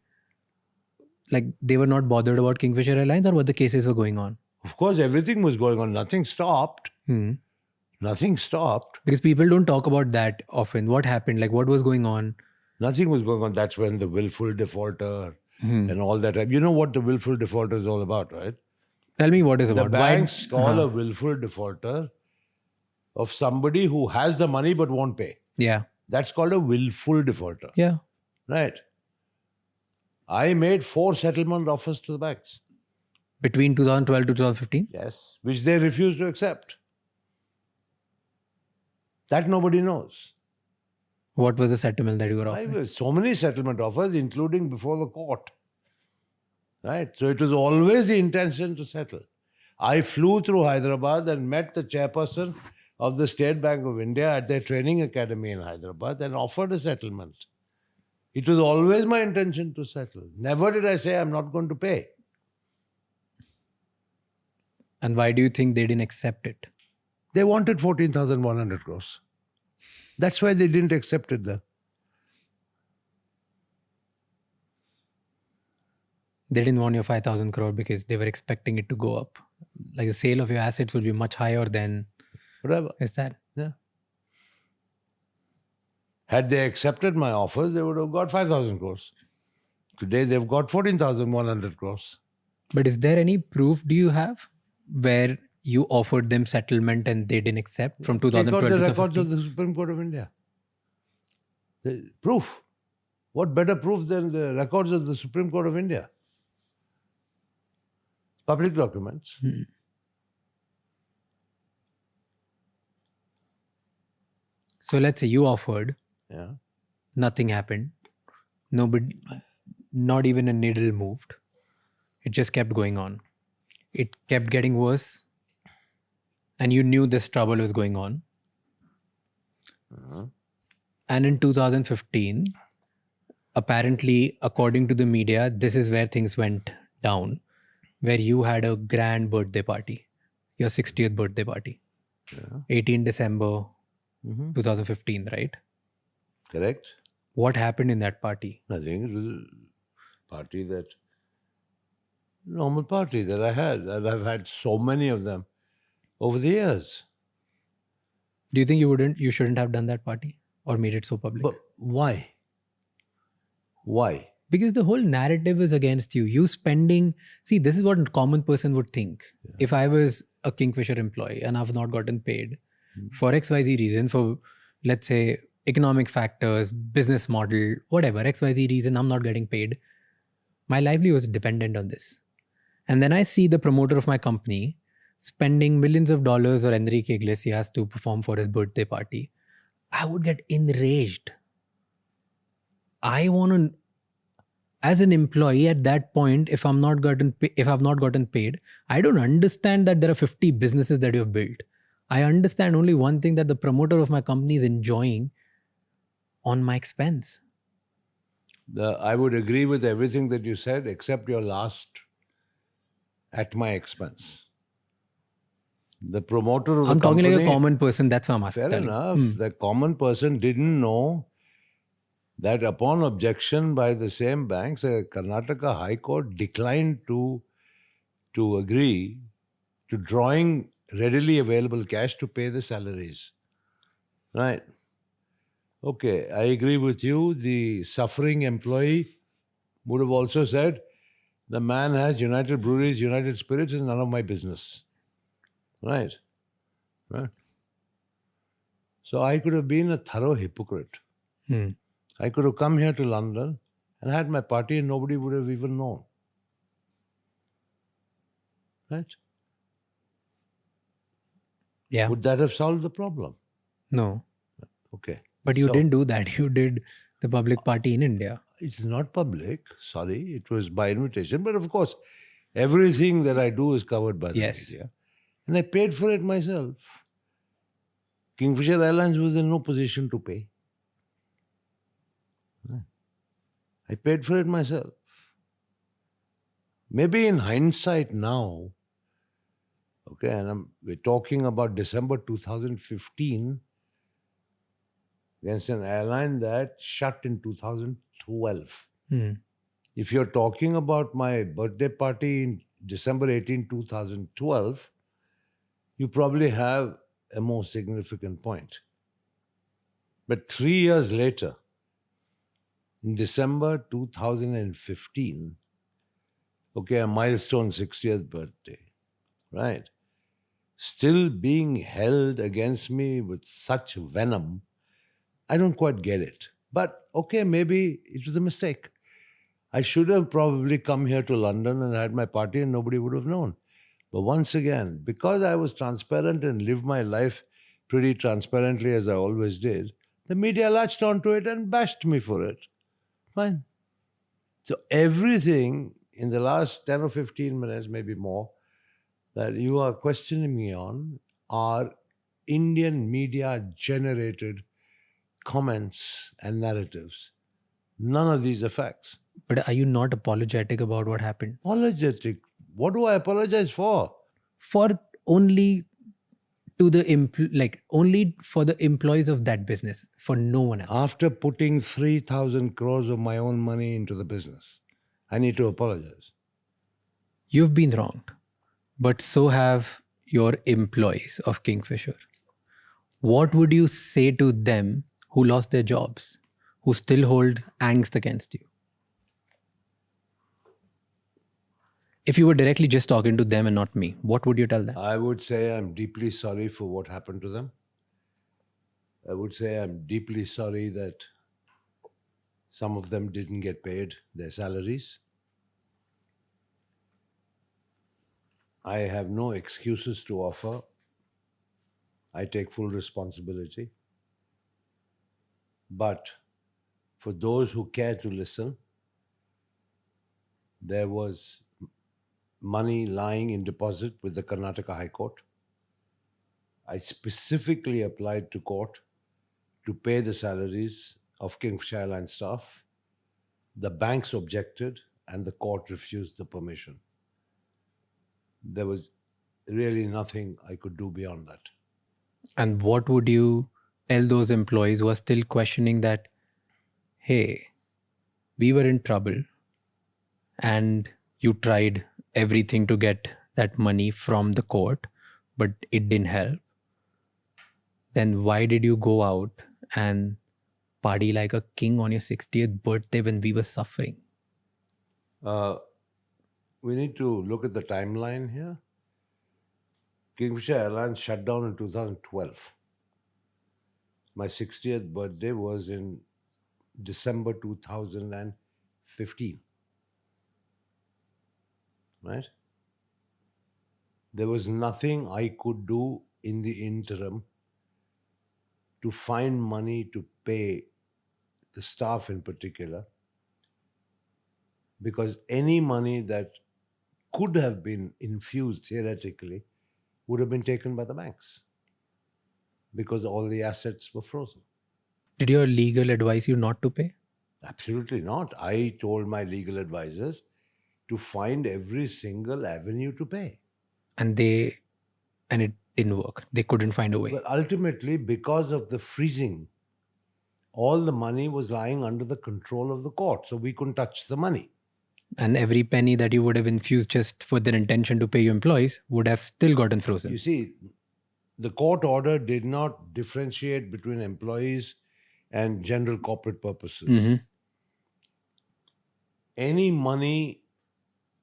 they were not bothered about Kingfisher Airlines, or what the cases were going on? Of course, everything was going on. Nothing stopped. Nothing stopped. Because people don't talk about that often. What happened? What was going on? Nothing was going on. That's when the willful defaulter and all that. You know what the willful defaulter is all about, right? Tell me what is about. The banks call a willful defaulter of somebody who has the money but won't pay. Yeah. That's called a willful defaulter. Yeah. Right. I made 4 settlement offers to the banks. Between 2012 to 2015? Yes. Which they refused to accept. That nobody knows. What was the settlement that you were offering? So many settlement offers, including before the court. Right? So it was always the intention to settle. I flew through Hyderabad and met the chairperson of the State Bank of India at their training academy in Hyderabad and offered a settlement. It was always my intention to settle. Never did I say I'm not going to pay. And why do you think they didn't accept it? They wanted 14,100 crores. That's why they didn't accept it then. They didn't want your 5,000 crore because they were expecting it to go up. Like the sale of your assets will be much higher than... Whatever. Is that? Yeah. Had they accepted my offers, they would have got 5,000 crores. Today they've got 14,100 crores. But is there any proof do you have where you offered them settlement and they didn't accept from Take 2012 out to the records 2015? of the Supreme Court of India. The proof. What better proof than the records of the Supreme Court of India? Public documents. So let's say you offered, Yeah. nothing happened. Nobody, not even a needle moved. It just kept going on. It kept getting worse. And you knew this trouble was going on. And in 2015, apparently, according to the media, this is where things went down, where you had a grand birthday party, your 60th birthday party, 18 December 2015, right? Correct? What happened in that party? Nothing. It was a party that, normal party that I had. And I've had so many of them over the years. Do you think you shouldn't have done that party or made it so public? But why? Why? Because the whole narrative is against you. You spending, see, this is what a common person would think. If I was a Kingfisher employee and I've not gotten paid for XYZ reason, for let's say economic factors, business model, whatever, XYZ reason, I'm not getting paid. My livelihood was dependent on this. And then I see the promoter of my company spending millions of dollars or Enrique Iglesias to perform for his birthday party. I would get enraged. I want to, as an employee at that point, if I've not gotten paid, I don't understand that there are 50 businesses that you have built. I understand only one thing, that the promoter of my company is enjoying on my expense. I would agree with everything that you said, except your last, at my expense. The promoter of the I'm talking company, like a common person, that's why I'm asking. fair enough. The common person didn't know that upon objection by the same banks, the Karnataka High Court declined to agree to drawing readily available cash to pay the salaries. Right. Okay, I agree with you. The suffering employee would have also said, the man has United Breweries, United Spirits, is none of my business. Right. Right. So I could have been a thorough hypocrite. I could have come here to London and had my party and nobody would have even known. Right? Yeah. Would that have solved the problem? No. Okay. But you So, didn't do that. You did the public party in India. It's not public. Sorry. It was by invitation. But of course, everything that I do is covered by the Yes. media. And I paid for it myself. Kingfisher Airlines was in no position to pay. I paid for it myself. Maybe in hindsight now, okay, and we're talking about December 2015 against an airline that shut in 2012. If you're talking about my birthday party in December 18, 2012, you probably have a more significant point. But 3 years later, in December 2015, okay, a milestone 60th birthday, right? Still being held against me with such venom, I don't quite get it. But okay, maybe it was a mistake. I should have probably come here to London and had my party and nobody would have known. But once again, because I was transparent and lived my life pretty transparently as I always did, the media latched onto it and bashed me for it. Fine. So everything in the last 10 or 15 minutes, maybe more, that you are questioning me on are Indian media generated comments and narratives. None of these are facts. But are you not apologetic about what happened? Apologetic. What do I apologize for? For only to the only for the employees of that business, for no one else. After putting 3,000 crores of my own money into the business, I need to apologize. You've been wronged, but so have your employees of Kingfisher. What would you say to them who lost their jobs, who still hold angst against you? If you were directly just talking to them and not me, what would you tell them? I would say I'm deeply sorry for what happened to them. I would say I'm deeply sorry that some of them didn't get paid their salaries. I have no excuses to offer. I take full responsibility. But for those who care to listen, there was money lying in deposit with the Karnataka High Court. I specifically applied to court to pay the salaries of Kingfisher Airlines staff. The banks objected and the court refused the permission. There was really nothing I could do beyond that. And what would you tell those employees who are still questioning that, hey, we were in trouble and you tried everything to get that money from the court, but it didn't help? Then why did you go out and party like a king on your 60th birthday when we were suffering? We need to look at the timeline here. Kingfisher Airlines shut down in 2012. My 60th birthday was in December 2015. Right? There was nothing I could do in the interim to find money to pay the staff in particular, because any money that could have been infused theoretically would have been taken by the banks because all the assets were frozen. Did your legal advise you not to pay? Absolutely not. I told my legal advisors to find every single avenue to pay. And it didn't work. They couldn't find a way. But ultimately, because of the freezing, all the money was lying under the control of the court, so we couldn't touch the money. And every penny that you would have infused just for their intention to pay your employees would have still gotten frozen. You see, the court order did not differentiate between employees and general corporate purposes. Mm-hmm. Any money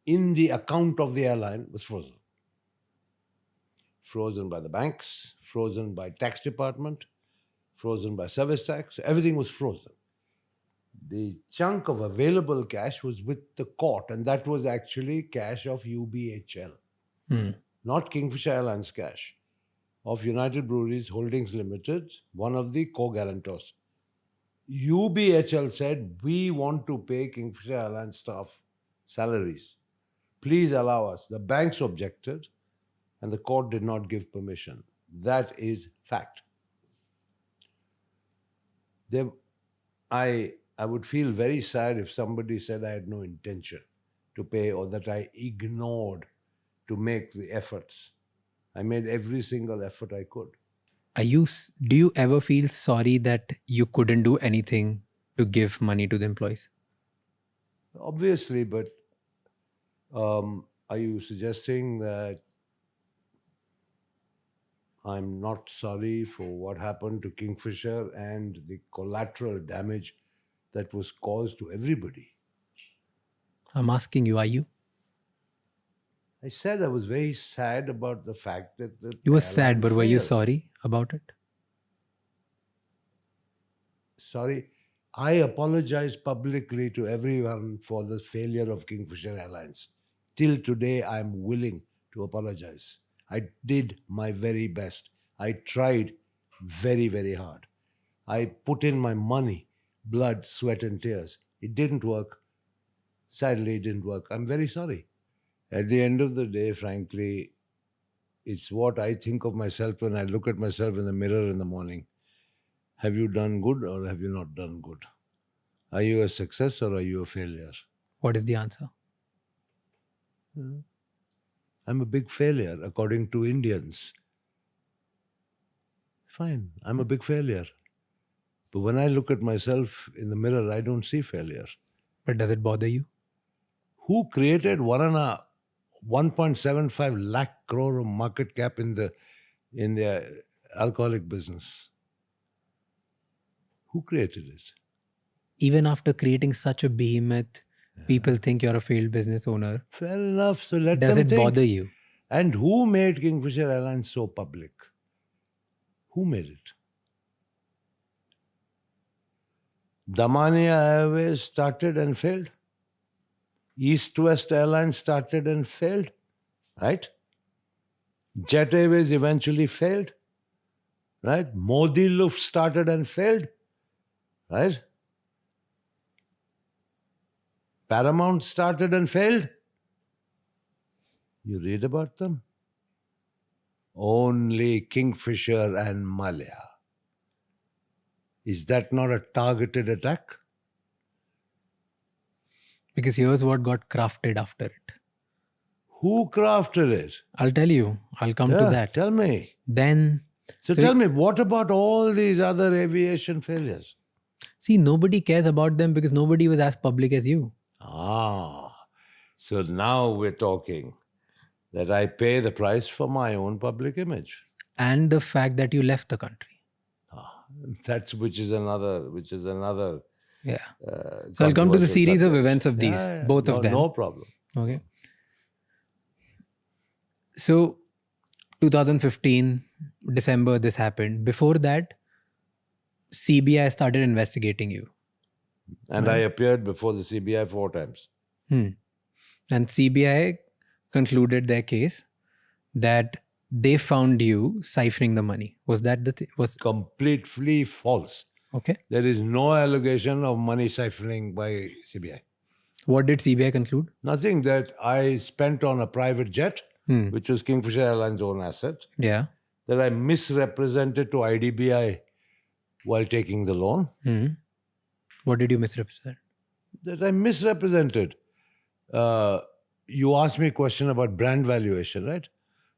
in the account of the airline was frozen. Frozen by the banks, frozen by tax department, frozen by service tax. Everything was frozen. The chunk of available cash was with the court, and that was actually cash of UBHL, not Kingfisher Airlines cash, of United Breweries Holdings Limited, one of the co-guarantors. UBHL said, we want to pay Kingfisher Airlines staff salaries. Please allow us. The banks objected, and the court did not give permission. That is fact. I would feel very sad if somebody said I had no intention to pay or that I ignored to make the efforts. I made every single effort I could. Do you ever feel sorry that you couldn't do anything to give money to the employees? Obviously, but are you suggesting that I'm not sorry for what happened to Kingfisher and the collateral damage that was caused to everybody? I'm asking you, are you? I said I was very sad about the fact that You were sad, but were you failed. sorry about it? Sorry. I apologize publicly to everyone for the failure of Kingfisher Airlines. Till today, I'm willing to apologize. I did my very best. I tried very, very hard. I put in my money, blood, sweat, and tears. It didn't work. Sadly, it didn't work. I'm very sorry. At the end of the day, frankly, It's what I think of myself when I look at myself in the mirror in the morning. Have you done good or have you not done good? Are you a success or are you a failure? What is the answer? I'm a big failure according to Indians. Fine, I'm a big failure. But when I look at myself in the mirror, I don't see failure. But does it bother you? Who created 1.75 lakh crore of market cap in the alcoholic business? Who created it? Even after creating such a behemoth, people think you're a failed business owner. Fair enough. So let Does them it think. bother you? And who made Kingfisher Airlines so public? Who made it? Damania Airways started and failed. East-West Airlines started and failed. Right? Jet Airways eventually failed. Right? Modi Luft started and failed. Right? Paramount started and failed. You read about them? Only Kingfisher and Mallya. Is that not a targeted attack? Because here's what got crafted after it. Who crafted it? I'll tell you. I'll come to that. Tell me. Then, So tell me, what about all these other aviation failures? see, nobody cares about them because nobody was as public as you. So now we're talking that I pay the price for my own public image. And the fact that you left the country. Which is another. Yeah. So I'll come to the series of events of these, both of them. No problem. Okay. So 2015, December, this happened. Before that, CBI started investigating you. And I appeared before the CBI 4 times. And CBI concluded their case that they found you siphoning the money. Was that the thing? Completely false. Okay. There is no allegation of money siphoning by CBI. What did CBI conclude? Nothing. That I spent on a private jet, which was Kingfisher Airlines' own asset, Yeah. that I misrepresented to IDBI while taking the loan. What did you misrepresent? That I misrepresented. You asked me a question about brand valuation, right?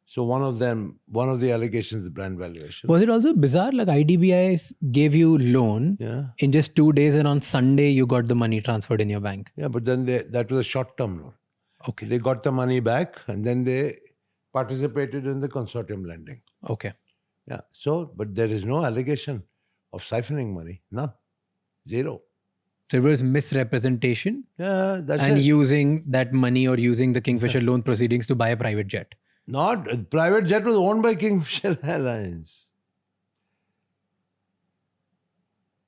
So one of the allegations is brand valuation. Was it also bizarre? Like IDBI gave you loan in just 2 days, and on Sunday you got the money transferred in your bank. Yeah, but then that was a short-term loan. Okay. They got the money back and then they participated in the consortium lending. Okay. Yeah. So, but there is no allegation of siphoning money. None. Zero. So it was misrepresentation Yeah, that's and it. using that money or using the Kingfisher loan proceedings to buy a private jet. Not private jet was owned by Kingfisher Airlines.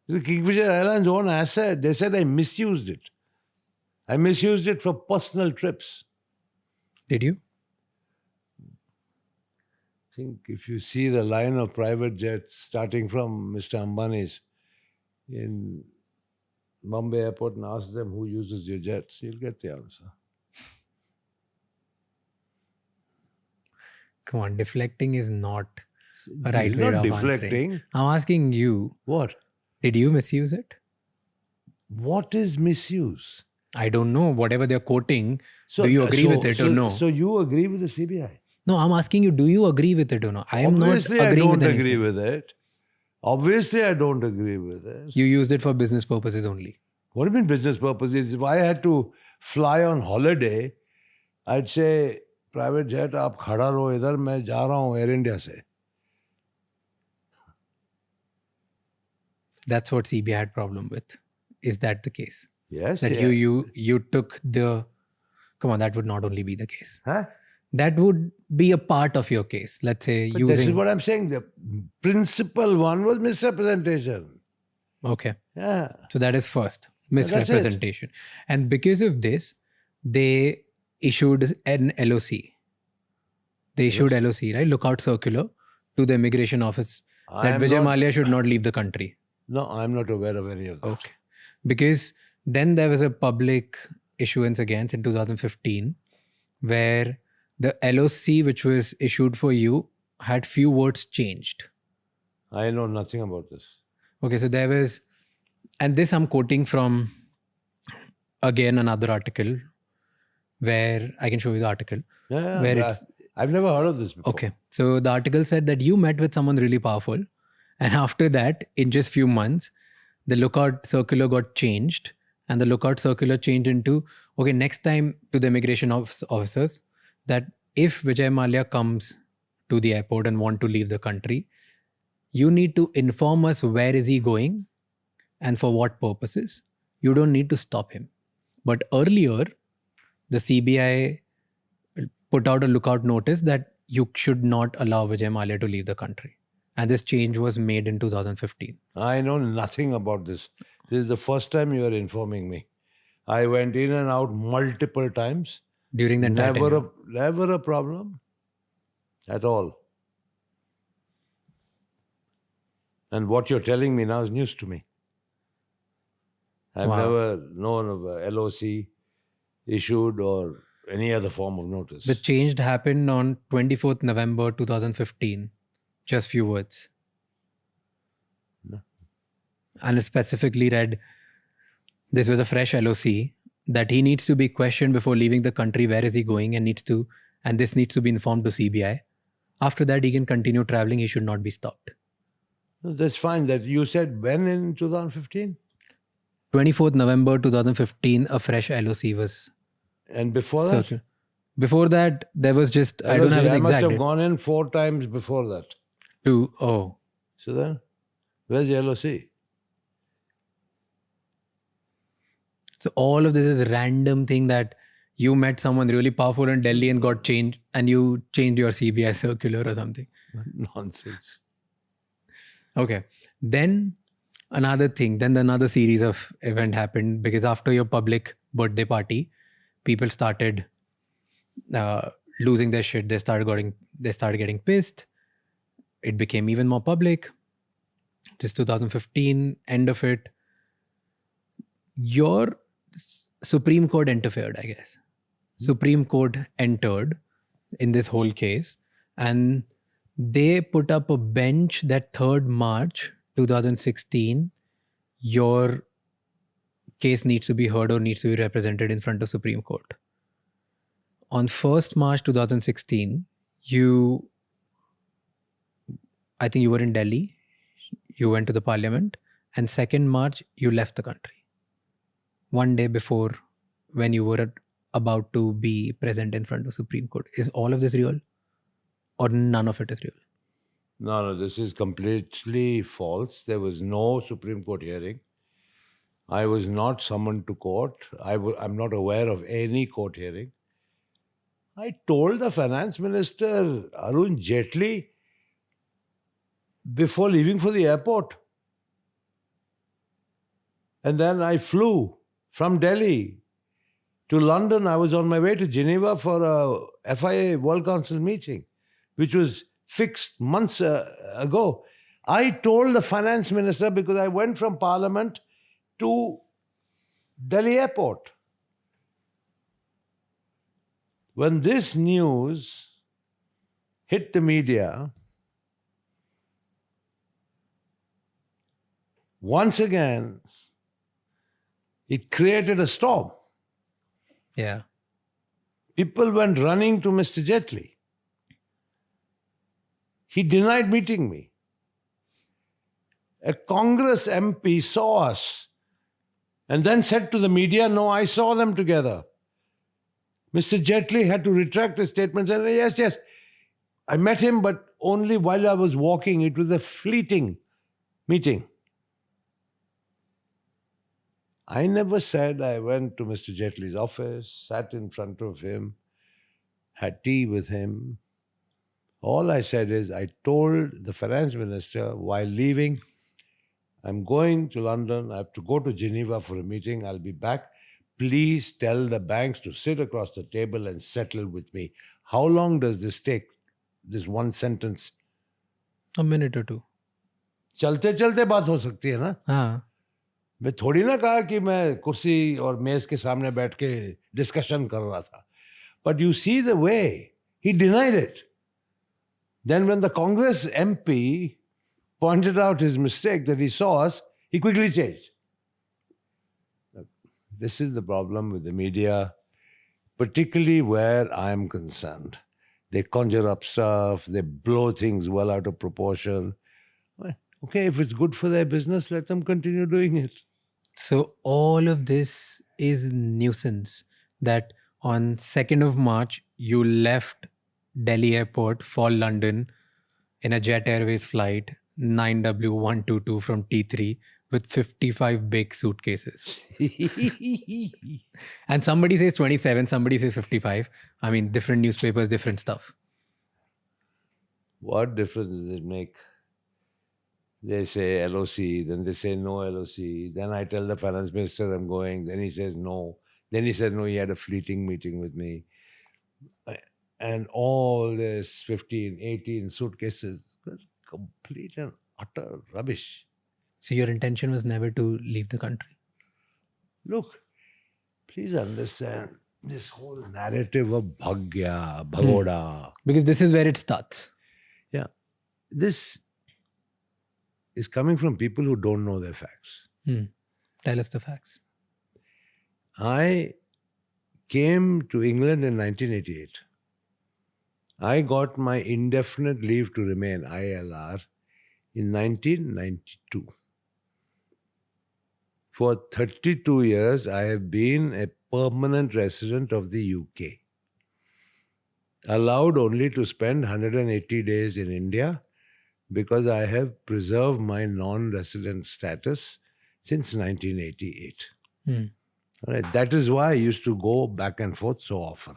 The Kingfisher Airlines own asset. They said I misused it. I misused it for personal trips. Did you? I think if you see the line of private jets starting from Mr. Ambani's in Bombay Airport and ask them who uses your jets, you'll get the answer. Come on, deflecting is not a right It's way not of deflecting. answering. I'm asking you, What? did you misuse it? What is misuse? I don't know. Whatever they're quoting, do you agree with it or no? So you agree with the CBI? No, I'm asking you, do you agree with it or no? I am Obviously, not agreeing I with don't anything. agree with it. Obviously, I don't agree with it. You used it for business purposes only. What do you mean business purposes? If I had to fly on holiday, I'd say, private jet, आप खड़ा रहो इधर, मैं जा रहा हूँ Air India से. That's what CBI had problem with. Is that the case? Yes. That yeah. you took the... Come on, that would not only be the case. Huh? That would be a part of your case. Let's say But using... this is what I'm saying. The principal one was misrepresentation. Okay. Yeah. So that is first. that's it. Misrepresentation. And because of this, they issued an LOC. They issued LOC, right? Lookout circular to the immigration office that Vijay Mallya should not leave the country. No, I'm not aware of any of that. Okay. Because then there was a public issuance against in 2015 where the LOC which was issued for you had few words changed. I know nothing about this. Okay, so there was, and this I'm quoting from again another article where I can show you the article. Yeah, where it's I've never heard of this before. okay. So the article said that you met with someone really powerful, and after that, in just few months, the lookout circular got changed, and the lookout circular changed into okay. Next time to the immigration officers, that if Vijay Mallya comes to the airport and want to leave the country, you need to inform us where is he going and for what purposes. You don't need to stop him. But earlier, the CBI put out a lookout notice that you should not allow Vijay Mallya to leave the country. And this change was made in 2015. I know nothing about this. This is the first time you are informing me. I went in and out multiple times. During the entire tenure. Never a problem at all. And what you're telling me now is news to me. I've Wow. never known of a LOC issued or any other form of notice. The change happened on 24th November 2015. Just few words. No. And it specifically read, this was a fresh LOC, that he needs to be questioned before leaving the country. Where is he going? And this needs to be informed to CBI. After that, he can continue traveling. He should not be stopped. That's fine. That you said when in 2015? 24th November 2015, a fresh LOC was And before that? circled. Before that, there was just, I don't have an I must exact have date. gone in 4 times before that. Oh. So then, where's the LOC? So all of this is random thing that you met someone really powerful in Delhi and got changed, and you changed your CBI circular or something. Nonsense. Okay. Then another series of event happened, because after your public birthday party, people started losing their shit. They started getting pissed. It became even more public. This 2015, end of it. Your Supreme Court interfered, I guess. Supreme Court entered in this whole case, and they put up a bench that 3rd March 2016, your case needs to be heard or needs to be represented in front of Supreme Court. On 1st March 2016, I think you were in Delhi, you went to the parliament, and 2nd March, you left the country. One day before, when you were about to be present in front of Supreme Court. Is all of this real? Or none of it is real? No, this is completely false. There was no Supreme Court hearing. I was not summoned to court. I'm not aware of any court hearing. I told the finance minister, Arun Jaitley, before leaving for the airport. And then I flew from Delhi to London. I was on my way to Geneva for a FIA World Council meeting, which was fixed months ago. I told the finance minister, because I went from Parliament to Delhi airport. When this news hit the media, once again, it created a storm. Yeah. People went running to Mr. Jaitley. He denied meeting me. A Congress MP saw us and then said to the media, no, I saw them together. Mr. Jaitley had to retract his statement and said, yes, I met him, but only while I was walking. It was a fleeting meeting. I never said I went to Mr. Jaitley's office, sat in front of him, had tea with him. All I said is I told the finance minister while leaving, I'm going to London, I have to go to Geneva for a meeting, I'll be back. Please tell the banks to sit across the table and settle with me. How long does this take, this one sentence? A minute or two. चलते चलते बात हो सकती है ना? हाँ. मैं थोड़ी ना कहा कि मैं कुर्सी और मेज के सामने बैठ के डिस्कशन कर रहा था. But you see the way He denied it. Then when the Congress MP pointed out his mistake that he saw us, he quickly changed. This is the problem with the media, particularly where I am concerned. They conjure up stuff, they blow things well out of proportion. Well, okay, if it's good for their business, let them continue doing it. So all of this is nuisance that on 2nd of March, you left Delhi airport for London in a Jet Airways flight 9W122 from T3 with 55 big suitcases. And somebody says 27, somebody says 55. I mean, different newspapers, different stuff. What difference does it make? They say LOC, then they say no LOC. Then I tell the finance minister I'm going. Then he says no. Then he said no, he had a fleeting meeting with me. And all this 15, 18 suitcases, complete and utter rubbish. So your intention was never to leave the country? Look, please understand this whole narrative of bhagya, bhagoda. Because this is where it starts. Yeah. This is coming from people who don't know their facts. Tell us the facts. I came to England in 1988. I got my indefinite leave to remain, ILR, in 1992. For 32 years, I have been a permanent resident of the UK. Allowed only to spend 180 days in India because I have preserved my non-resident status since 1988. All right. That is why I used to go back and forth so often.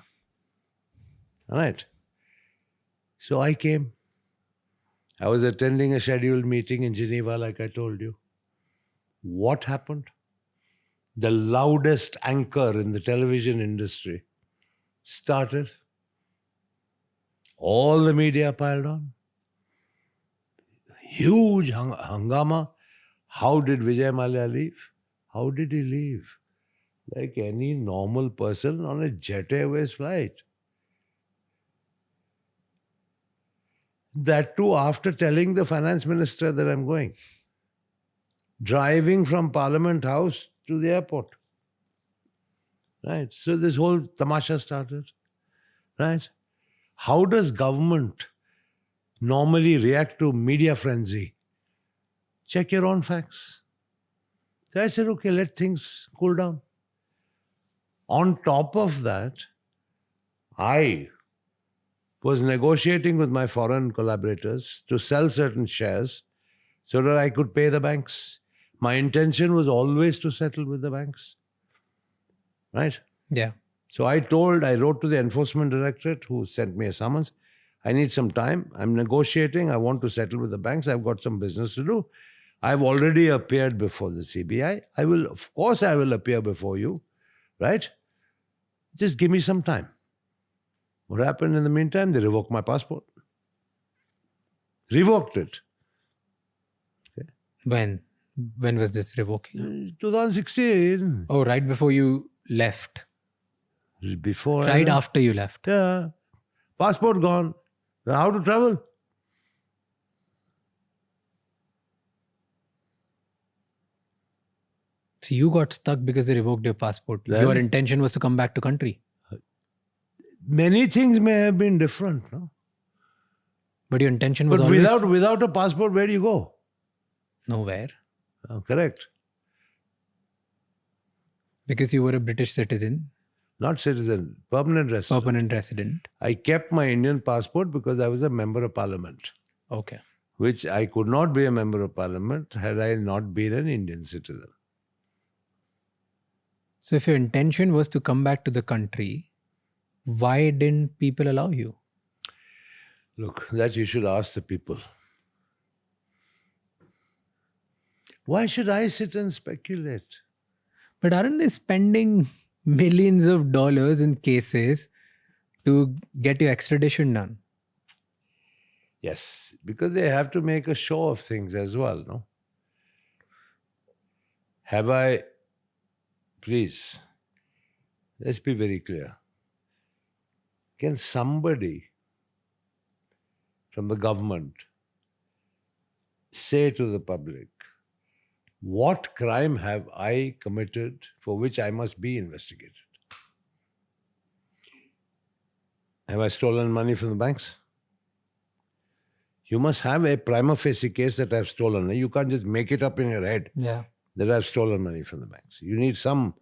All right. So I came. I was attending a scheduled meeting in Geneva, like I told you. What happened? The loudest anchor in the television industry started. All the media piled on. Huge hangama. How did Vijay Mallya leave? How did he leave? Like any normal person on a Jet Airways flight. That too after telling the finance minister that I'm going. Driving from Parliament House to the airport. Right. So this whole tamasha started. Right. How does government normally react to media frenzy? Check your own facts. So I said, okay, let things cool down. On top of that, I was negotiating with my foreign collaborators to sell certain shares so that I could pay the banks. My intention was always to settle with the banks. Right? Yeah. So I wrote to the enforcement directorate who sent me a summons. I need some time. I'm negotiating. I want to settle with the banks. I've got some business to do. I've already appeared before the CBI. Of course I will appear before you. Right? Just give me some time. What happened in the meantime? They revoked my passport. Revoked it. Okay. When was this revoking? 2016. Oh, right before you left. Before Right after you left. Yeah. Passport gone. How to travel? So you got stuck because they revoked your passport. Then- Your intention was to come back to country. Many things may have been different, no? But your intention was But always without a passport, where do you go? nowhere. Oh, correct. Because you were a British citizen, Not citizen, permanent resident. permanent resident. I kept my Indian passport because I was a member of parliament, Okay. which I could not be a member of parliament had I not been an Indian citizen. So if your intention was to come back to the country, why didn't people allow you? Look, that you should ask the people. Why should I sit and speculate? But aren't they spending millions of dollars in cases to get your extradition done? Yes, because they have to make a show of things as well, no? Please, let's be very clear. Can somebody from the government say to the public, what crime have I committed for which I must be investigated? Have I stolen money from the banks? You must have a prima facie case that I've stolen. You can't just make it up in your head Yeah. that I've stolen money from the banks. You need some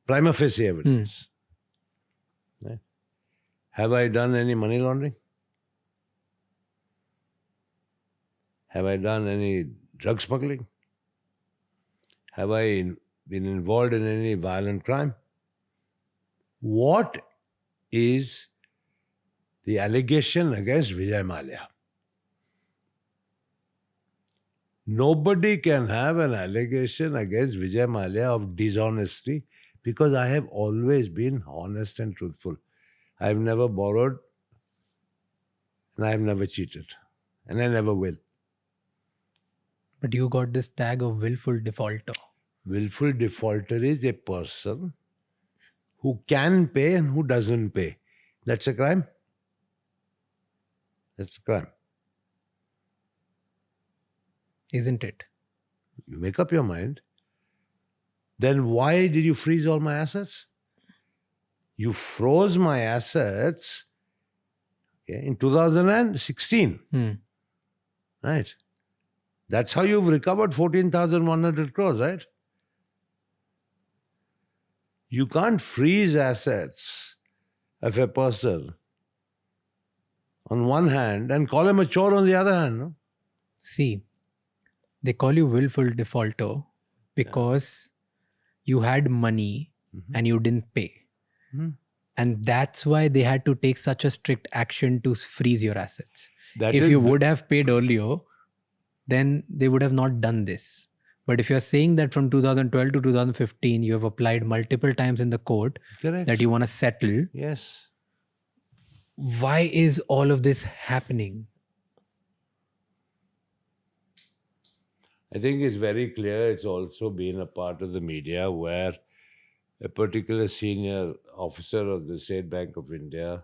prima facie evidence. Right? Have I done any money laundering? Have I done any drug smuggling? Have I been involved in any violent crime? What is the allegation against Vijay Mallya? Nobody can have an allegation against Vijay Mallya of dishonesty because I have always been honest and truthful. I have never borrowed and I have never cheated and I never will. But you got this tag of willful defaulter. Willful defaulter is a person who can pay and who doesn't pay. That's a crime. That's a crime. Isn't it? You make up your mind. Then why did you freeze all my assets? You froze my assets in 2016. Right. That's how you've recovered 14,100 crores, right? You can't freeze assets of a person on one hand and call him a chore on the other hand. No? See, they call you willful defaulter because you had money and you didn't pay. And that's why they had to take such a strict action to freeze your assets. If you would have paid earlier, then they would have not done this. But if you're saying that from 2012 to 2015, you have applied multiple times in the court that you want to settle. Yes. Why is all of this happening? I think it's very clear it's also been a part of the media where a particular senior officer of the State Bank of India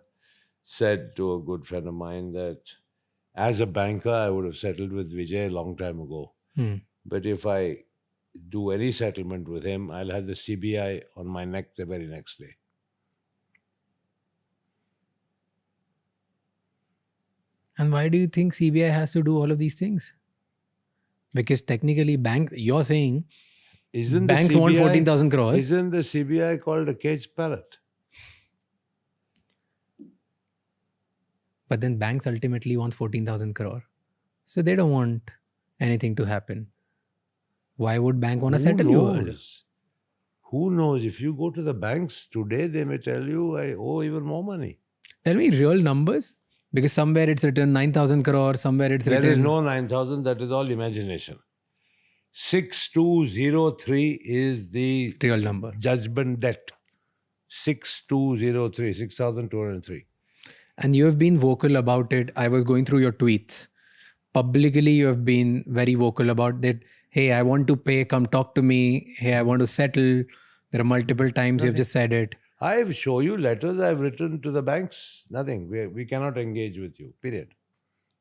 said to a good friend of mine that as a banker, I would have settled with Vijay a long time ago. But if I do any settlement with him, I'll have the CBI on my neck the very next day. And why do you think CBI has to do all of these things? Because technically banks, you're saying banks want 14,000 crores. Isn't the CBI called a caged parrot? But then banks ultimately want 14,000 crore. So they don't want anything to happen. Why would bank want to settle you? Who knows? If you go to the banks today, they may tell you, I owe even more money. Tell me real numbers. Because somewhere it's written 9,000 crore, somewhere it's written... There is no 9,000, that is all imagination. 6203 is the real number. Judgment debt. 6203, 6,203. And you have been vocal about it. I was going through your tweets. Publicly, you have been very vocal about that. Hey, I want to pay, come talk to me. Hey, I want to settle. There are multiple times you've just said it. I've shown you letters I've written to the banks. Nothing. We cannot engage with you. Period.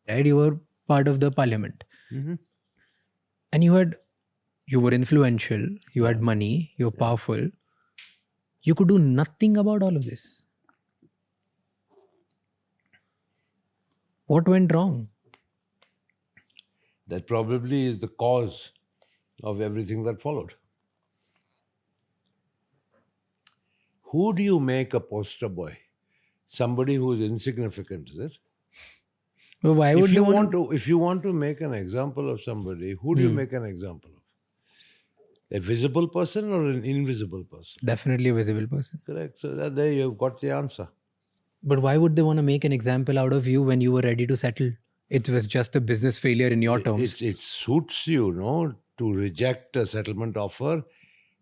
Right? You were part of the parliament. And you were influential. You had money. You were powerful. You could do nothing about all of this. What went wrong? That probably is the cause of everything that followed. Who do you make a poster boy? Somebody who is insignificant, is it? Well, why would if you want to make an example of somebody, who do you make an example of? A visible person or an invisible person? Definitely a visible person. Correct. So there you've got the answer. But why would they want to make an example out of you when you were ready to settle? It was just a business failure in your terms. It suits you, to reject a settlement offer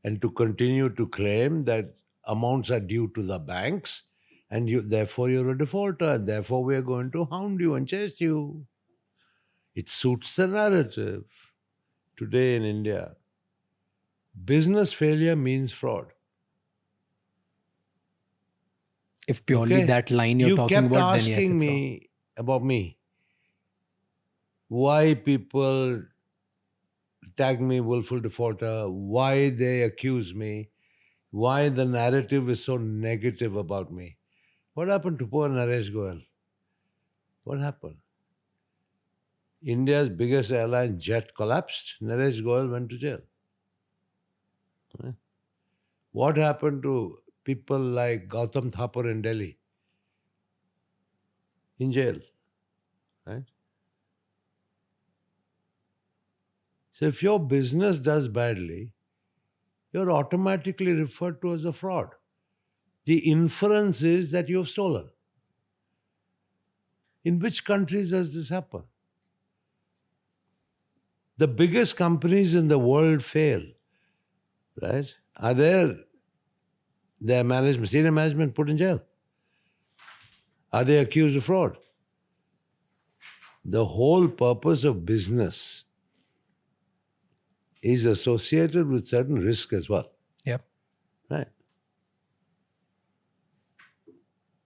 and to continue to claim that amounts are due to the banks and therefore you're a defaulter and therefore we're going to hound you and chase you. It suits the narrative. Today in India, business failure means fraud. If purely that line you're talking about, then yes, it's you kept asking me about me. why people tag me willful defaulter, why they accuse me, why the narrative is so negative about me. What happened to poor Naresh Goyal? What happened? India's biggest airline jet collapsed. Naresh Goyal went to jail. Right? What happened to people like Gautam Thapar in Delhi? In jail. Right? So if your business does badly, you're automatically referred to as a fraud. The inference is that you've stolen. In which countries does this happen? The biggest companies in the world fail, right? Are their management, senior management put in jail? Are they accused of fraud? The whole purpose of business is associated with certain risk as well. Yep. Right.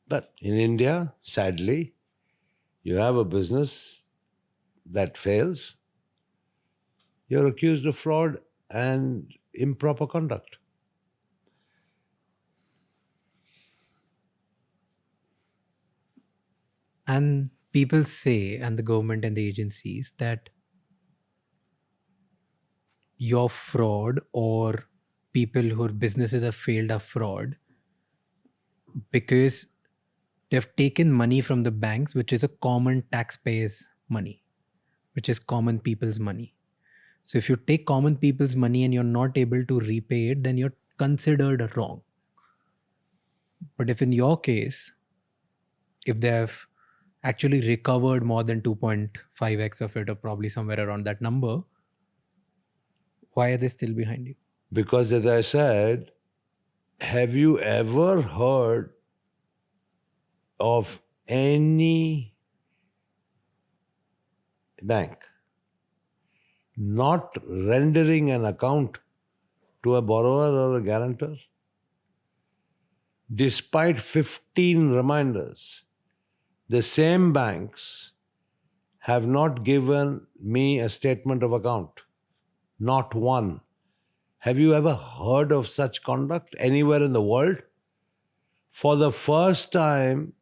But in India, sadly, you have a business that fails, you're accused of fraud and improper conduct. And people say, and the government and the agencies, that your fraud or people whose businesses have failed are fraud because they've taken money from the banks, which is a common taxpayers' money, which is common people's money. So if you take common people's money and you're not able to repay it, then you're considered wrong. But if in your case, if they have actually recovered more than 2.5x of it, or probably somewhere around that number, why are they still behind you? Because, as I said, have you ever heard of any bank not rendering an account to a borrower or a guarantor? Despite 15 reminders, the same banks have not given me a statement of account. Not one. Have you ever heard of such conduct anywhere in the world? For the first time,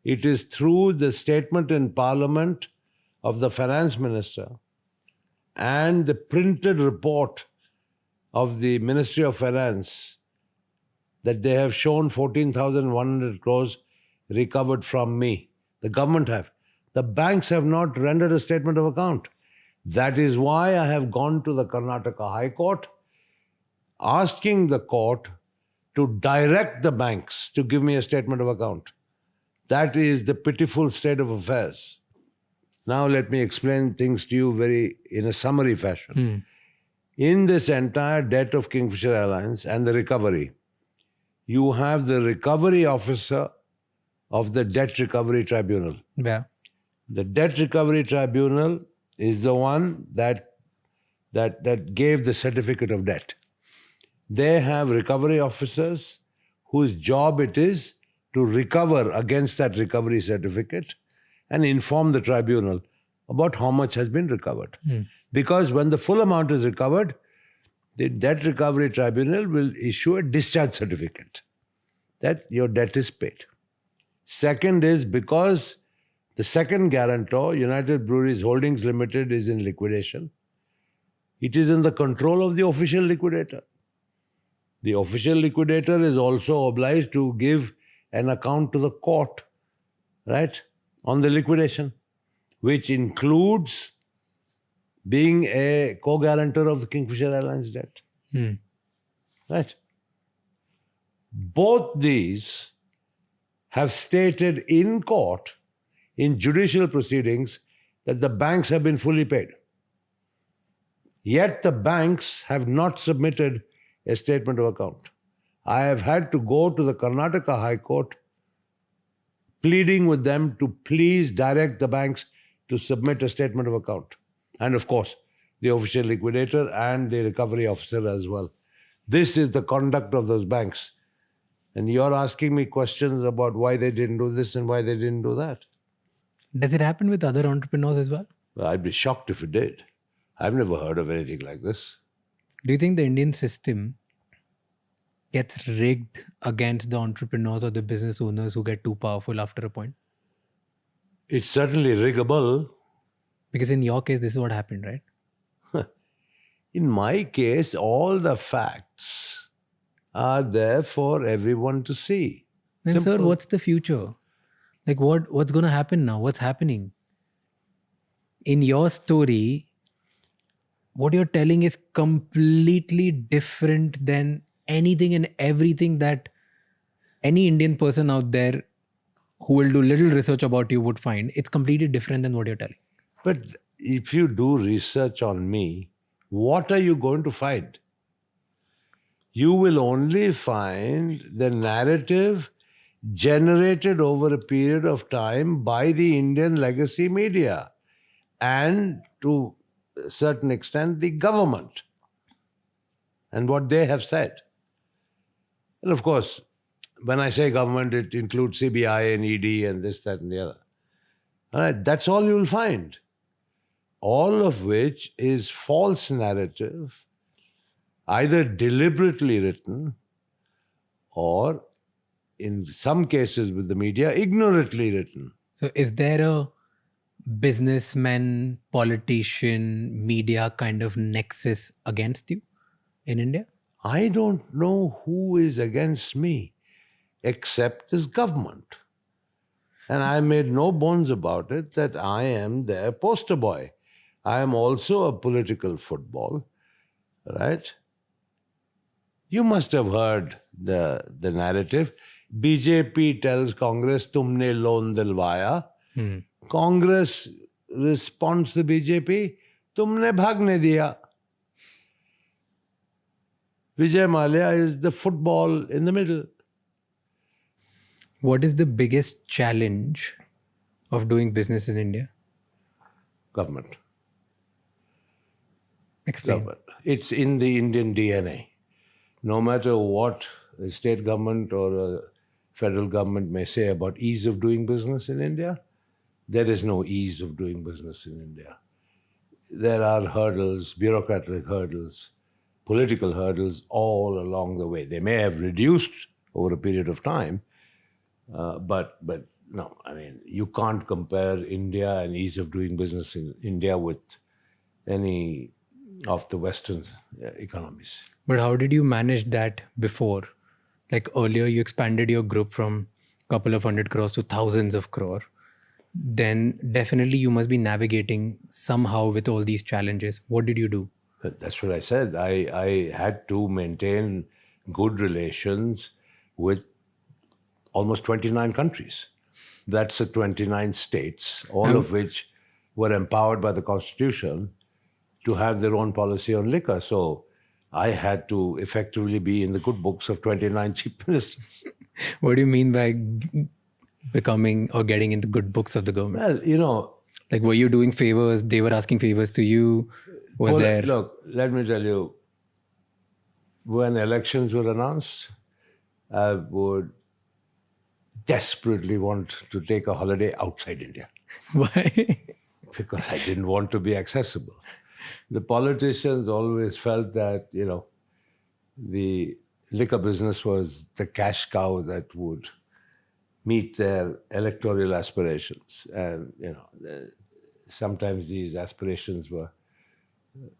it is through the statement in Parliament of the Finance Minister and the printed report of the Ministry of Finance that they have shown 14,100 crores recovered from me. The government have. The banks have not rendered a statement of account. That is why I have gone to the Karnataka High Court, asking the court to direct the banks to give me a statement of account. That is the pitiful state of affairs. Now let me explain things to you in a summary fashion. In this entire debt of Kingfisher Airlines and the recovery, you have the recovery officer of the Debt Recovery Tribunal. Yeah. The Debt Recovery Tribunal is the one that gave the certificate of debt. They have recovery officers whose job it is to recover against that recovery certificate and inform the tribunal about how much has been recovered. Because when the full amount is recovered, the Debt Recovery Tribunal will issue a discharge certificate that your debt is paid. Second is because the second guarantor, United Breweries Holdings Limited, is in liquidation. It is in the control of the official liquidator. The official liquidator is also obliged to give an account to the court, right, on the liquidation, which includes being a co-guarantor of the Kingfisher Airlines debt. Right? Both these have stated in court, in judicial proceedings, that the banks have been fully paid. Yet the banks have not submitted a statement of account. I have had to go to the Karnataka High Court pleading with them to please direct the banks to submit a statement of account. And of course, the official liquidator and the recovery officer as well. This is the conduct of those banks. And you're asking me questions about why they didn't do this and why they didn't do that. Does it happen with other entrepreneurs as well? Well, I'd be shocked if it did. I've never heard of anything like this. Do you think the Indian system gets rigged against the entrepreneurs or the business owners who get too powerful after a point? It's certainly riggable. Because in your case, this is what happened, right? In my case, all the facts are there for everyone to see. Then, sir, Simple. what's the future? Like, what's going to happen now? What's happening? In your story, what you're telling is completely different than anything and everything that any Indian person out there who will do little research about you would find. It's completely different than what you're telling. But if you do research on me, what are you going to find? You will only find the narrative generated over a period of time by the Indian legacy media and to a certain extent the government and what they have said. And of course, when I say government, it includes CBI and ED and this, that, and the other. All right, that's all you'll find. All of which is false narrative, either deliberately written or, in some cases with the media, ignorantly written. So, is there a businessman, politician, media kind of nexus against you in India? I don't know who is against me except this government. And I made no bones about it that I am their poster boy. I am also a political football, right? You must have heard the narrative. BJP tells Congress, tumne loan dilwaya. Congress responds to BJP, tumne bhagne diya. Vijay Mallya is the football in the middle. What is the biggest challenge of doing business in India? Government. Explain. Government. It's in the Indian DNA. No matter what the state government or a federal government may say about ease of doing business in India, there is no ease of doing business in India. There are hurdles, bureaucratic hurdles, political hurdles all along the way. They may have reduced over a period of time, but no, I mean, you can't compare India and ease of doing business in India with any of the Western economies. But how did you manage that before? Like earlier, you expanded your group from a couple of 100 crores to thousands of crore. Then definitely you must be navigating somehow with all these challenges. What did you do? That's what I said. I had to maintain good relations with almost 29 countries. That's the 29 states, all of which were empowered by the Constitution to have their own policy on liquor. So I had to effectively be in the good books of 29 chief ministers. What do you mean by becoming or getting in the good books of the government? Well, like, were you doing favors? They were asking favors to you? Was there... Look, let me tell you, when elections were announced, I would desperately want to take a holiday outside India. Why? Because I didn't want to be accessible. The politicians always felt that, the liquor business was the cash cow that would meet their electoral aspirations. And, sometimes these aspirations were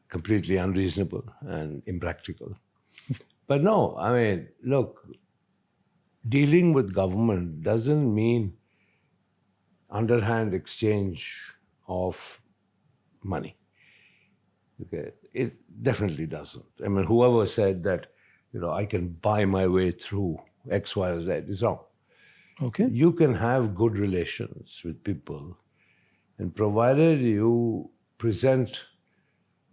completely unreasonable and impractical. But no, I mean, look, dealing with government doesn't mean underhand exchange of money. Okay, it definitely doesn't. I mean, whoever said that, I can buy my way through X, Y, or Z is wrong. Okay. You can have good relations with people, and provided you present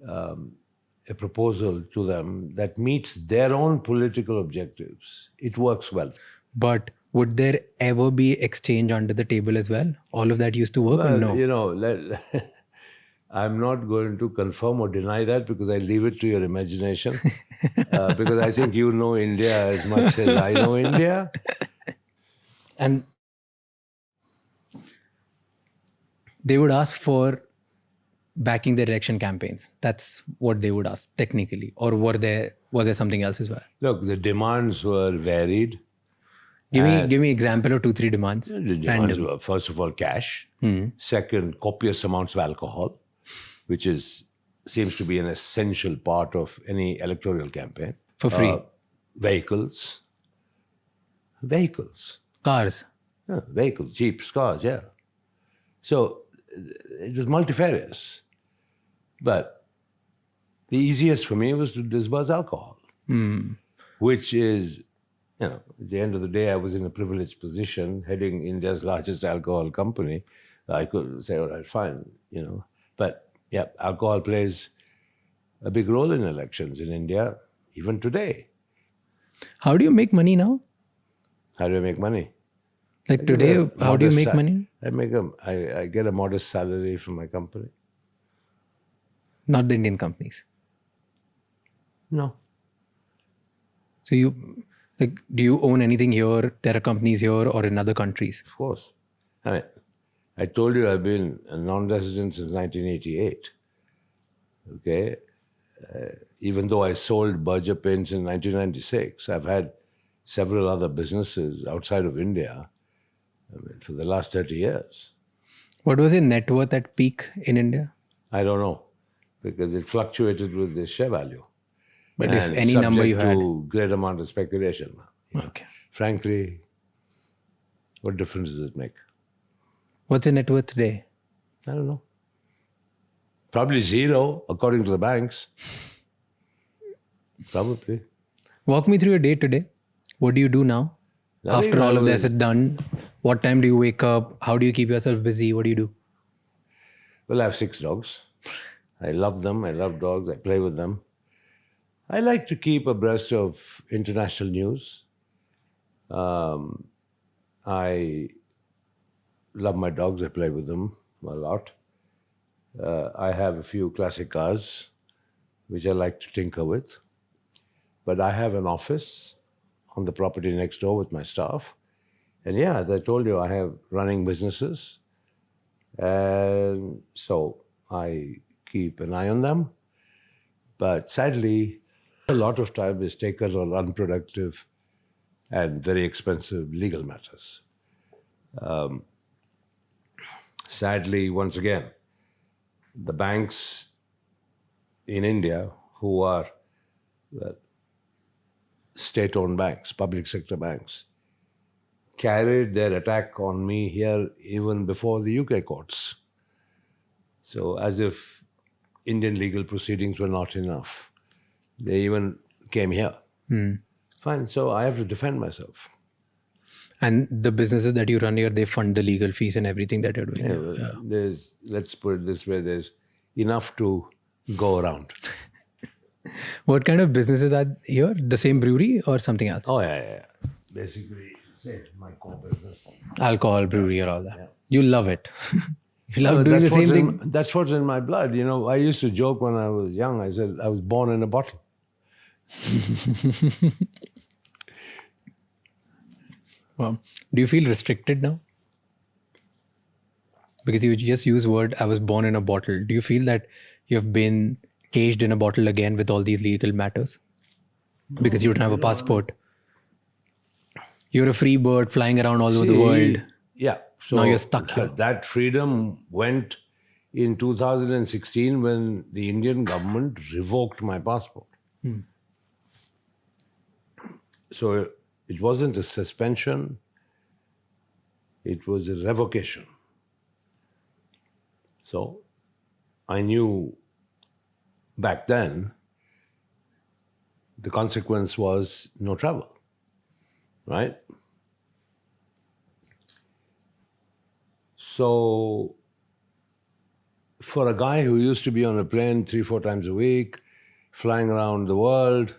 a proposal to them that meets their own political objectives, it works well. But would there ever be exchange under the table as well? All of that used to work or no? I'm not going to confirm or deny that because I leave it to your imagination. Because I think you know India as much as I know India. And they would ask for backing the election campaigns? That's what they would ask technically. Or was there something else as well? Look, the demands were varied. Give me example of 2-3 demands. The demands were, first of all, cash. Second, copious amounts of alcohol, which seems to be an essential part of any electoral campaign. For free. Vehicles. Cars. Yeah, vehicles, jeeps, cars, yeah. So it was multifarious. But the easiest for me was to disburse alcohol, which is, at the end of the day, I was in a privileged position heading India's largest alcohol company. I could say, all right, fine, But yeah, alcohol plays a big role in elections in India, even today. How do you make money now? How do I make money? Like today, how do you make money? I get a modest salary from my company. Not the Indian companies. No. So do you own anything here? There are companies here or in other countries? Of course. I told you I've been a non-resident since 1988. Okay? Even though I sold Berger Paints in 1996, I've had several other businesses outside of India for the last 30 years. What was your net worth at peak in India? I don't know, because it fluctuated with the share value. But if any number you had? Subject to great amount of speculation. Okay. Frankly, what difference does it make? What's your net worth today? I don't know. Probably zero, according to the banks. Probably. Walk me through your day today. What do you do now? Nothing. After all of this is done, what time do you wake up? How do you keep yourself busy? What do you do? Well, I have 6 dogs. I love them. I love dogs. I play with them. I like to keep abreast of international news. I love my dogs. I play with them a lot. I have a few classic cars, which I like to tinker with. But I have an office on the property next door with my staff. And yeah, as I told you, I have running businesses. And so I keep an eye on them. But sadly, a lot of time is taken on unproductive and very expensive legal matters. Sadly, once again, the banks in India, who are state-owned banks, public sector banks, carried their attack on me here even before the UK courts. So as if Indian legal proceedings were not enough. They even came here. Fine, so I have to defend myself. And the businesses that you run here, they fund the legal fees and everything that you're doing. Yeah. Let's put it this way, there's enough to go around. What kind of businesses are here? The same brewery or something else? Oh, yeah. Basically, say my core business. Alcohol, brewery, or all that. Yeah. You love it. You love doing the same thing. That's what's in my blood. I used to joke when I was young. I said I was born in a bottle. Well, do you feel restricted now? Because you just use word, I was born in a bottle. Do you feel that you have been caged in a bottle again with all these legal matters? Because you don't have a passport. You're a free bird flying around all over the world. Yeah. So now you're stuck here. That freedom went in 2016 when the Indian government revoked my passport. So it wasn't a suspension, it was a revocation. So I knew back then the consequence was no travel, right? So for a guy who used to be on a plane 3-4 times a week, flying around the world,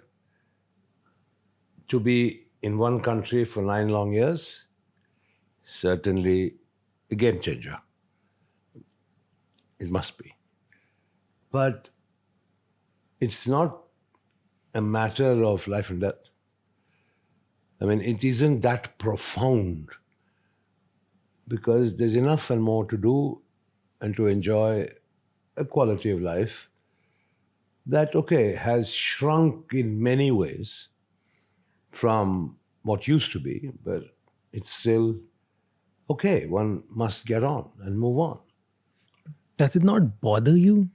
to be in one country for 9 long years, certainly a game changer. It must be. But it's not a matter of life and death. I mean, it isn't that profound because there's enough and more to do and to enjoy a quality of life that, okay, has shrunk in many ways from what used to be, but it's still okay. One must get on and move on. Does it not bother you?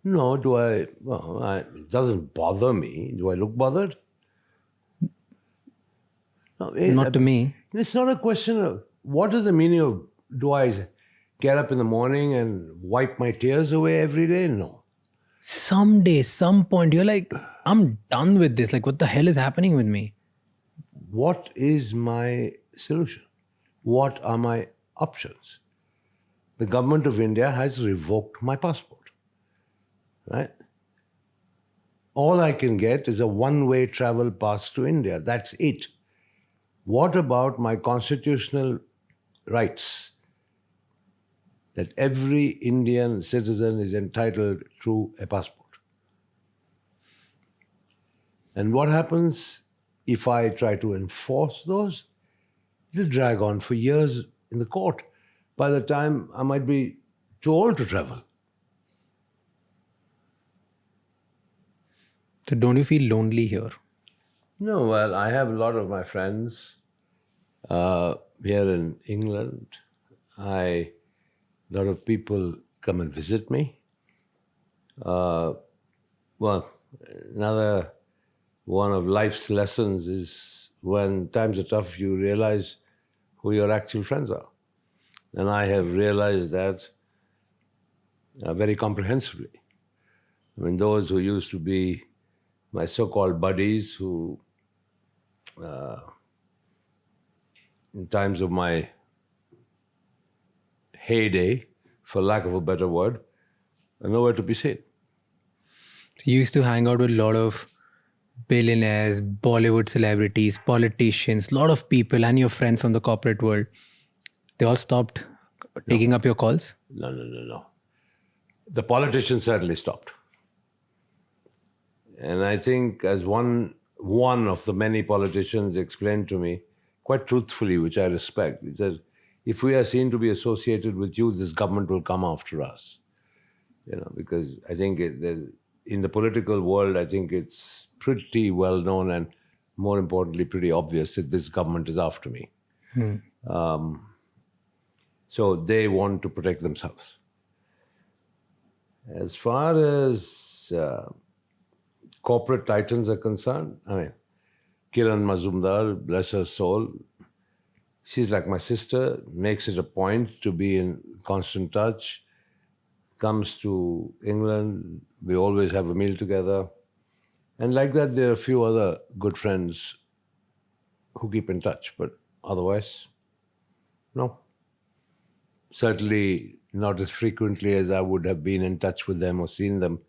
No, it doesn't bother me. Do I look bothered? No, Not to me. It's not a question of what is the meaning of do I get up in the morning and wipe my tears away every day? No. Someday, some point, you're like, I'm done with this. Like, what the hell is happening with me? What is my solution? What are my options? The government of India has revoked my passport, right? All I can get is a one-way travel pass to India. That's it. What about my constitutional rights that every Indian citizen is entitled to a passport? And what happens if I try to enforce those? It'll drag on for years in the court. By the time I might be too old to travel. So don't you feel lonely here? No, well, I have a lot of my friends here in England. A lot of people come and visit me. Well, another one of life's lessons is when times are tough, you realize who your actual friends are. And I have realized that very comprehensively. I mean, those who used to be my so-called buddies who, in times of my heyday, for lack of a better word, are nowhere to be seen. You used to hang out with a lot of billionaires, Bollywood celebrities, politicians, a lot of people and your friends from the corporate world. They all stopped taking up your calls? No. The politicians certainly stopped. And I think as one of the many politicians explained to me, quite truthfully, which I respect, he said, if we are seen to be associated with you, this government will come after us. Because I think in the political world, I think it's pretty well known and more importantly, pretty obvious that this government is after me. So they want to protect themselves. As far as corporate titans are concerned, I mean, Kiran Mazumdar, bless her soul, she's like my sister, makes it a point to be in constant touch, comes to England, we always have a meal together. And like that, there are a few other good friends who keep in touch, but otherwise, no. Certainly not as frequently as I would have been in touch with them or seen them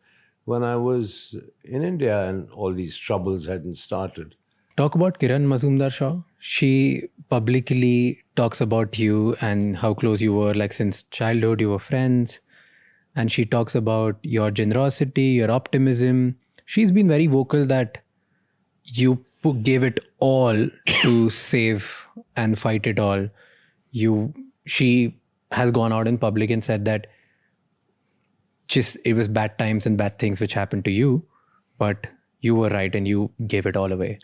when I was in India and all these troubles hadn't started. Talk about Kiran Mazumdar Shah. She publicly talks about you and how close you were, like since childhood you were friends. And she talks about your generosity, your optimism. She's been very vocal that you gave it all to save and fight it all. She has gone out in public and said that it was bad times and bad things which happened to you, but you were right and you gave it all away.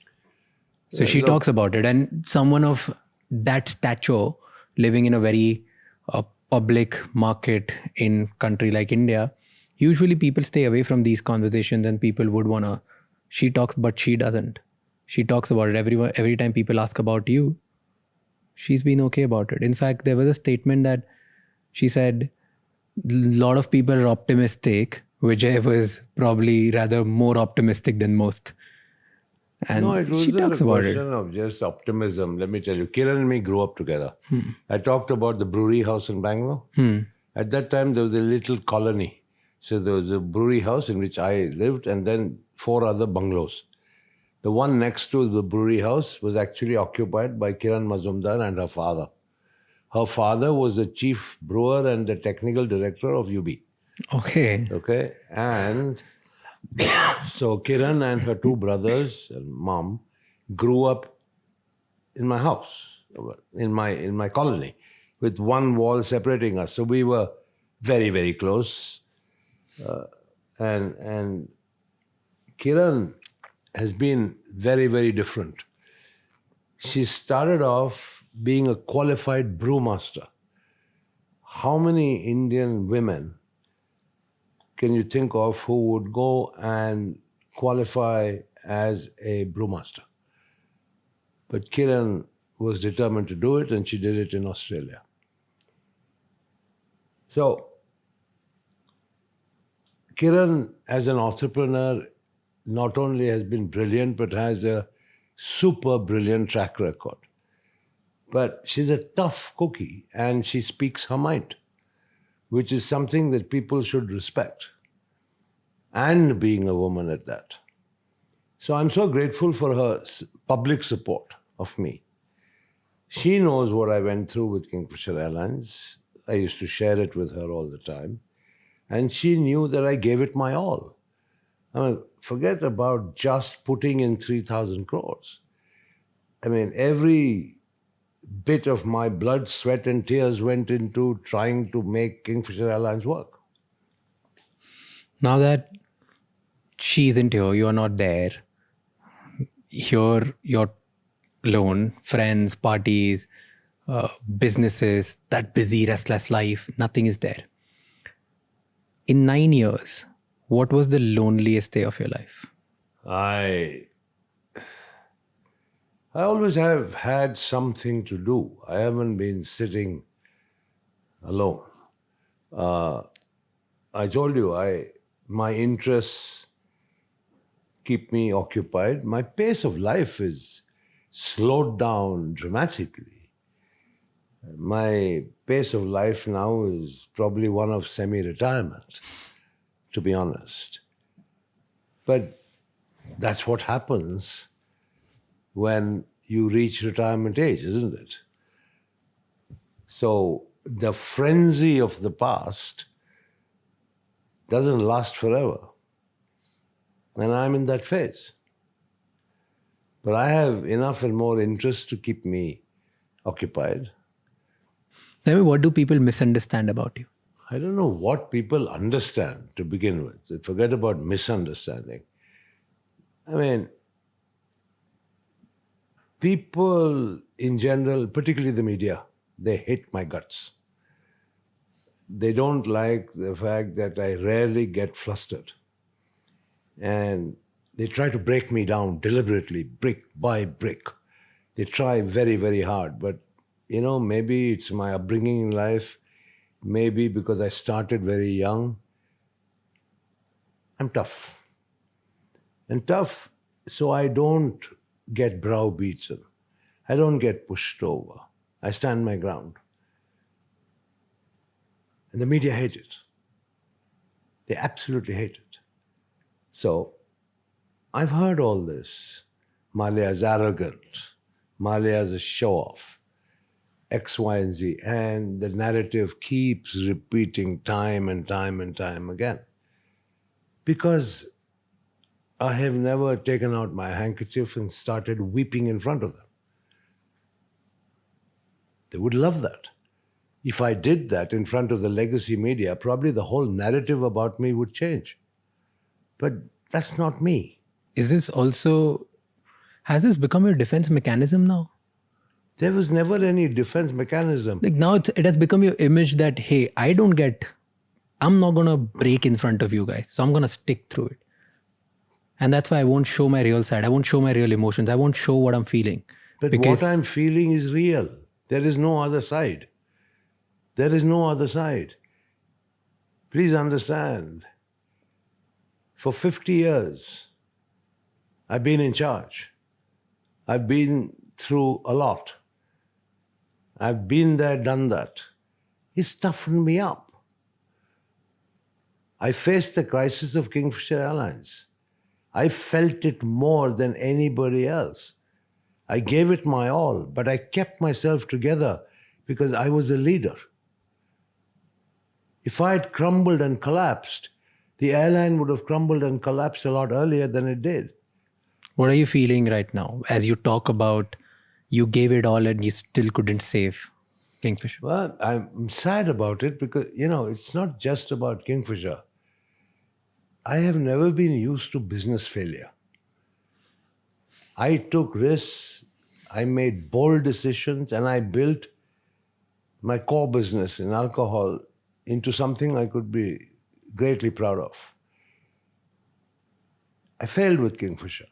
So she talks about it. And someone of that stature living in a very public market in country like India, usually people stay away from these conversations and people would want to, she talks, but she doesn't. She talks about it every time people ask about you. She's been okay about it. In fact, there was a statement that she said, a lot of people are optimistic. Vijay was probably rather more optimistic than most. And no, it she wasn't talks a about question of just optimism. Let me tell you, Kiran and me grew up together. I talked about the brewery house in Bangalore. At that time, there was a little colony. So there was a brewery house in which I lived and then 4 other bungalows. The one next to the brewery house was actually occupied by Kiran Mazumdar and her father. Her father was the chief brewer and the technical director of UB. Okay. And so Kiran and her 2 brothers and mom grew up in my house, in my colony, with one wall separating us. So we were very, very close. And Kiran has been very, very different. She started off being a qualified brewmaster. How many Indian women can you think of who would go and qualify as a brewmaster? But Kiran was determined to do it, and she did it in Australia. So, Kiran, as an entrepreneur, not only has been brilliant, but has a super brilliant track record. But she's a tough cookie, and she speaks her mind, which is something that people should respect. And being a woman at that. So I'm so grateful for her public support of me. She knows what I went through with Kingfisher Airlines. I used to share it with her all the time. And she knew that I gave it my all. I mean, forget about just putting in 3,000 crores. I mean, every bit of my blood, sweat, and tears went into trying to make Kingfisher Airlines work. Now that she isn't here, you're not there, here you're alone, friends, parties, businesses, that busy, restless life, nothing is there. In 9 years, what was the loneliest day of your life? I always have had something to do. I haven't been sitting alone. I told you, my interests keep me occupied. My pace of life is slowed down dramatically. My pace of life now is probably one of semi-retirement, to be honest. But that's what happens when you reach retirement age, isn't it? So the frenzy of the past doesn't last forever. And I'm in that phase. But I have enough and more interest to keep me occupied. Tell me, what do people misunderstand about you? I don't know what people understand to begin with. Forget about misunderstanding. I mean, people in general, particularly the media, they hate my guts. They don't like the fact that I rarely get flustered. And they try to break me down deliberately, brick by brick. They try very, very hard. But, you know, maybe it's my upbringing in life. Maybe because I started very young. I'm tough. And tough, so I don't get browbeaten. I don't get pushed over. I stand my ground. And the media hate it. They absolutely hate it. So, I've heard all this. Mallya is arrogant. Mallya is a show-off. X, Y, and Z. And the narrative keeps repeating time and time and time again. Because I have never taken out my handkerchief and started weeping in front of them. They would love that. If I did that in front of the legacy media, probably the whole narrative about me would change. But that's not me. Has this become your defense mechanism now? There was never any defense mechanism. Like now it has become your image that, hey, I'm not going to break in front of you guys. So I'm going to stick through it. And that's why I won't show my real side. I won't show my real emotions. I won't show what I'm feeling. But what I'm feeling is real. There is no other side. There is no other side. Please understand. For 50 years, I've been in charge. I've been through a lot. I've been there, done that. It's toughened me up. I faced the crisis of Kingfisher Airlines. I felt it more than anybody else. I gave it my all, but I kept myself together because I was a leader. If I had crumbled and collapsed, the airline would have crumbled and collapsed a lot earlier than it did. What are you feeling right now as you talk about you gave it all and you still couldn't save Kingfisher. Well, I'm sad about it because, it's not just about Kingfisher. I have never been used to business failure. I took risks, I made bold decisions, and I built my core business in alcohol into something I could be greatly proud of. I failed with Kingfisher,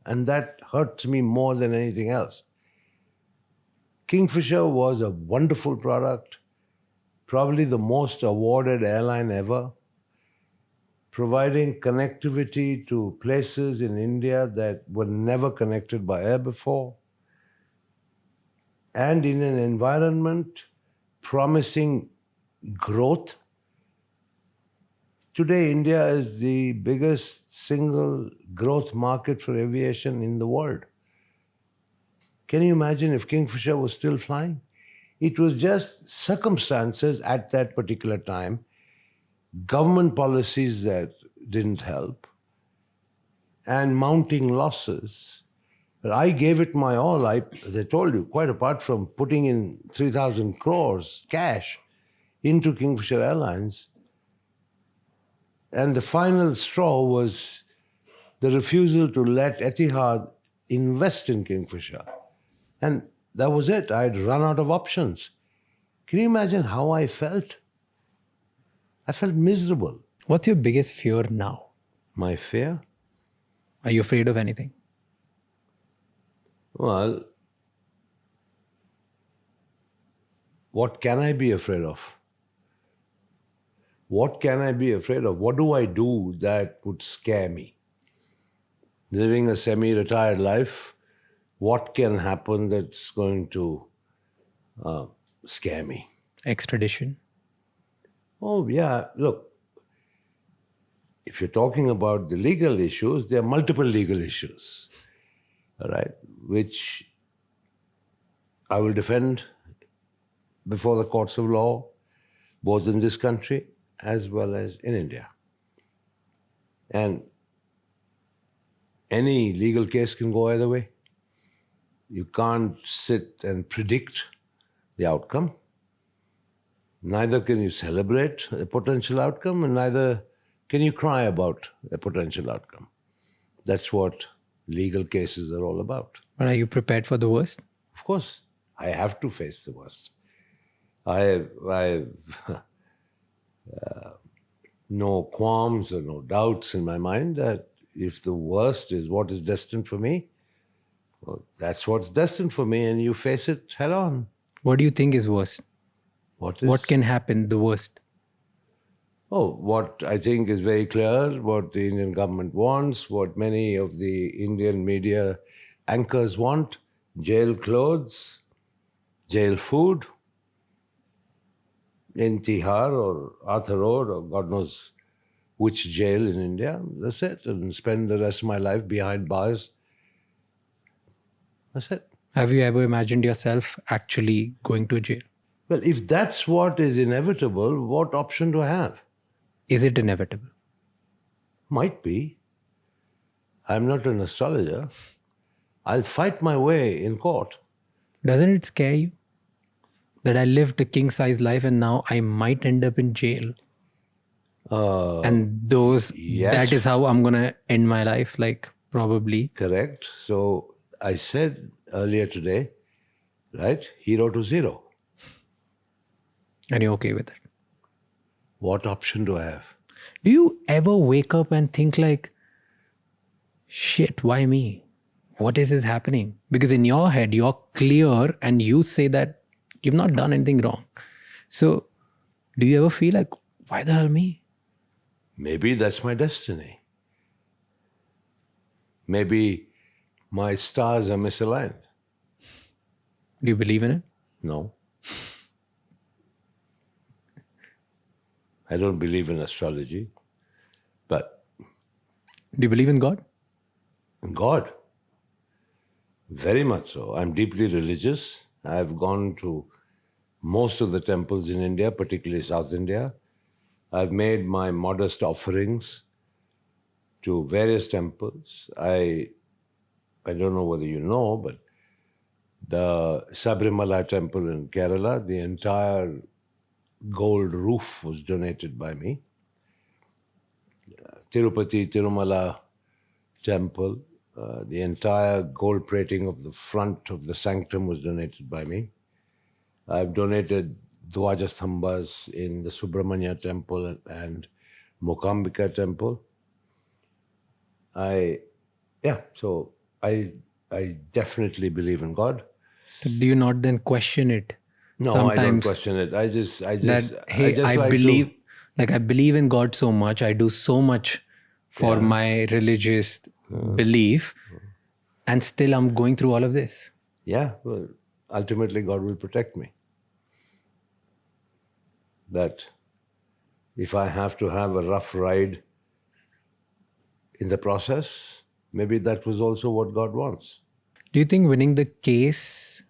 and that hurts me more than anything else. Kingfisher was a wonderful product, probably the most awarded airline ever, providing connectivity to places in India that were never connected by air before, and in an environment promising growth. Today, India is the biggest single growth market for aviation in the world. Can you imagine if Kingfisher was still flying? It was just circumstances at that particular time, government policies that didn't help, and mounting losses. But I gave it my all. As I told you, quite apart from putting in 3,000 crores cash into Kingfisher Airlines. And the final straw was the refusal to let Etihad invest in Kingfisher. And that was it. I'd run out of options. Can you imagine how I felt? I felt miserable. What's your biggest fear now? My fear? Are you afraid of anything? Well, what can I be afraid of? What can I be afraid of? What do I do that would scare me? Living a semi-retired life, what can happen that's going to scare me? Extradition? Oh, yeah. Look, if you're talking about the legal issues, there are multiple legal issues, all right, which I will defend before the courts of law, both in this country as well as in India. And any legal case can go either way. You can't sit and predict the outcome. Neither can you celebrate a potential outcome, and neither can you cry about a potential outcome. That's what legal cases are all about. But are you prepared for the worst? Of course, I have to face the worst. I have no qualms or no doubts in my mind that if the worst is what is destined for me, well, that's what's destined for me, and you face it head on. What do you think is worst? What can happen the worst? Oh, what I think is very clear, what the Indian government wants, what many of the Indian media anchors want: jail clothes, jail food, in Tihar or Arthur Road or God knows which jail in India. That's it. And spend the rest of my life behind bars. That's it. Have you ever imagined yourself actually going to jail? Well, if that's what is inevitable, what option do I have? Is it inevitable? Might be. I'm not an astrologer. I'll fight my way in court. Doesn't it scare you? That I lived a king-size life and now I might end up in jail. And yes. That is how I'm going to end my life, like probably. Correct. So I said earlier today, right, 0 to 0. And you're okay with it? What option do I have? Do you ever wake up and think like, shit, why me? What is happening? Because in your head, you're clear and you say that you've not done anything wrong. So do you ever feel like, why the hell me? Maybe that's my destiny. Maybe my stars are misaligned. Do you believe in it? No. I don't believe in astrology, but... Do you believe in God? In God? Very much so. I'm deeply religious. I've gone to most of the temples in India, particularly South India. I've made my modest offerings to various temples. I don't know whether you know, but The Sabrimala temple in Kerala, the entire gold roof was donated by me. Tirupati, Tirumala temple, the entire gold plating of the front of the sanctum was donated by me. I've donated Dwajasthambas in the Subramanya temple and Mokambika temple. So I definitely believe in God. So do you not then question it? No, sometimes I don't question it. that, hey, I like believe, to, I believe in God so much, I do so much for my religious belief, and still I'm going through all of this. yeah, well, ultimately God will protect me. That if I have to have a rough ride in the process, maybe that was also what God wants. Do you think winning the case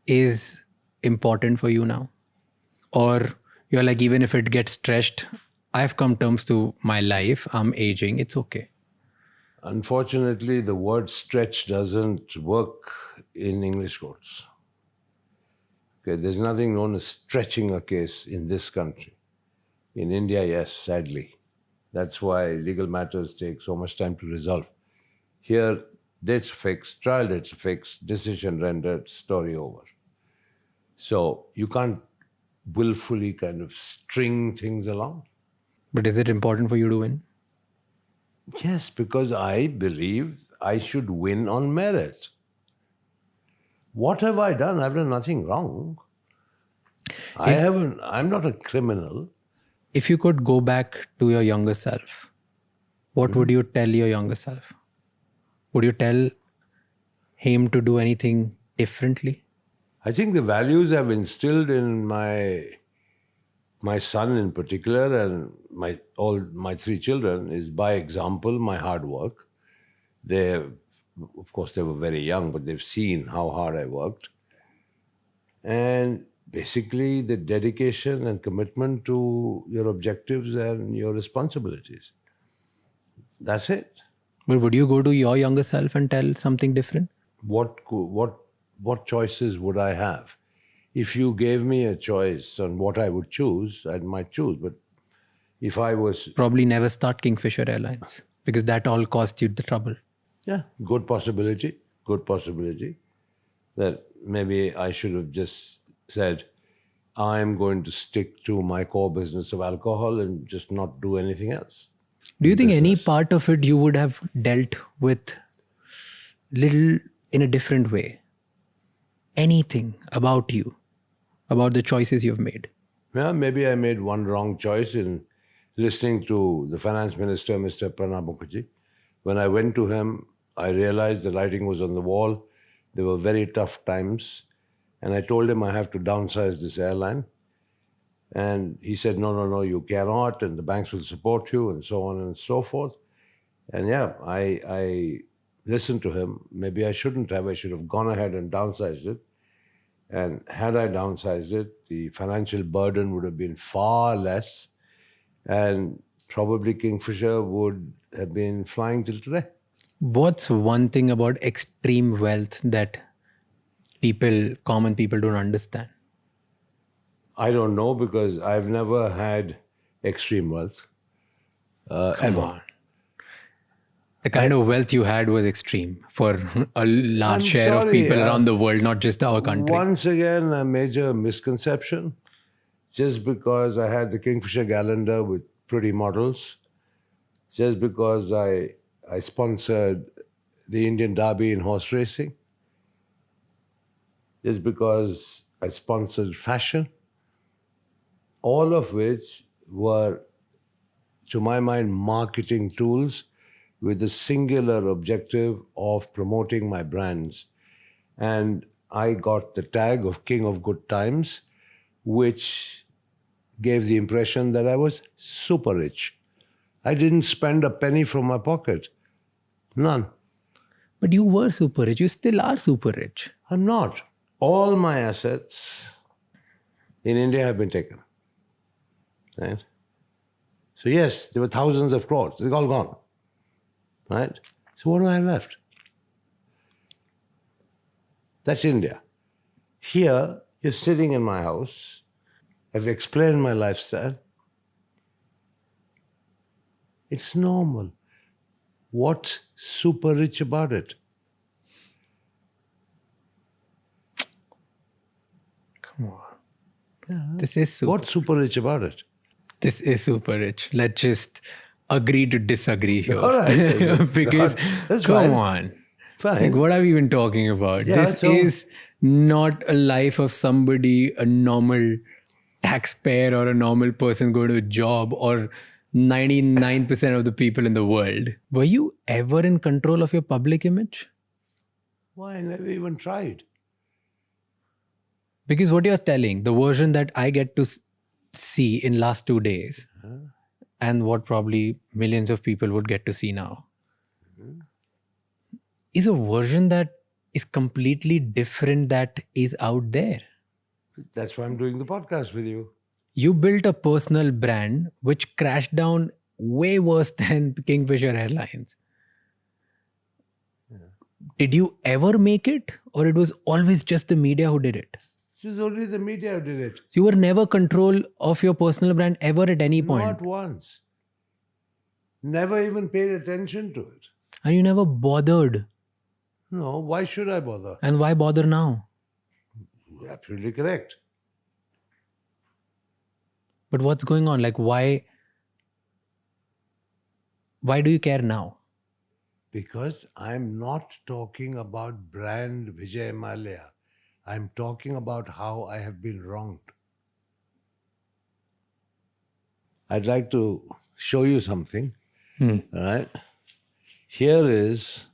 is important for you now? Or you're like, even if it gets stretched, I've come terms to my life, I'm aging, it's okay. Unfortunately, the word stretch doesn't work in English courts. Okay, there's nothing known as stretching a case in this country. In India, yes, sadly. That's why legal matters take so much time to resolve. Here, dates fixed, trial dates fixed, decision rendered, story over. So you can't willfully kind of string things along. But is it important for you to win? Yes, because I believe I should win on merit. What have I done? I've done nothing wrong. I'm not a criminal. If you could go back to your younger self, what would you tell your younger self? Would you tell him to do anything differently? I think the values I've instilled in my son in particular and all my three children is by example, my hard work. Of course, they were very young, but they've seen how hard I worked. And basically the dedication and commitment to your objectives and your responsibilities. That's it. But would you go to your younger self and tell something different? What choices would I have? If you gave me a choice on what I would choose, I might choose. But if I was... Probably never start Kingfisher Airlines, because that all cost you the trouble. Yeah, good possibility. That maybe I should have just said, I'm going to stick to my core business of alcohol and just not do anything else. Do you think any part of it you would have dealt with little in a different way? Anything about you, about the choices you've made? Yeah, maybe I made one wrong choice in listening to the finance minister, Mr. Pranab Mukherjee. When I went to him, I realized the writing was on the wall. There were very tough times. And I told him I have to downsize this airline. And he said, no, you cannot, and the banks will support you, and so on and so forth. And yeah, I listened to him. Maybe I shouldn't have. I should have gone ahead and downsized it. And had I downsized it, the financial burden would have been far less, and probably Kingfisher would have been flying till today. What's one thing about extreme wealth that common people don't understand? I don't know, because I've never had extreme wealth. Come ever. on. The kind of wealth you had was extreme for a large share of people around the world, not just our country. Once again, a major misconception. Just because I had the Kingfisher calendar with pretty models, just because I sponsored the Indian Derby in horse racing, just because I sponsored fashion, all of which were, to my mind, marketing tools with the singular objective of promoting my brands. And I got the tag of King of Good Times, which gave the impression that I was super rich. I didn't spend a penny from my pocket. None. But you were super rich. You still are super rich. I'm not. All my assets in India have been taken. Right? So yes, there were thousands of crores. They're all gone. Right? So what do I have left? That's India. Here, you're sitting in my house. I've explained my lifestyle. It's normal. What's super rich about it? Come on. This is super. What's super rich about it? This is super rich. Let's just agree to disagree here. All right. Because, That's come fine. on. Fine. Like, what are we even talking about? Yeah, This so- is not a life of somebody, a normal taxpayer or a normal person going to a job or 99% of the people in the world. Were you ever in control of your public image? Why? I never even tried. Because what you're telling, the version that I get to see in last 2 days, and what probably millions of people would get to see now, is a version that is completely different that is out there. That's why I'm doing the podcast with you. You built a personal brand which crashed down way worse than Kingfisher Airlines. Did you ever make it, or it was always just the media who did it? It was only the media who did it. So you were never control of your personal brand ever at any point. Not once. Never even paid attention to it. And you never bothered. No, why should I bother? And why bother now? You're absolutely correct. But what's going on? Like, why do you care now? Because I'm not talking about brand Vijay Mallya. I'm talking about how I have been wronged. I'd like to show you something. All right. Here is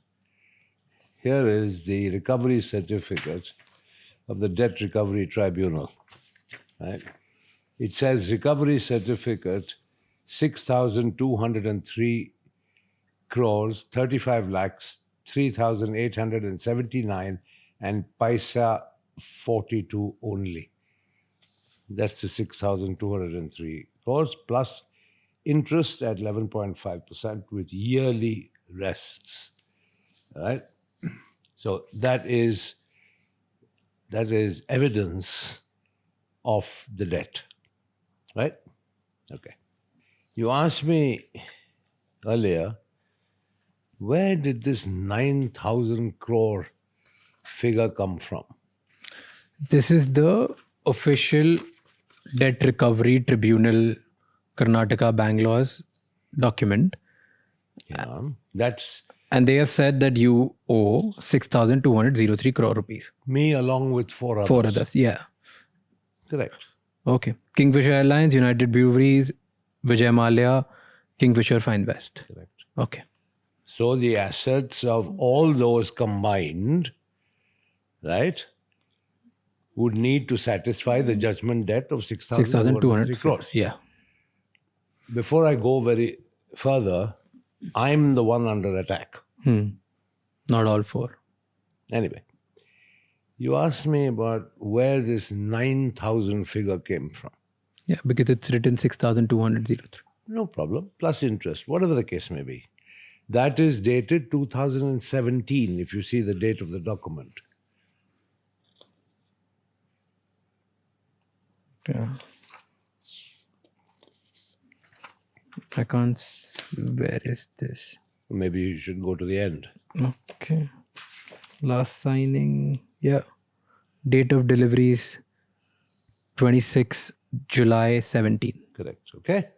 the recovery certificate of the Debt Recovery Tribunal. Right. It says recovery certificate 6,203 crores, 35 lakhs, 3,879 and paisa 42 only. That's the 6,203 crores plus interest at 11.5% with yearly rests. Right? So that is evidence of the debt. Right? Okay. You asked me earlier, where did this 9,000 crore figure come from? This is the official Debt Recovery Tribunal Karnataka Bangalore's document. Yeah, that's And they have said that you owe 6,203 crore rupees. me along with four others. 4 others, yeah. Correct. Okay. Kingfisher Airlines, United Breweries, Vijay Mallya, Kingfisher Fine West. Correct. Okay. So the assets of all those combined, right, would need to satisfy the judgment debt of 6,203 6,200 crores. Yeah. Before I go very further, I'm the one under attack. Not all 4. Anyway, you asked me about where this 9,000 figure came from. Yeah, because it's written 6,203. No problem. Plus interest, whatever the case may be. That is dated 2017, if you see the date of the document. Yeah. I can't. Where is this? Maybe you should go to the end. Okay. Last signing. Yeah. Date of deliveries 26 July 17. Correct. Okay?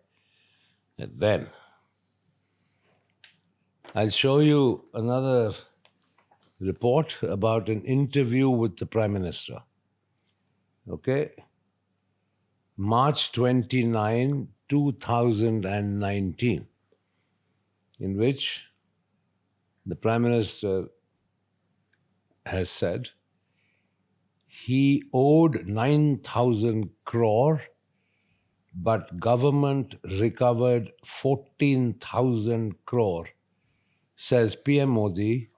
And then I'll show you another report about an interview with the Prime Minister. Okay? March 29, 2019, in which the Prime Minister has said he owed 9,000 crore, but government recovered 14,000 crore, says PM Modi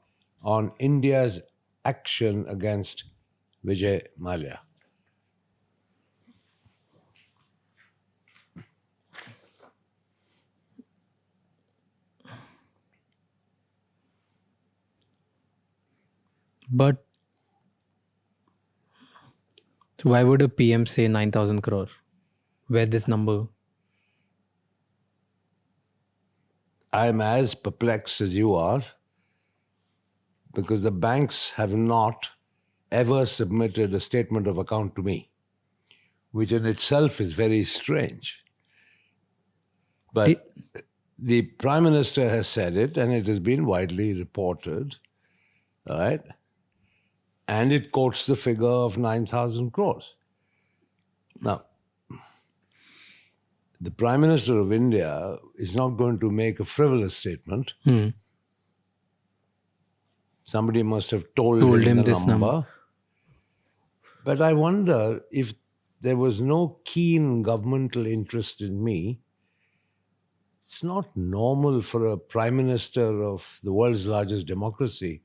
on India's action against Vijay Mallya. But So why would a PM say 9,000 crore? Where this number? I'm as perplexed as you are because the banks have not ever submitted a statement of account to me, which in itself is very strange. But the Prime Minister has said it, and it has been widely reported, all right? And it quotes the figure of 9,000 crores. Now, the Prime Minister of India is not going to make a frivolous statement. Somebody must have told him the this number. But I wonder if there was no keen governmental interest in me. It's not normal for a Prime Minister of the world's largest democracy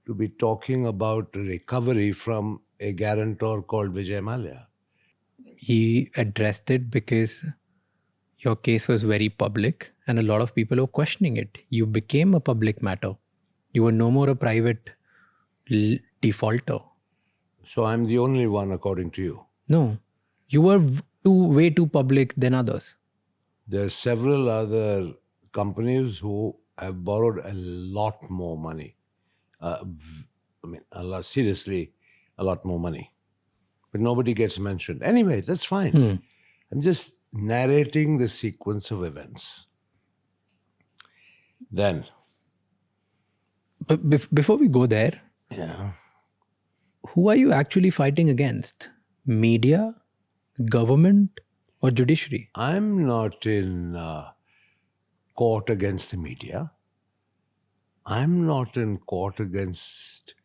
to be talking about recovery from a guarantor called Vijay Mallya. He addressed it because your case was very public and a lot of people were questioning it. You became a public matter. You were no more a private defaulter. So I'm the only one, according to you. No, you were way too public than others. There are several other companies who have borrowed a lot more money. Seriously, a lot more money. But nobody gets mentioned. Anyway, that's fine. I'm just narrating the sequence of events. Then. But before we go there, Yeah. who are you actually fighting against? Media, government, or judiciary? I'm not in court against the media. I'm not in court against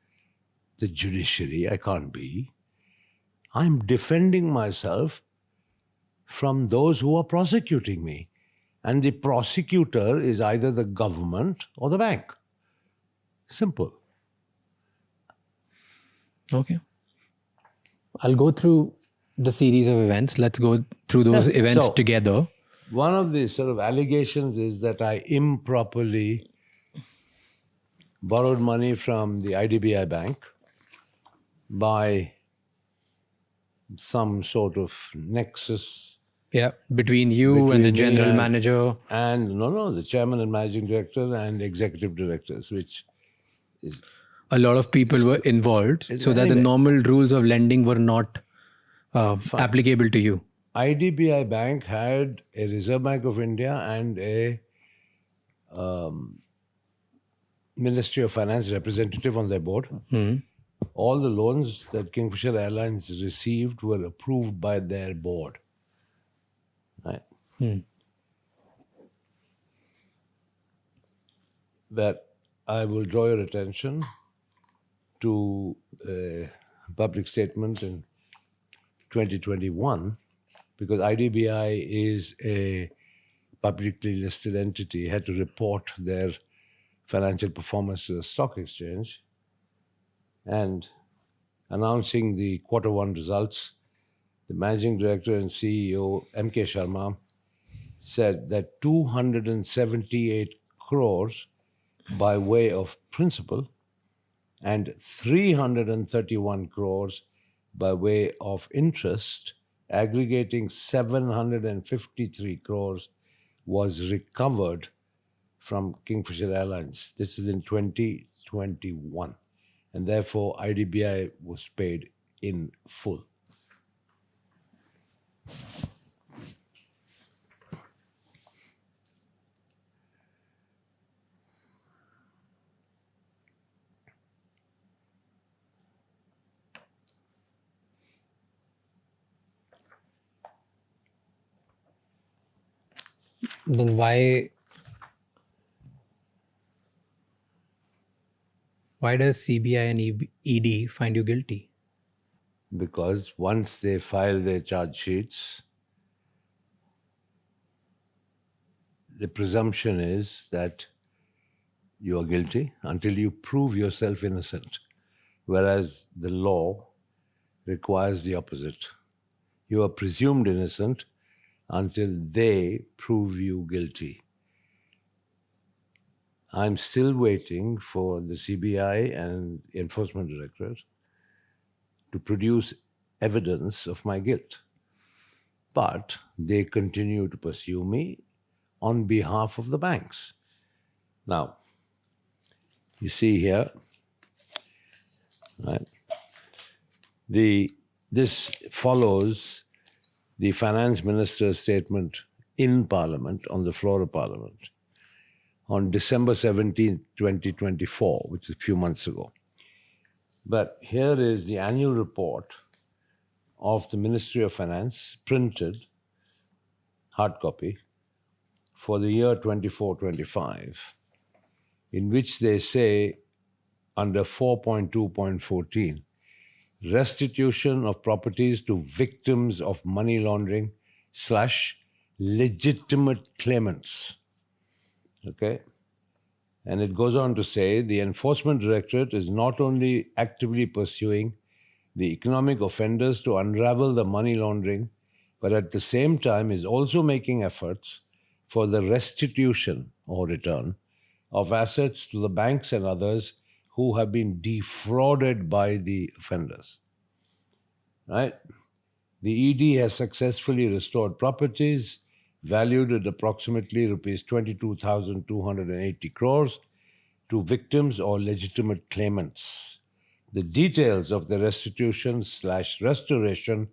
the judiciary. I can't be. I'm defending myself from those who are prosecuting me. And the prosecutor is either the government or the bank. Simple. Okay. I'll go through the series of events. Let's go through those events together. One of the sort of allegations is that I improperly borrowed money from the IDBI bank by some sort of nexus. Yeah, between you and the general manager. And the chairman and managing director and executive directors, which is... A lot of people were involved so that the normal rules of lending were not applicable to you. IDBI Bank had a Reserve Bank of India and a Ministry of Finance representative on their board. All the loans that Kingfisher Airlines received were approved by their board. Right? But I will draw your attention to a public statement in 2021, because IDBI is a publicly listed entity, had to report their financial performance to the stock exchange. And announcing the Q1 results, the managing director and CEO, M.K. Sharma, said that 278 crores by way of principal and 331 crores by way of interest, aggregating 753 crores, was recovered from Kingfisher Airlines. This is in 2021. And therefore, IDBI was paid in full. Then why does CBI and ED find you guilty? Because once they file their charge sheets, the presumption is that you are guilty until you prove yourself innocent, whereas the law requires the opposite. You are presumed innocent until they prove you guilty. I'm still waiting for the CBI and Enforcement Directorate to produce evidence of my guilt. But they continue to pursue me on behalf of the banks. Now, you see here, right? This follows the finance minister's statement in Parliament, on the floor of Parliament, on December 17th, 2024, which is a few months ago. But here is the annual report of the Ministry of Finance, printed, hard copy, for the year 24-25, in which they say, under 4.2.14, restitution of properties to victims of money laundering / legitimate claimants. Okay? And it goes on to say, the Enforcement Directorate is not only actively pursuing the economic offenders to unravel the money laundering, but at the same time is also making efforts for the restitution or return of assets to the banks and others who have been defrauded by the offenders. Right? The ED has successfully restored properties valued at approximately rupees 22,280 crores to victims or legitimate claimants. The details of the restitution / restoration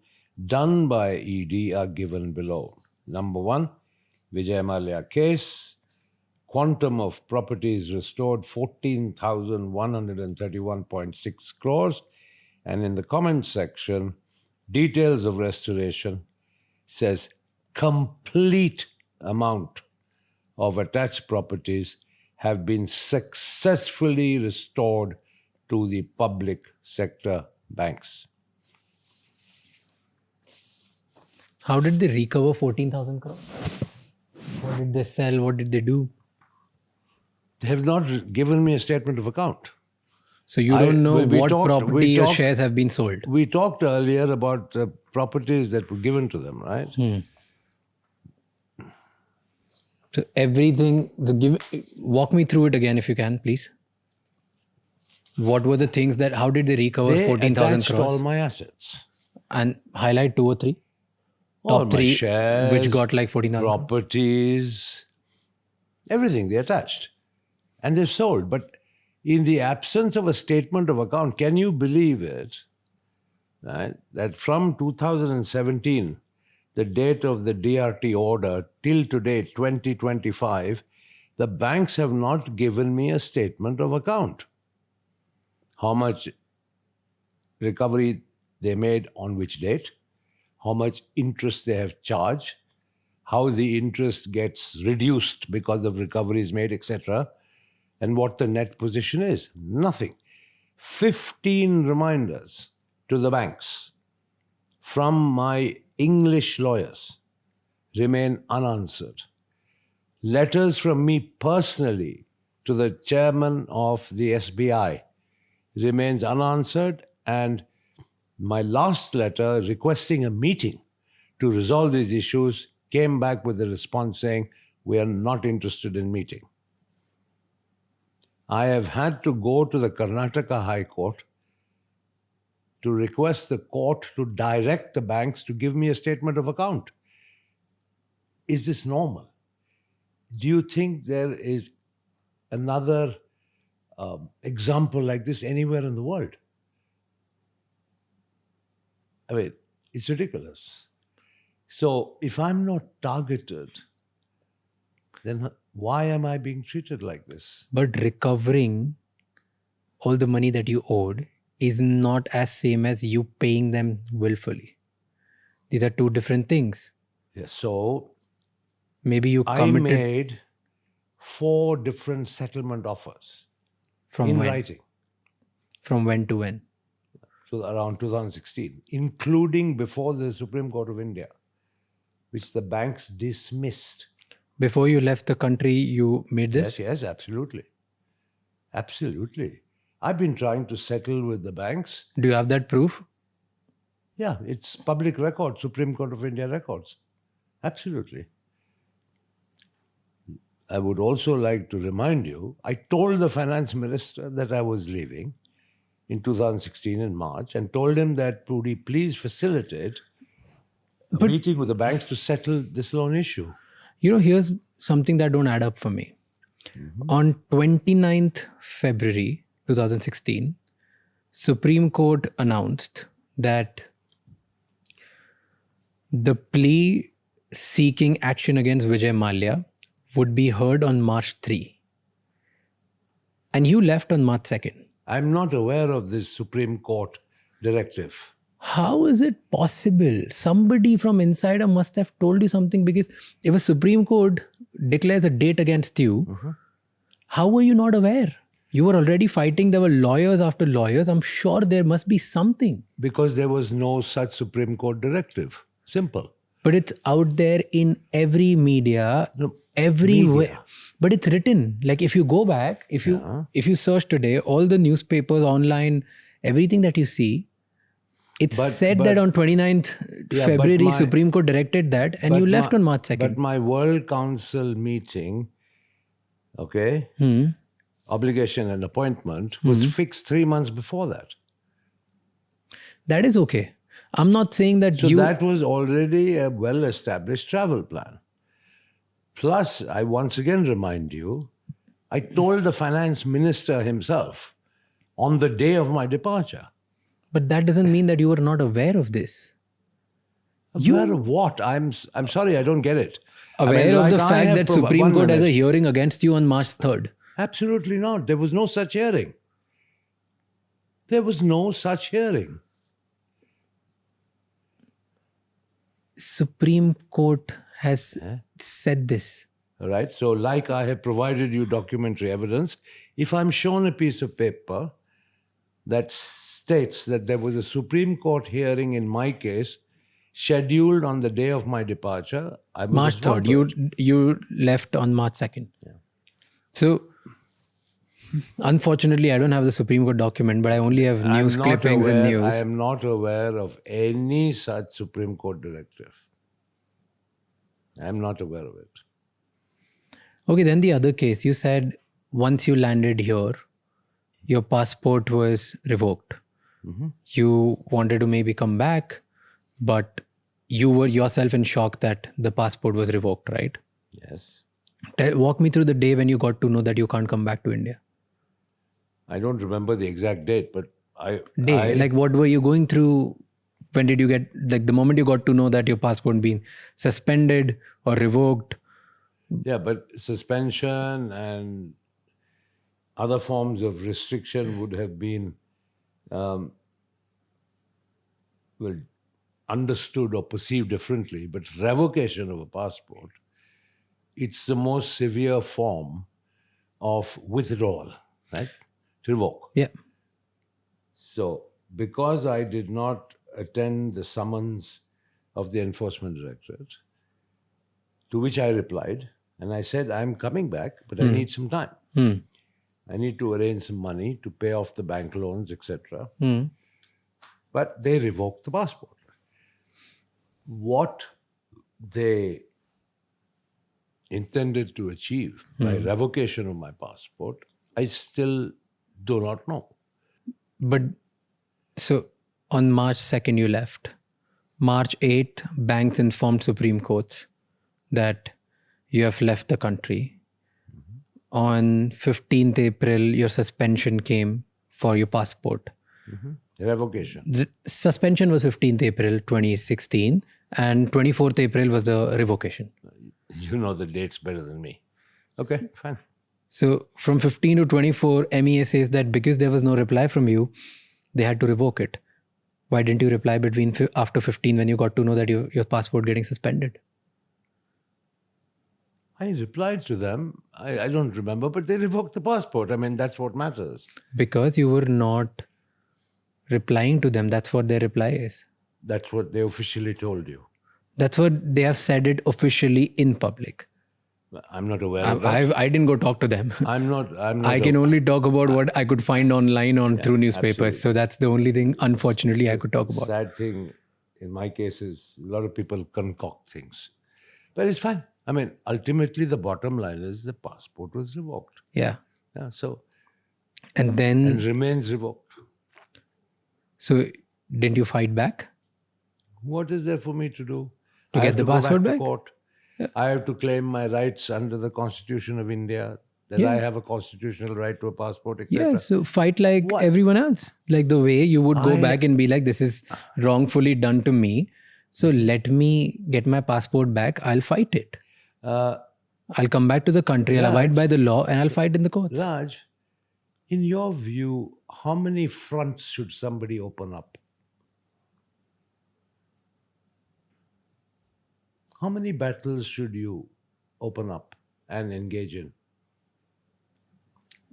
done by ED are given below. Number 1, Vijay Mallya case, quantum of properties restored 14,131.6 crores. And in the comments section, details of restoration says complete amount of attached properties have been successfully restored to the public sector banks. How did they recover 14,000 crores? What did they sell? What did they do? They have not given me a statement of account. So you don't know what property or talked- shares have been sold. We talked earlier about the properties that were given to them, right? So everything, walk me through it again if you can, please. What were the things that, how did they recover They 14,000 attached crores? all my assets. And highlight 2 or 3. All Top my 3, shares, which got like 14,000. properties, everything they attached. And they've sold. But in the absence of a statement of account, can you believe it? Right? That from 2017, the date of the DRT order, till today, 2025, the banks have not given me a statement of account. How much recovery they made on which date, how much interest they have charged, how the interest gets reduced because of recoveries made, etc., and what the net position is. Nothing. 15 reminders to the banks from my English lawyers remain unanswered. Letters from me personally to the chairman of the SBI remains unanswered, and my last letter requesting a meeting to resolve these issues came back with a response saying, we are not interested in meeting. I have had to go to the Karnataka High Court to request the court to direct the banks to give me a statement of account. Is this normal? Do you think there is another example like this anywhere in the world? I mean, it's ridiculous. So if I'm not targeted, then why am I being treated like this? But recovering all the money that you owed is not as same as you paying them willfully. These are 2 different things. Yes, so Maybe you I committed made 4 different settlement offers from in when? writing. From when to when? So around 2016, including before the Supreme Court of India, which the banks dismissed. Before you left the country, you made this? Yes, absolutely. Absolutely. I've been trying to settle with the banks. Do you have that proof? Yeah, it's public record, Supreme Court of India records. Absolutely. I would also like to remind you, I told the finance minister that I was leaving, in 2016 in March and told him that, Pudi, please facilitate a meeting with the banks to settle this loan issue. Here's something that don't add up for me. On 29th February 2016, Supreme Court announced that the plea seeking action against Vijay Mallya would be heard on March 3. And you left on March 2nd. I'm not aware of this Supreme Court directive. How is it possible? Somebody from insider must have told you something, because if a Supreme Court declares a date against you, how were you not aware? You were already fighting. There were lawyers after lawyers. I'm sure there must be something. Because there was no such Supreme Court directive. Simple. But it's out there in every media, everywhere. But it's written. Like if you go back, if you search today, all the newspapers online, everything that you see, it's said that on 29th February, Supreme Court directed that, and you left on March 2nd. But my World Council meeting, obligation and appointment was fixed 3 months before that. That is okay. I'm not saying that So that was already a well-established travel plan. Plus, I once again remind you, I told the finance minister himself on the day of my departure. But that doesn't mean that you were not aware of this. Aware of what? I'm sorry, I don't get it. Aware of the fact that Supreme Court has a hearing against you on March 3rd. Absolutely not. There was no such hearing. There was no such hearing. Supreme Court has said this. All right. So, like I have provided you documentary evidence, if I'm shown a piece of paper that states that there was a Supreme Court hearing in my case scheduled on the day of my departure, I will March respond 3rd. to it. You left on March 2nd. Yeah. So, unfortunately, I don't have the Supreme Court document, but I only have news clippings and news. I am not aware of any such Supreme Court directive. I am not aware of it. Okay, then the other case, you said once you landed here, your passport was revoked. You wanted to maybe come back, but you were yourself in shock that the passport was revoked, right? Yes. Walk me through the day when you got to know that you can't come back to India. I don't remember the exact date, but like what were you going through? When did you get, like the moment you got to know that your passport being suspended or revoked? Yeah, but suspension and other forms of restriction would have been understood or perceived differently. But revocation of a passport, it's the most severe form of withdrawal, right? To revoke. Yeah. So, because I did not attend the summons of the Enforcement Directorate, to which I replied, and I said, I'm coming back, but I need some time. I need to arrange some money to pay off the bank loans, etc. But they revoked the passport. What they intended to achieve by revocation of my passport, I still do not know. But so on March 2nd, you left. March 8th, banks informed Supreme Courts that you have left the country. On 15th April, your suspension came for your passport. Revocation. The suspension was 15th April 2016 and 24th April was the revocation. You know the dates better than me. Okay, fine. So from 15 to 24, MEA says that because there was no reply from you, they had to revoke it. Why didn't you reply after 15 when you got to know that your passport getting suspended? I replied to them. I don't remember, but they revoked the passport. I mean, that's what matters. Because you were not replying to them. That's what their reply is. That's what they officially told you. That's what they have said it officially in public. I'm not aware of that. I didn't go talk to them. I'm not. I can only talk about what I could find online through newspapers. Absolutely. So that's the only thing, unfortunately, I could talk about. Sad thing in my case is a lot of people concoct things. But it's fine. I mean, ultimately, the bottom line is the passport was revoked. Yeah. Yeah, so And then and remains revoked. So didn't you fight back? What is there for me to do? To I get have the to go passport back back? to court. I have to claim my rights under the Constitution of India, that Yeah. I have a constitutional right to a passport, Yeah, etc. so fight like What? everyone else. Like the way you would go I- back and be like, this is wrongfully done to me. So let me get my passport back. I'll fight it. Uh, I'll come back to the country. I'll abide Raj- by the law and I'll fight in the courts. Raj, in your view, how many fronts should somebody open up? How many battles should you open up and engage in?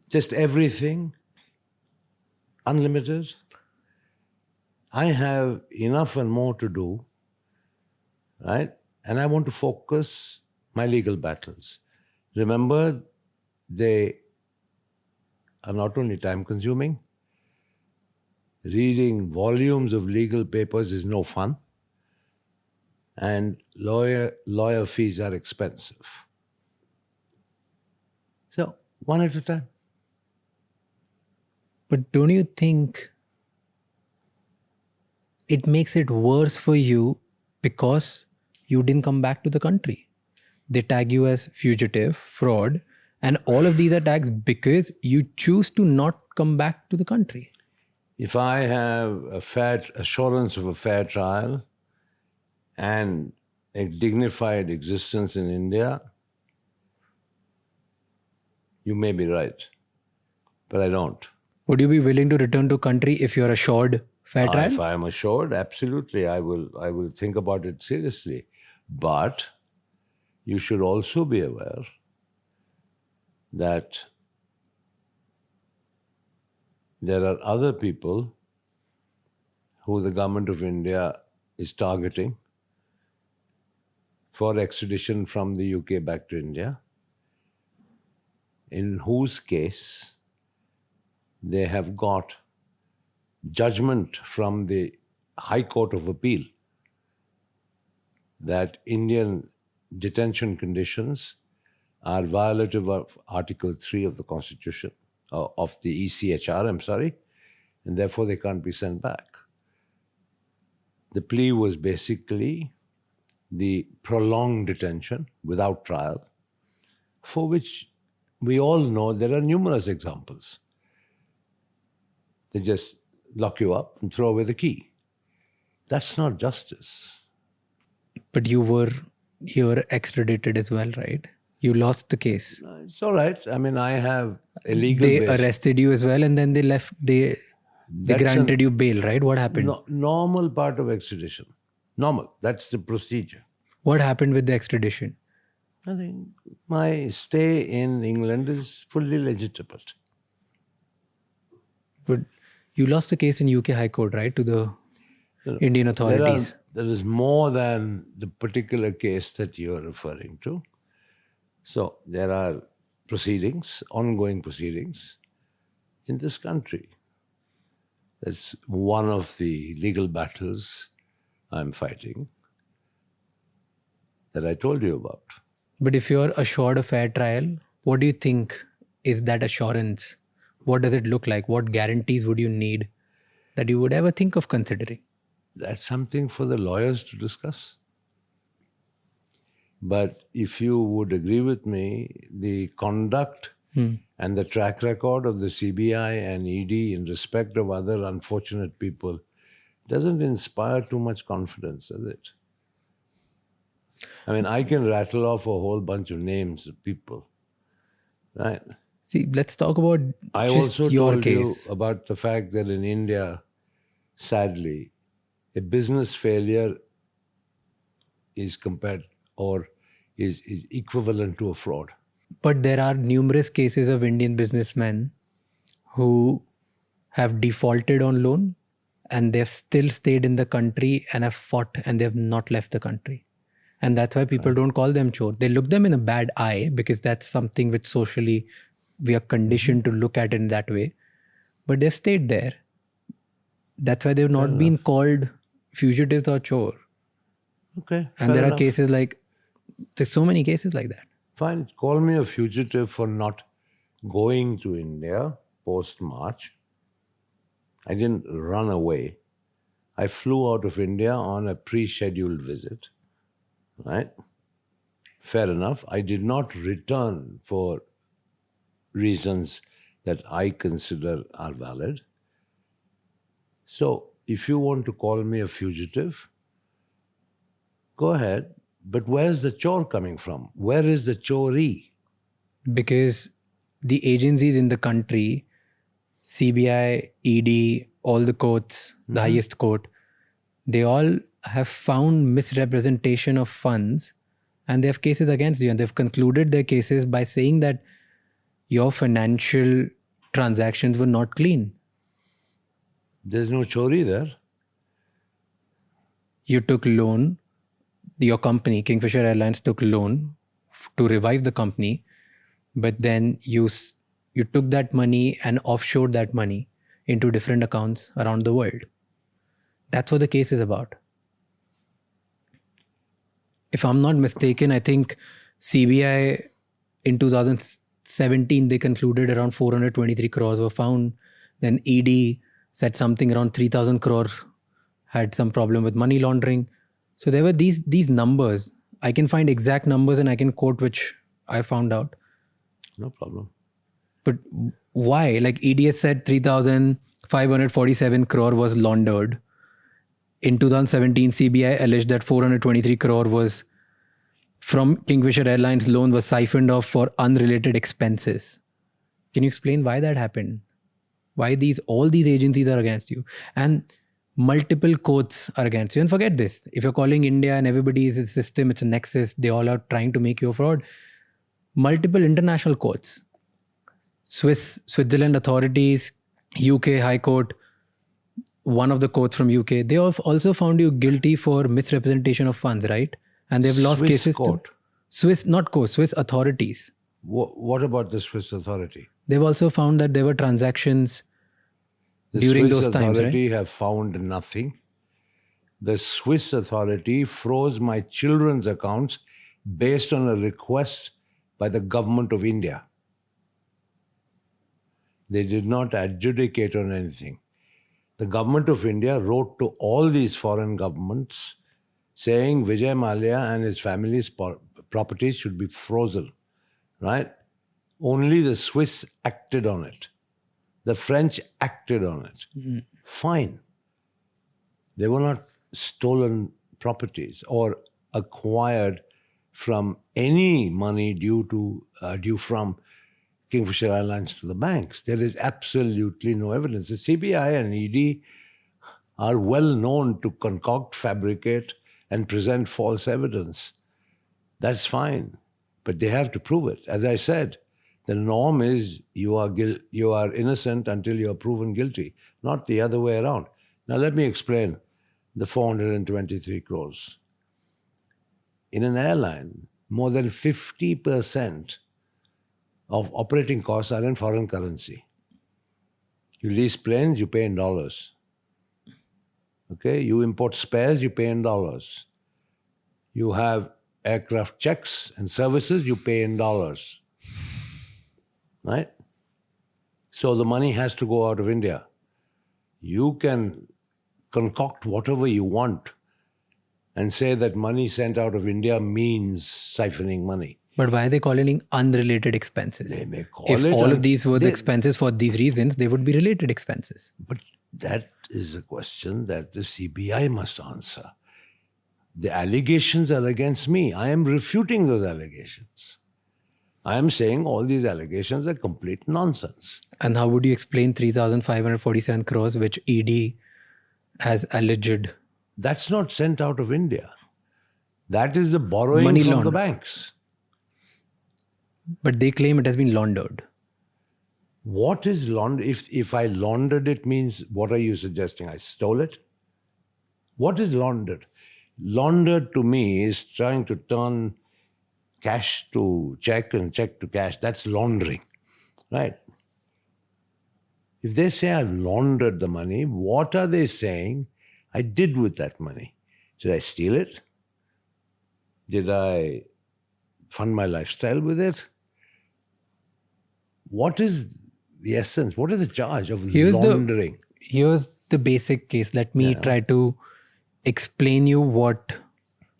Just everything? Unlimited? I have enough and more to do, right? And I want to focus my legal battles. Remember, they are not only time consuming, reading volumes of legal papers is no fun, and lawyer fees are expensive. So, one at a time. But don't you think it makes it worse for you because you didn't come back to the country? They tag you as fugitive, fraud, and all of these are tags because you choose to not come back to the country. If I have a fair assurance of a fair trial and a dignified existence in India, you may be right, but I don't. Would you be willing to return to country if you're assured fair trial? If I am assured, absolutely, I will think about it seriously. But you should also be aware that there are other people who the government of India is targeting for extradition from the UK back to India, in whose case they have got judgment from the High Court of Appeal that Indian detention conditions are violative of Article 3 of the Constitution, of the ECHR, I'm sorry, and therefore they can't be sent back. The plea was basically the prolonged detention without trial, for which we all know there are numerous examples. They just lock you up and throw away the key. That's not justice. But you were extradited as well, right? You lost the case. It's all right. I mean, I have a legal They base. arrested you as well and then they left. They That's granted you bail, right? What happened? Normal part of extradition. Normal. That's the procedure. What happened with the extradition? I think my stay in England is fully legitimate. But you lost the case in UK High Court, right? To the Indian authorities. There is more than the particular case that you are referring to. So there are proceedings, ongoing proceedings in this country. That's one of the legal battles I'm fighting that I told you about. But if you're assured a fair trial, what do you think is that assurance? What does it look like? What guarantees would you need that you would ever think of considering? That's something for the lawyers to discuss. But if you would agree with me, the conduct and the track record of the CBI and ED in respect of other unfortunate people doesn't inspire too much confidence, does it? I mean, I can rattle off a whole bunch of names of people, right? See, let's talk about I just also your told case. you about the fact that in India, sadly, a business failure is compared or is equivalent to a fraud. But there are numerous cases of Indian businessmen who have defaulted on loan and they've still stayed in the country and have fought and they have not left the country. And that's why people don't call them chore. They look them in a bad eye because that's something which socially we are conditioned to look at in that way. But they've stayed there. That's why they've not been called fugitives or chore. Okay. And fair there are enough. cases like, there's so many cases like that. Fine, call me a fugitive for not going to India post-March I didn't run away. I flew out of India on a pre-scheduled visit, right? Fair enough. I did not return for reasons that I consider are valid. So if you want to call me a fugitive, go ahead. But where's the chore coming from? Where is the choree? Because the agencies in the country, CBI, ED, all the courts, the highest court, they all have found misrepresentation of funds and they have cases against you. And they've concluded their cases by saying that your financial transactions were not clean. There's no choree there. You took loan, your company, Kingfisher Airlines, took loan to revive the company, but then you took that money and offshored that money into different accounts around the world. That's what the case is about. If I'm not mistaken, I think CBI in 2017, they concluded around 423 crores were found. Then ED said something around 3,000 crores had some problem with money laundering. So there were these numbers. I can find exact numbers and I can quote which I found out. No problem. But why? Like EDS said 3,547 crore was laundered. In 2017, CBI alleged that 423 crore was from Kingfisher Airlines loan was siphoned off for unrelated expenses. Can you explain why that happened? Why all these agencies are against you? And multiple courts are against you. And forget this. If you're calling India and everybody is a system, it's a nexus, they all are trying to make you a fraud. Multiple international courts. Switzerland authorities, UK High Court, one of the courts from UK, they have also found you guilty for misrepresentation of funds, right? And they've lost Swiss cases court. to Swiss authorities. What about the Swiss authority? They've also found that there were transactions during those times, right? The Swiss authority have found nothing. The Swiss authority froze my children's accounts based on a request by the government of India. They did not adjudicate on anything. The government of India wrote to all these foreign governments saying Vijay Mallya and his family's properties should be frozen, right? Only the Swiss acted on it. The French acted on it. Fine. They were not stolen properties or acquired from any money due from Kingfisher Airlines to the banks. There is absolutely no evidence. The CBI and ED are well known to concoct, fabricate, and present false evidence. That's fine, but they have to prove it. As I said, the norm is you are innocent until you are proven guilty, not the other way around. Now let me explain the 423 crores. In an airline, more than 50% of operating costs are in foreign currency. You lease planes, you pay in dollars. Okay, you import spares, you pay in dollars. You have aircraft checks and services, you pay in dollars. Right? So the money has to go out of India. You can concoct whatever you want and say that money sent out of India means siphoning money. But why are they calling it unrelated expenses? They may call if it all of these were the expenses for these reasons, they would be related expenses. But that is a question that the CBI must answer. The allegations are against me. I am refuting those allegations. I am saying all these allegations are complete nonsense. And how would you explain 3,547 crores, which ED has alleged? That's not sent out of India. That is the borrowing Money from the laundered. banks. But they claim it has been laundered. What is laundered? If I laundered it means, what are you suggesting? I stole it? What is laundered? Laundered to me is trying to turn cash to check and check to cash. That's laundering, right? If they say I've laundered the money, what are they saying I did with that money? Did I steal it? Did I fund my lifestyle with it? What is the essence? What is the charge of laundering? here's the basic case. Let me try to explain you what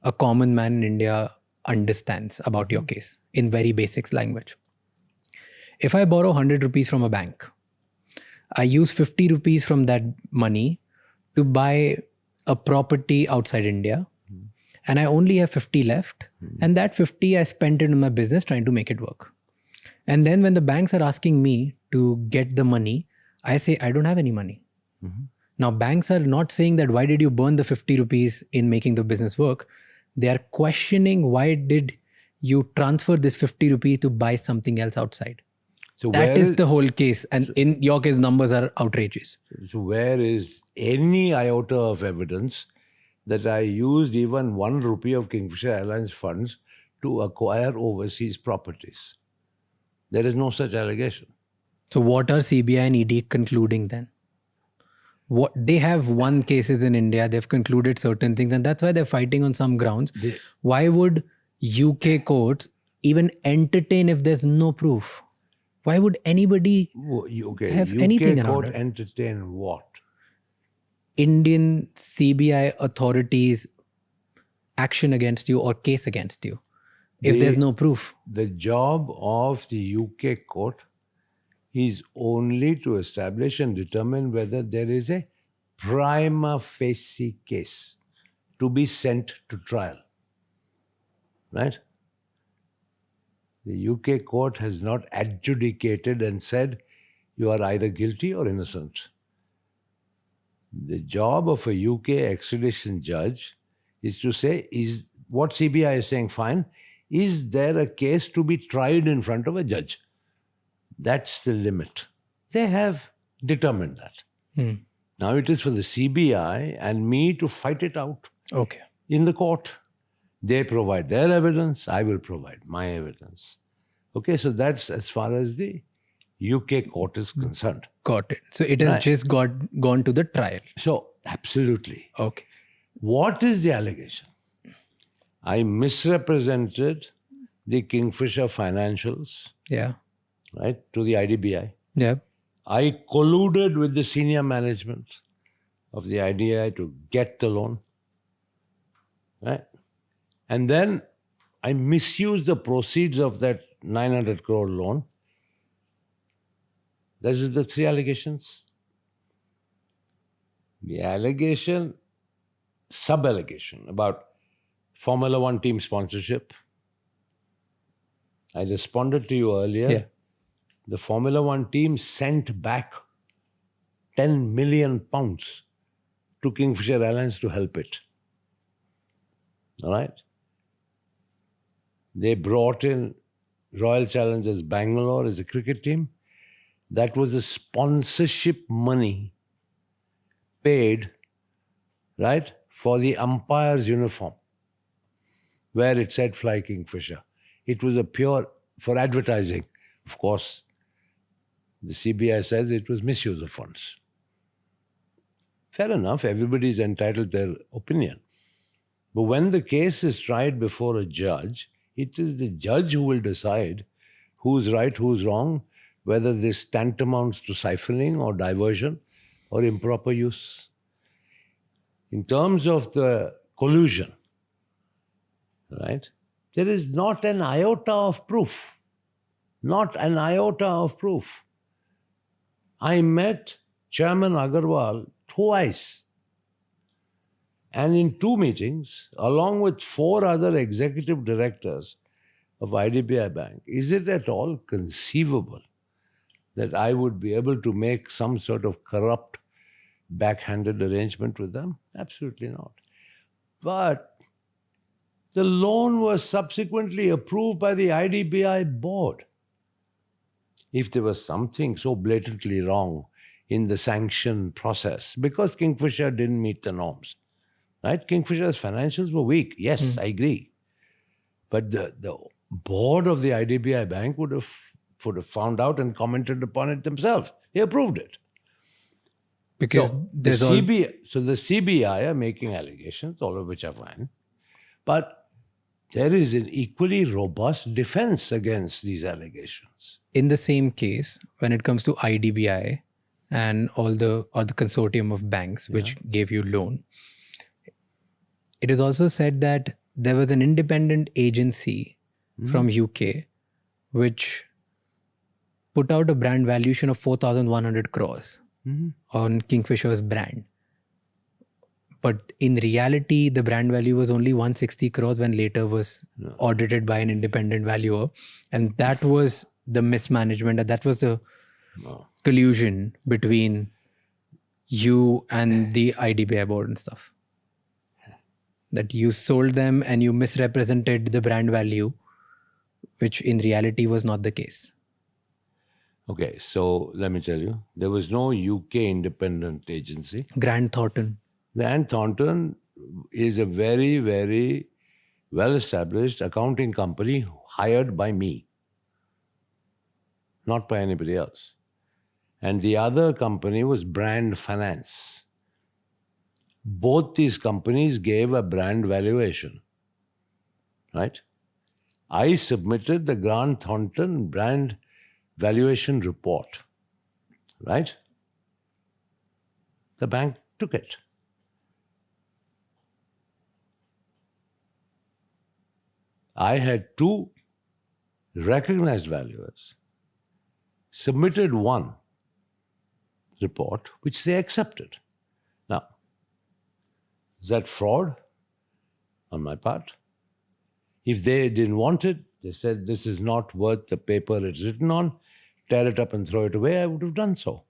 a common man in India understands about your case in very basic language. If I borrow 100 rupees from a bank, I use 50 rupees from that money to buy a property outside India, and I only have 50 left, and that 50 I spent it in my business trying to make it work. And then when the banks are asking me to get the money, I say, I don't have any money. Now, banks are not saying that why did you burn the 50 rupees in making the business work? They are questioning why did you transfer this 50 rupees to buy something else outside? So That is the whole case. And in your case, numbers are outrageous. So where is any iota of evidence that I used even 1 rupee of Kingfisher Airlines funds to acquire overseas properties? There is no such allegation. So what are CBI and ED concluding then? What they have won cases in India, they've concluded certain things, and that's why they're fighting on some grounds. Why would UK courts even entertain if there's no proof? Why would anybody have anything UK around court it? entertain what? Indian CBI authorities action against you or case against you if there's no proof. The job of the UK court is only to establish and determine whether there is a prima facie case to be sent to trial. Right? The UK court has not adjudicated and said you are either guilty or innocent. The job of a UK extradition judge is to say, is what CBI is saying, fine, is there a case to be tried in front of a judge? That's the limit. They have determined that. Now it is for the CBI and me to fight it out Okay. in the court. They provide their evidence, I will provide my evidence. Okay, so that's as far as the UK court is concerned. Got it. So it has just gone to the trial. So, absolutely. Okay. What is the allegation? I misrepresented the Kingfisher financials, Yeah. right, to the IDBI. Yeah. I colluded with the senior management of the IDBI to get the loan, right? And then I misused the proceeds of that 900 crore loan. This is the 3 allegations. The allegation, sub-allegation about Formula One team sponsorship. I responded to you earlier. Yeah. The Formula One team sent back 10 million pounds to Kingfisher Airlines to help it. All right? They brought in Royal Challengers Bangalore as a cricket team. That was the sponsorship money paid, right, for the umpire's uniform, where it said Fly Kingfisher. It was a pure, for advertising. Of course, the CBI says it was misuse of funds. Fair enough, everybody is entitled to their opinion. But when the case is tried before a judge, it is the judge who will decide who's right, who's wrong, whether this tantamounts to siphoning or diversion or improper use. In terms of the collusion, right, there is not an iota of proof. Not an iota of proof. I met Chairman Agarwal twice. And in 2 meetings, along with 4 other executive directors of IDBI Bank, is it at all conceivable that I would be able to make some sort of corrupt, backhanded arrangement with them? Absolutely not. But the loan was subsequently approved by the IDBI board. If there was something so blatantly wrong in the sanction process, because Kingfisher didn't meet the norms, right? Kingfisher's financials were weak. Yes, I agree. But the board of the IDBI Bank would have found out and commented upon it themselves. They approved it. Because the CBI are making allegations, all of which are fine. But there is an equally robust defense against these allegations. in the same case, when it comes to IDBI and all the consortium of banks which gave you loan. It is also said that there was an independent agency from UK which put out a brand valuation of 4,100 crores on Kingfisher's brand. But in reality, the brand value was only 160 crores when later was audited by an independent valuer. And that was the mismanagement, and that was the collusion between you and the IDBI board and stuff. That you sold them and you misrepresented the brand value, which in reality was not the case. Okay, so let me tell you, there was no UK independent agency. Grant Thornton. Grant Thornton is a very, very well-established accounting company hired by me, not by anybody else. And the other company was Brand Finance. Both these companies gave a brand valuation, right? I submitted the Grant Thornton brand valuation report, right? The bank took it. I had two recognized valuers, submitted one report, which they accepted. Now, is that fraud on my part? If they didn't want it, they said, this is not worth the paper it's written on, tear it up and throw it away, I would have done so.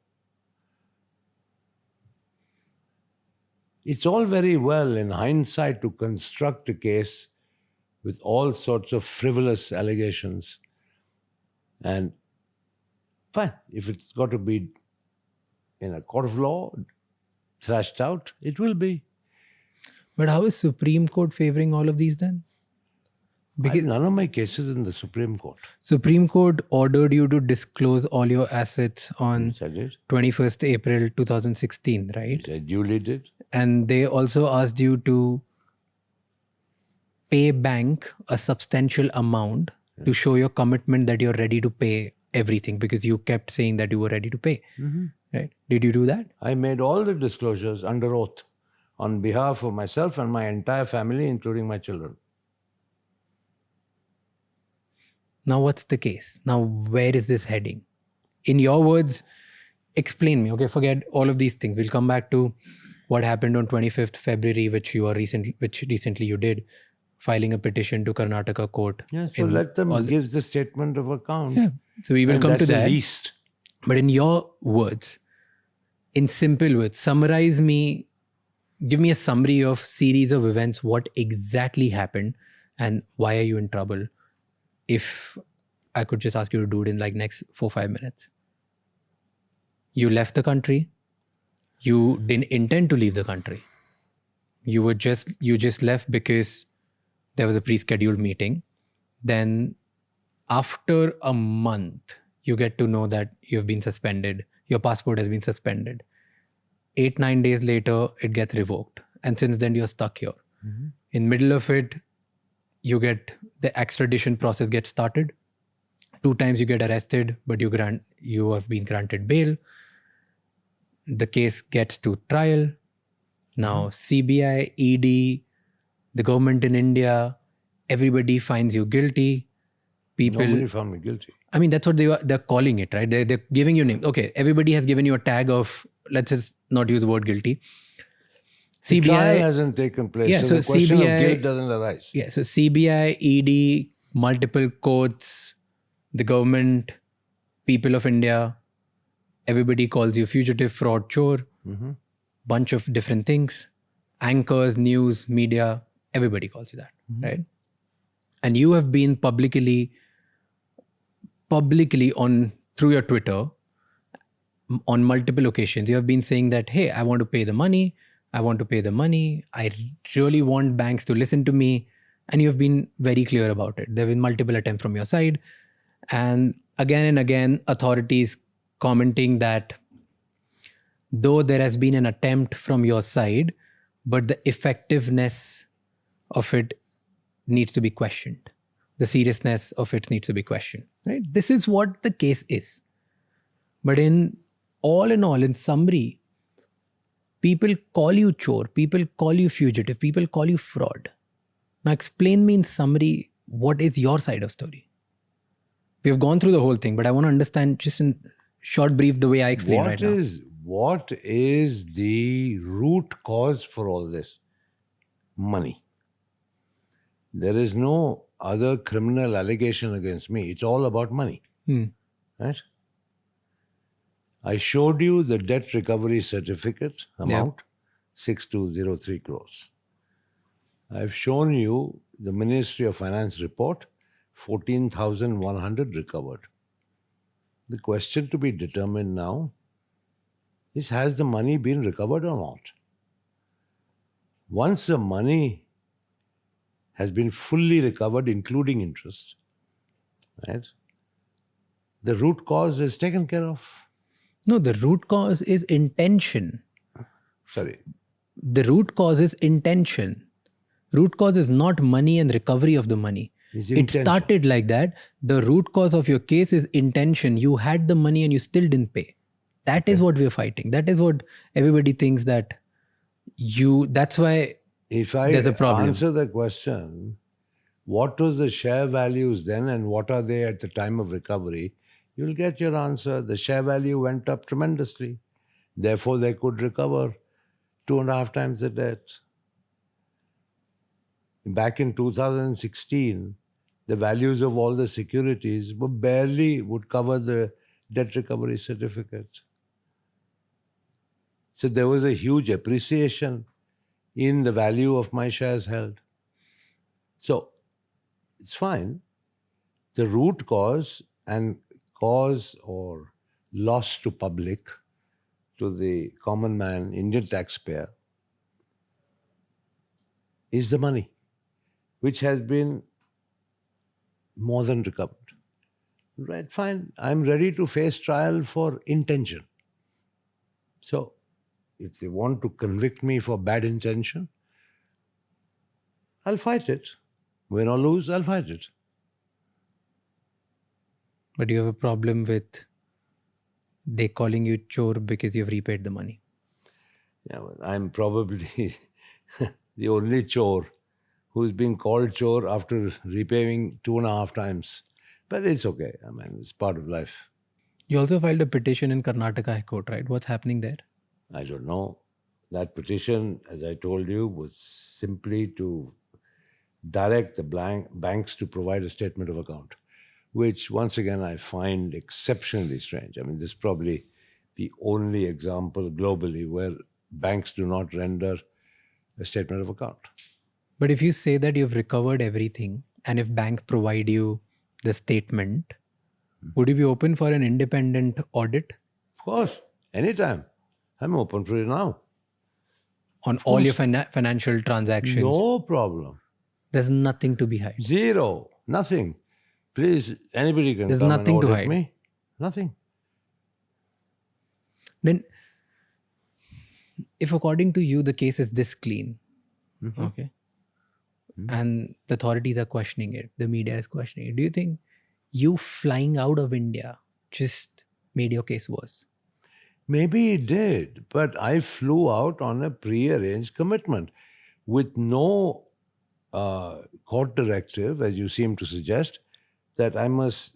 It's all very well in hindsight to construct a case with all sorts of frivolous allegations. And fine, if it's got to be in a court of law, thrashed out, it will be. But how is Supreme Court favoring all of these then? Because None of my cases in the Supreme Court. Supreme Court ordered you to disclose all your assets on Which I did. 21st April 2016, right? Which I duly did. And they also asked you to pay bank a substantial amount to show your commitment that you're ready to pay everything, because you kept saying that you were ready to pay. Right? Did you do that? I made all the disclosures under oath on behalf of myself and my entire family, including my children. Now, what's the case? Now, where is this heading? In your words, explain me. Okay, forget all of these things. We'll come back to what happened on 25th February, which recently you did, filing a petition to Karnataka court. Yeah, so let them give the statement of account. Yeah, so we will And come to that's the that. least. But in your words, in simple words, give me a summary of series of events, what exactly happened and why are you in trouble? If I could just ask you to do it in like next 4-5 minutes. You left the country. You didn't intend to leave the country. You just left because there was a pre-scheduled meeting. Then after a month, you get to know that you've been suspended. Your passport has been suspended. 8-9 days later, it gets revoked. And since then, you're stuck here. In middle of it, you get the extradition process gets started. 2 times you get arrested, but you have been granted bail. The case gets to trial. Now CBI, ED, the government in India, everybody finds you guilty. Nobody found me guilty. I mean, that's what they're calling it, right? They're giving you names. Okay, everybody has given you a tag of, let's just not use the word guilty. The CBI trial hasn't taken place, Yeah, so so the question CBI of guilt doesn't arise. Yeah, so CBI, ED, multiple courts, the government, people of India, everybody calls you fugitive, fraud, chore, bunch of different things. Anchors, news, media, everybody calls you that, right? And you have been publicly through your Twitter, on multiple occasions, you have been saying that, hey, I want to pay the money. I really want banks to listen to me. And you've been very clear about it. There have been multiple attempts from your side. And again, authorities commenting that though there has been an attempt from your side, but the effectiveness of it needs to be questioned. The seriousness of it needs to be questioned. Right? This is what the case is. But in all in all, in summary, people call you chore, people call you fugitive, people call you fraud. Now explain me in summary, what is your side of story? We've gone through the whole thing, but I want to understand just in short brief the way I explain right now. What is the root cause for all this? Money. There is no other criminal allegation against me. It's all about money. Right? I showed you the debt recovery certificate amount, 6203 crores. I've shown you the Ministry of Finance report, 14,100 recovered. The question to be determined now is, has the money been recovered or not? Once the money has been fully recovered, including interest, right, the root cause is taken care of. No, the root cause is intention. Sorry. The root cause is intention. Root cause is not money and recovery of the money. It started like that. The root cause of your case is intention. You had the money and you still didn't pay. That is what we're fighting. That is what everybody thinks that that's why there's a problem. Answer the question, what was the share values then and what are they at the time of recovery? You'll get your answer. The share value went up tremendously. Therefore, they could recover 2.5 times the debt. Back in 2016, the values of all the securities would cover the debt recovery certificates. So there was a huge appreciation in the value of my shares held. So it's fine. The root cause and cause or loss to public, to the common man, Indian taxpayer, is the money, which has been more than recovered. Right, fine. I'm ready to face trial for intention. So, if they want to convict me for bad intention, I'll fight it. Win or lose, I'll fight it. But you have a problem with they calling you chore because you've repaid the money. Yeah, well, I'm probably the only chore who's been called chore after repaying 2.5 times. But it's okay. I mean, it's part of life. You also filed a petition in Karnataka High Court, right? What's happening there? I don't know. That petition, as I told you, was simply to direct the banks to provide a statement of account, which once again I find exceptionally strange. I mean, this is probably the only example globally where banks do not render a statement of account. But if you say that you've recovered everything and if banks provide you the statement, would you be open for an independent audit? Of course, anytime. I'm open for it now. On all your financial transactions? No problem. There's nothing to be hide. Zero. Nothing. Please, anybody can There's come nothing and to audit hide. me. Nothing. Then, if according to you the case is this clean, okay, and the authorities are questioning it, the media is questioning it, do you think you flying out of India just made your case worse? Maybe it did, but I flew out on a pre-arranged commitment with no court directive, as you seem to suggest, that I must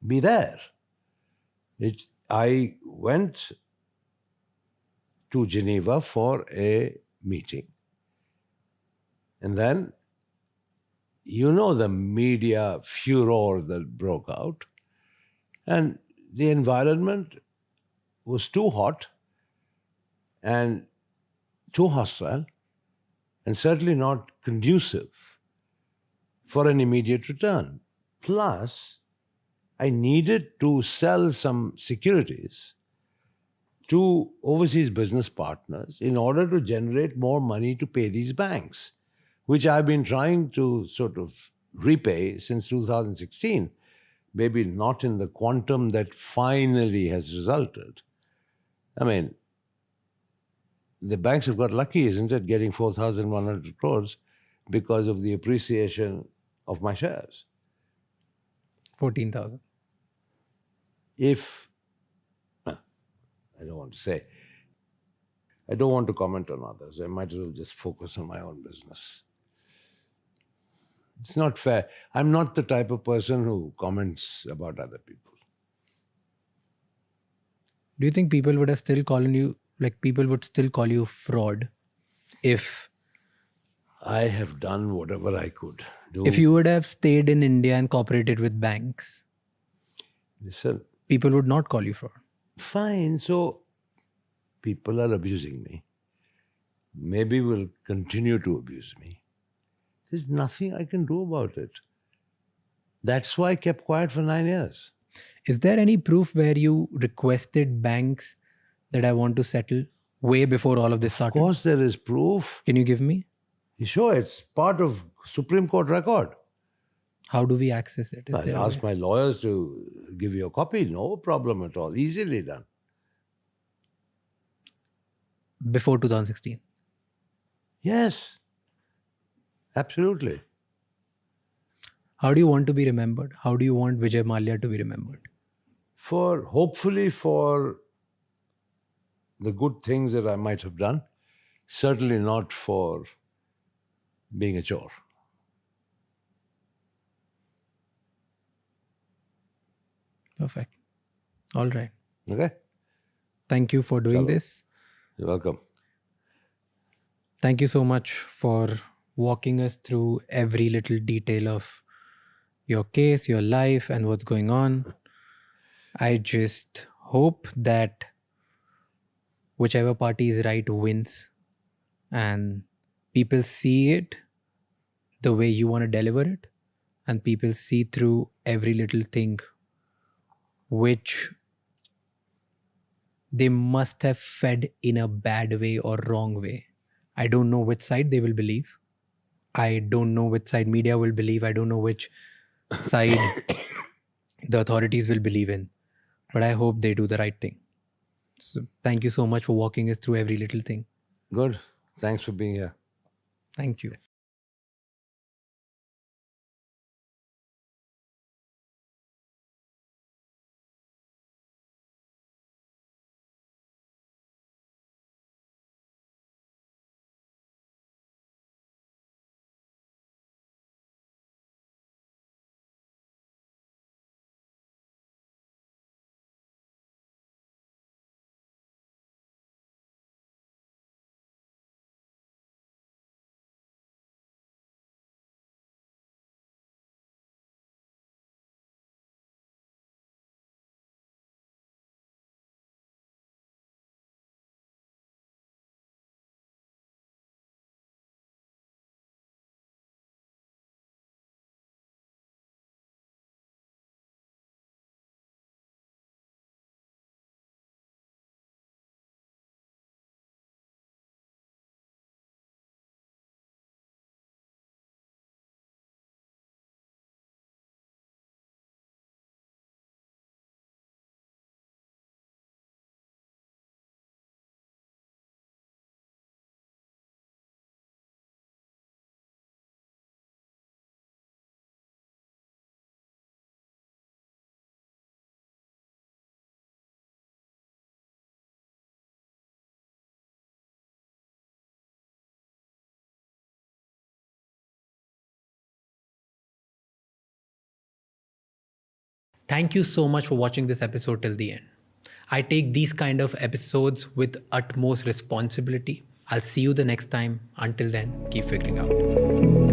be there. I went to Geneva for a meeting. And then, you know, the media furor that broke out, and the environment was too hot and too hostile and certainly not conducive for an immediate return. Plus, I needed to sell some securities to overseas business partners in order to generate more money to pay these banks, which I've been trying to sort of repay since 2016, maybe not in the quantum that finally has resulted. I mean, the banks have got lucky, isn't it, getting 4,100 crores because of the appreciation of my shares. 14,000. If I don't want to say. I don't want to comment on others. I might as well just focus on my own business. It's not fair. I'm not the type of person who comments about other people. Do you think people would have still calling you, like people would still call you fraud if I have done whatever I could do. if you would have stayed in India and cooperated with banks, Listen, people would not call you fraud? fine. So people are abusing me. Maybe will continue to abuse me. There's nothing I can do about it. That's why I kept quiet for 9 years. Is there any proof where you requested banks that I want to settle way before all of this Of started? course, there is proof. Can you give me? Sure, it's part of Supreme Court record. How do we access it? Is there I'll a ask way? my lawyers to give you a copy. No problem at all. Easily done. Before 2016? Yes. Absolutely. How do you want to be remembered? How do you want Vijay Mallya to be remembered? Hopefully for the good things that I might have done. Certainly not for being a chore. Perfect. All right. Okay? Thank you for doing Chalo. this. You're welcome. Thank you so much for walking us through every little detail of your case, your life, and what's going on. I just hope that whichever party is right wins and people see it the way you want to deliver it, and people see through every little thing which they must have fed in a bad way or wrong way. I don't know which side they will believe. I don't know which side media will believe. I don't know which side the authorities will believe in. But I hope they do the right thing. So thank you so much for walking us through every little thing. Good. Thanks for being here. Thank you. Thank you so much for watching this episode till the end. I take these kind of episodes with utmost responsibility. I'll see you the next time. Until then, keep figuring out.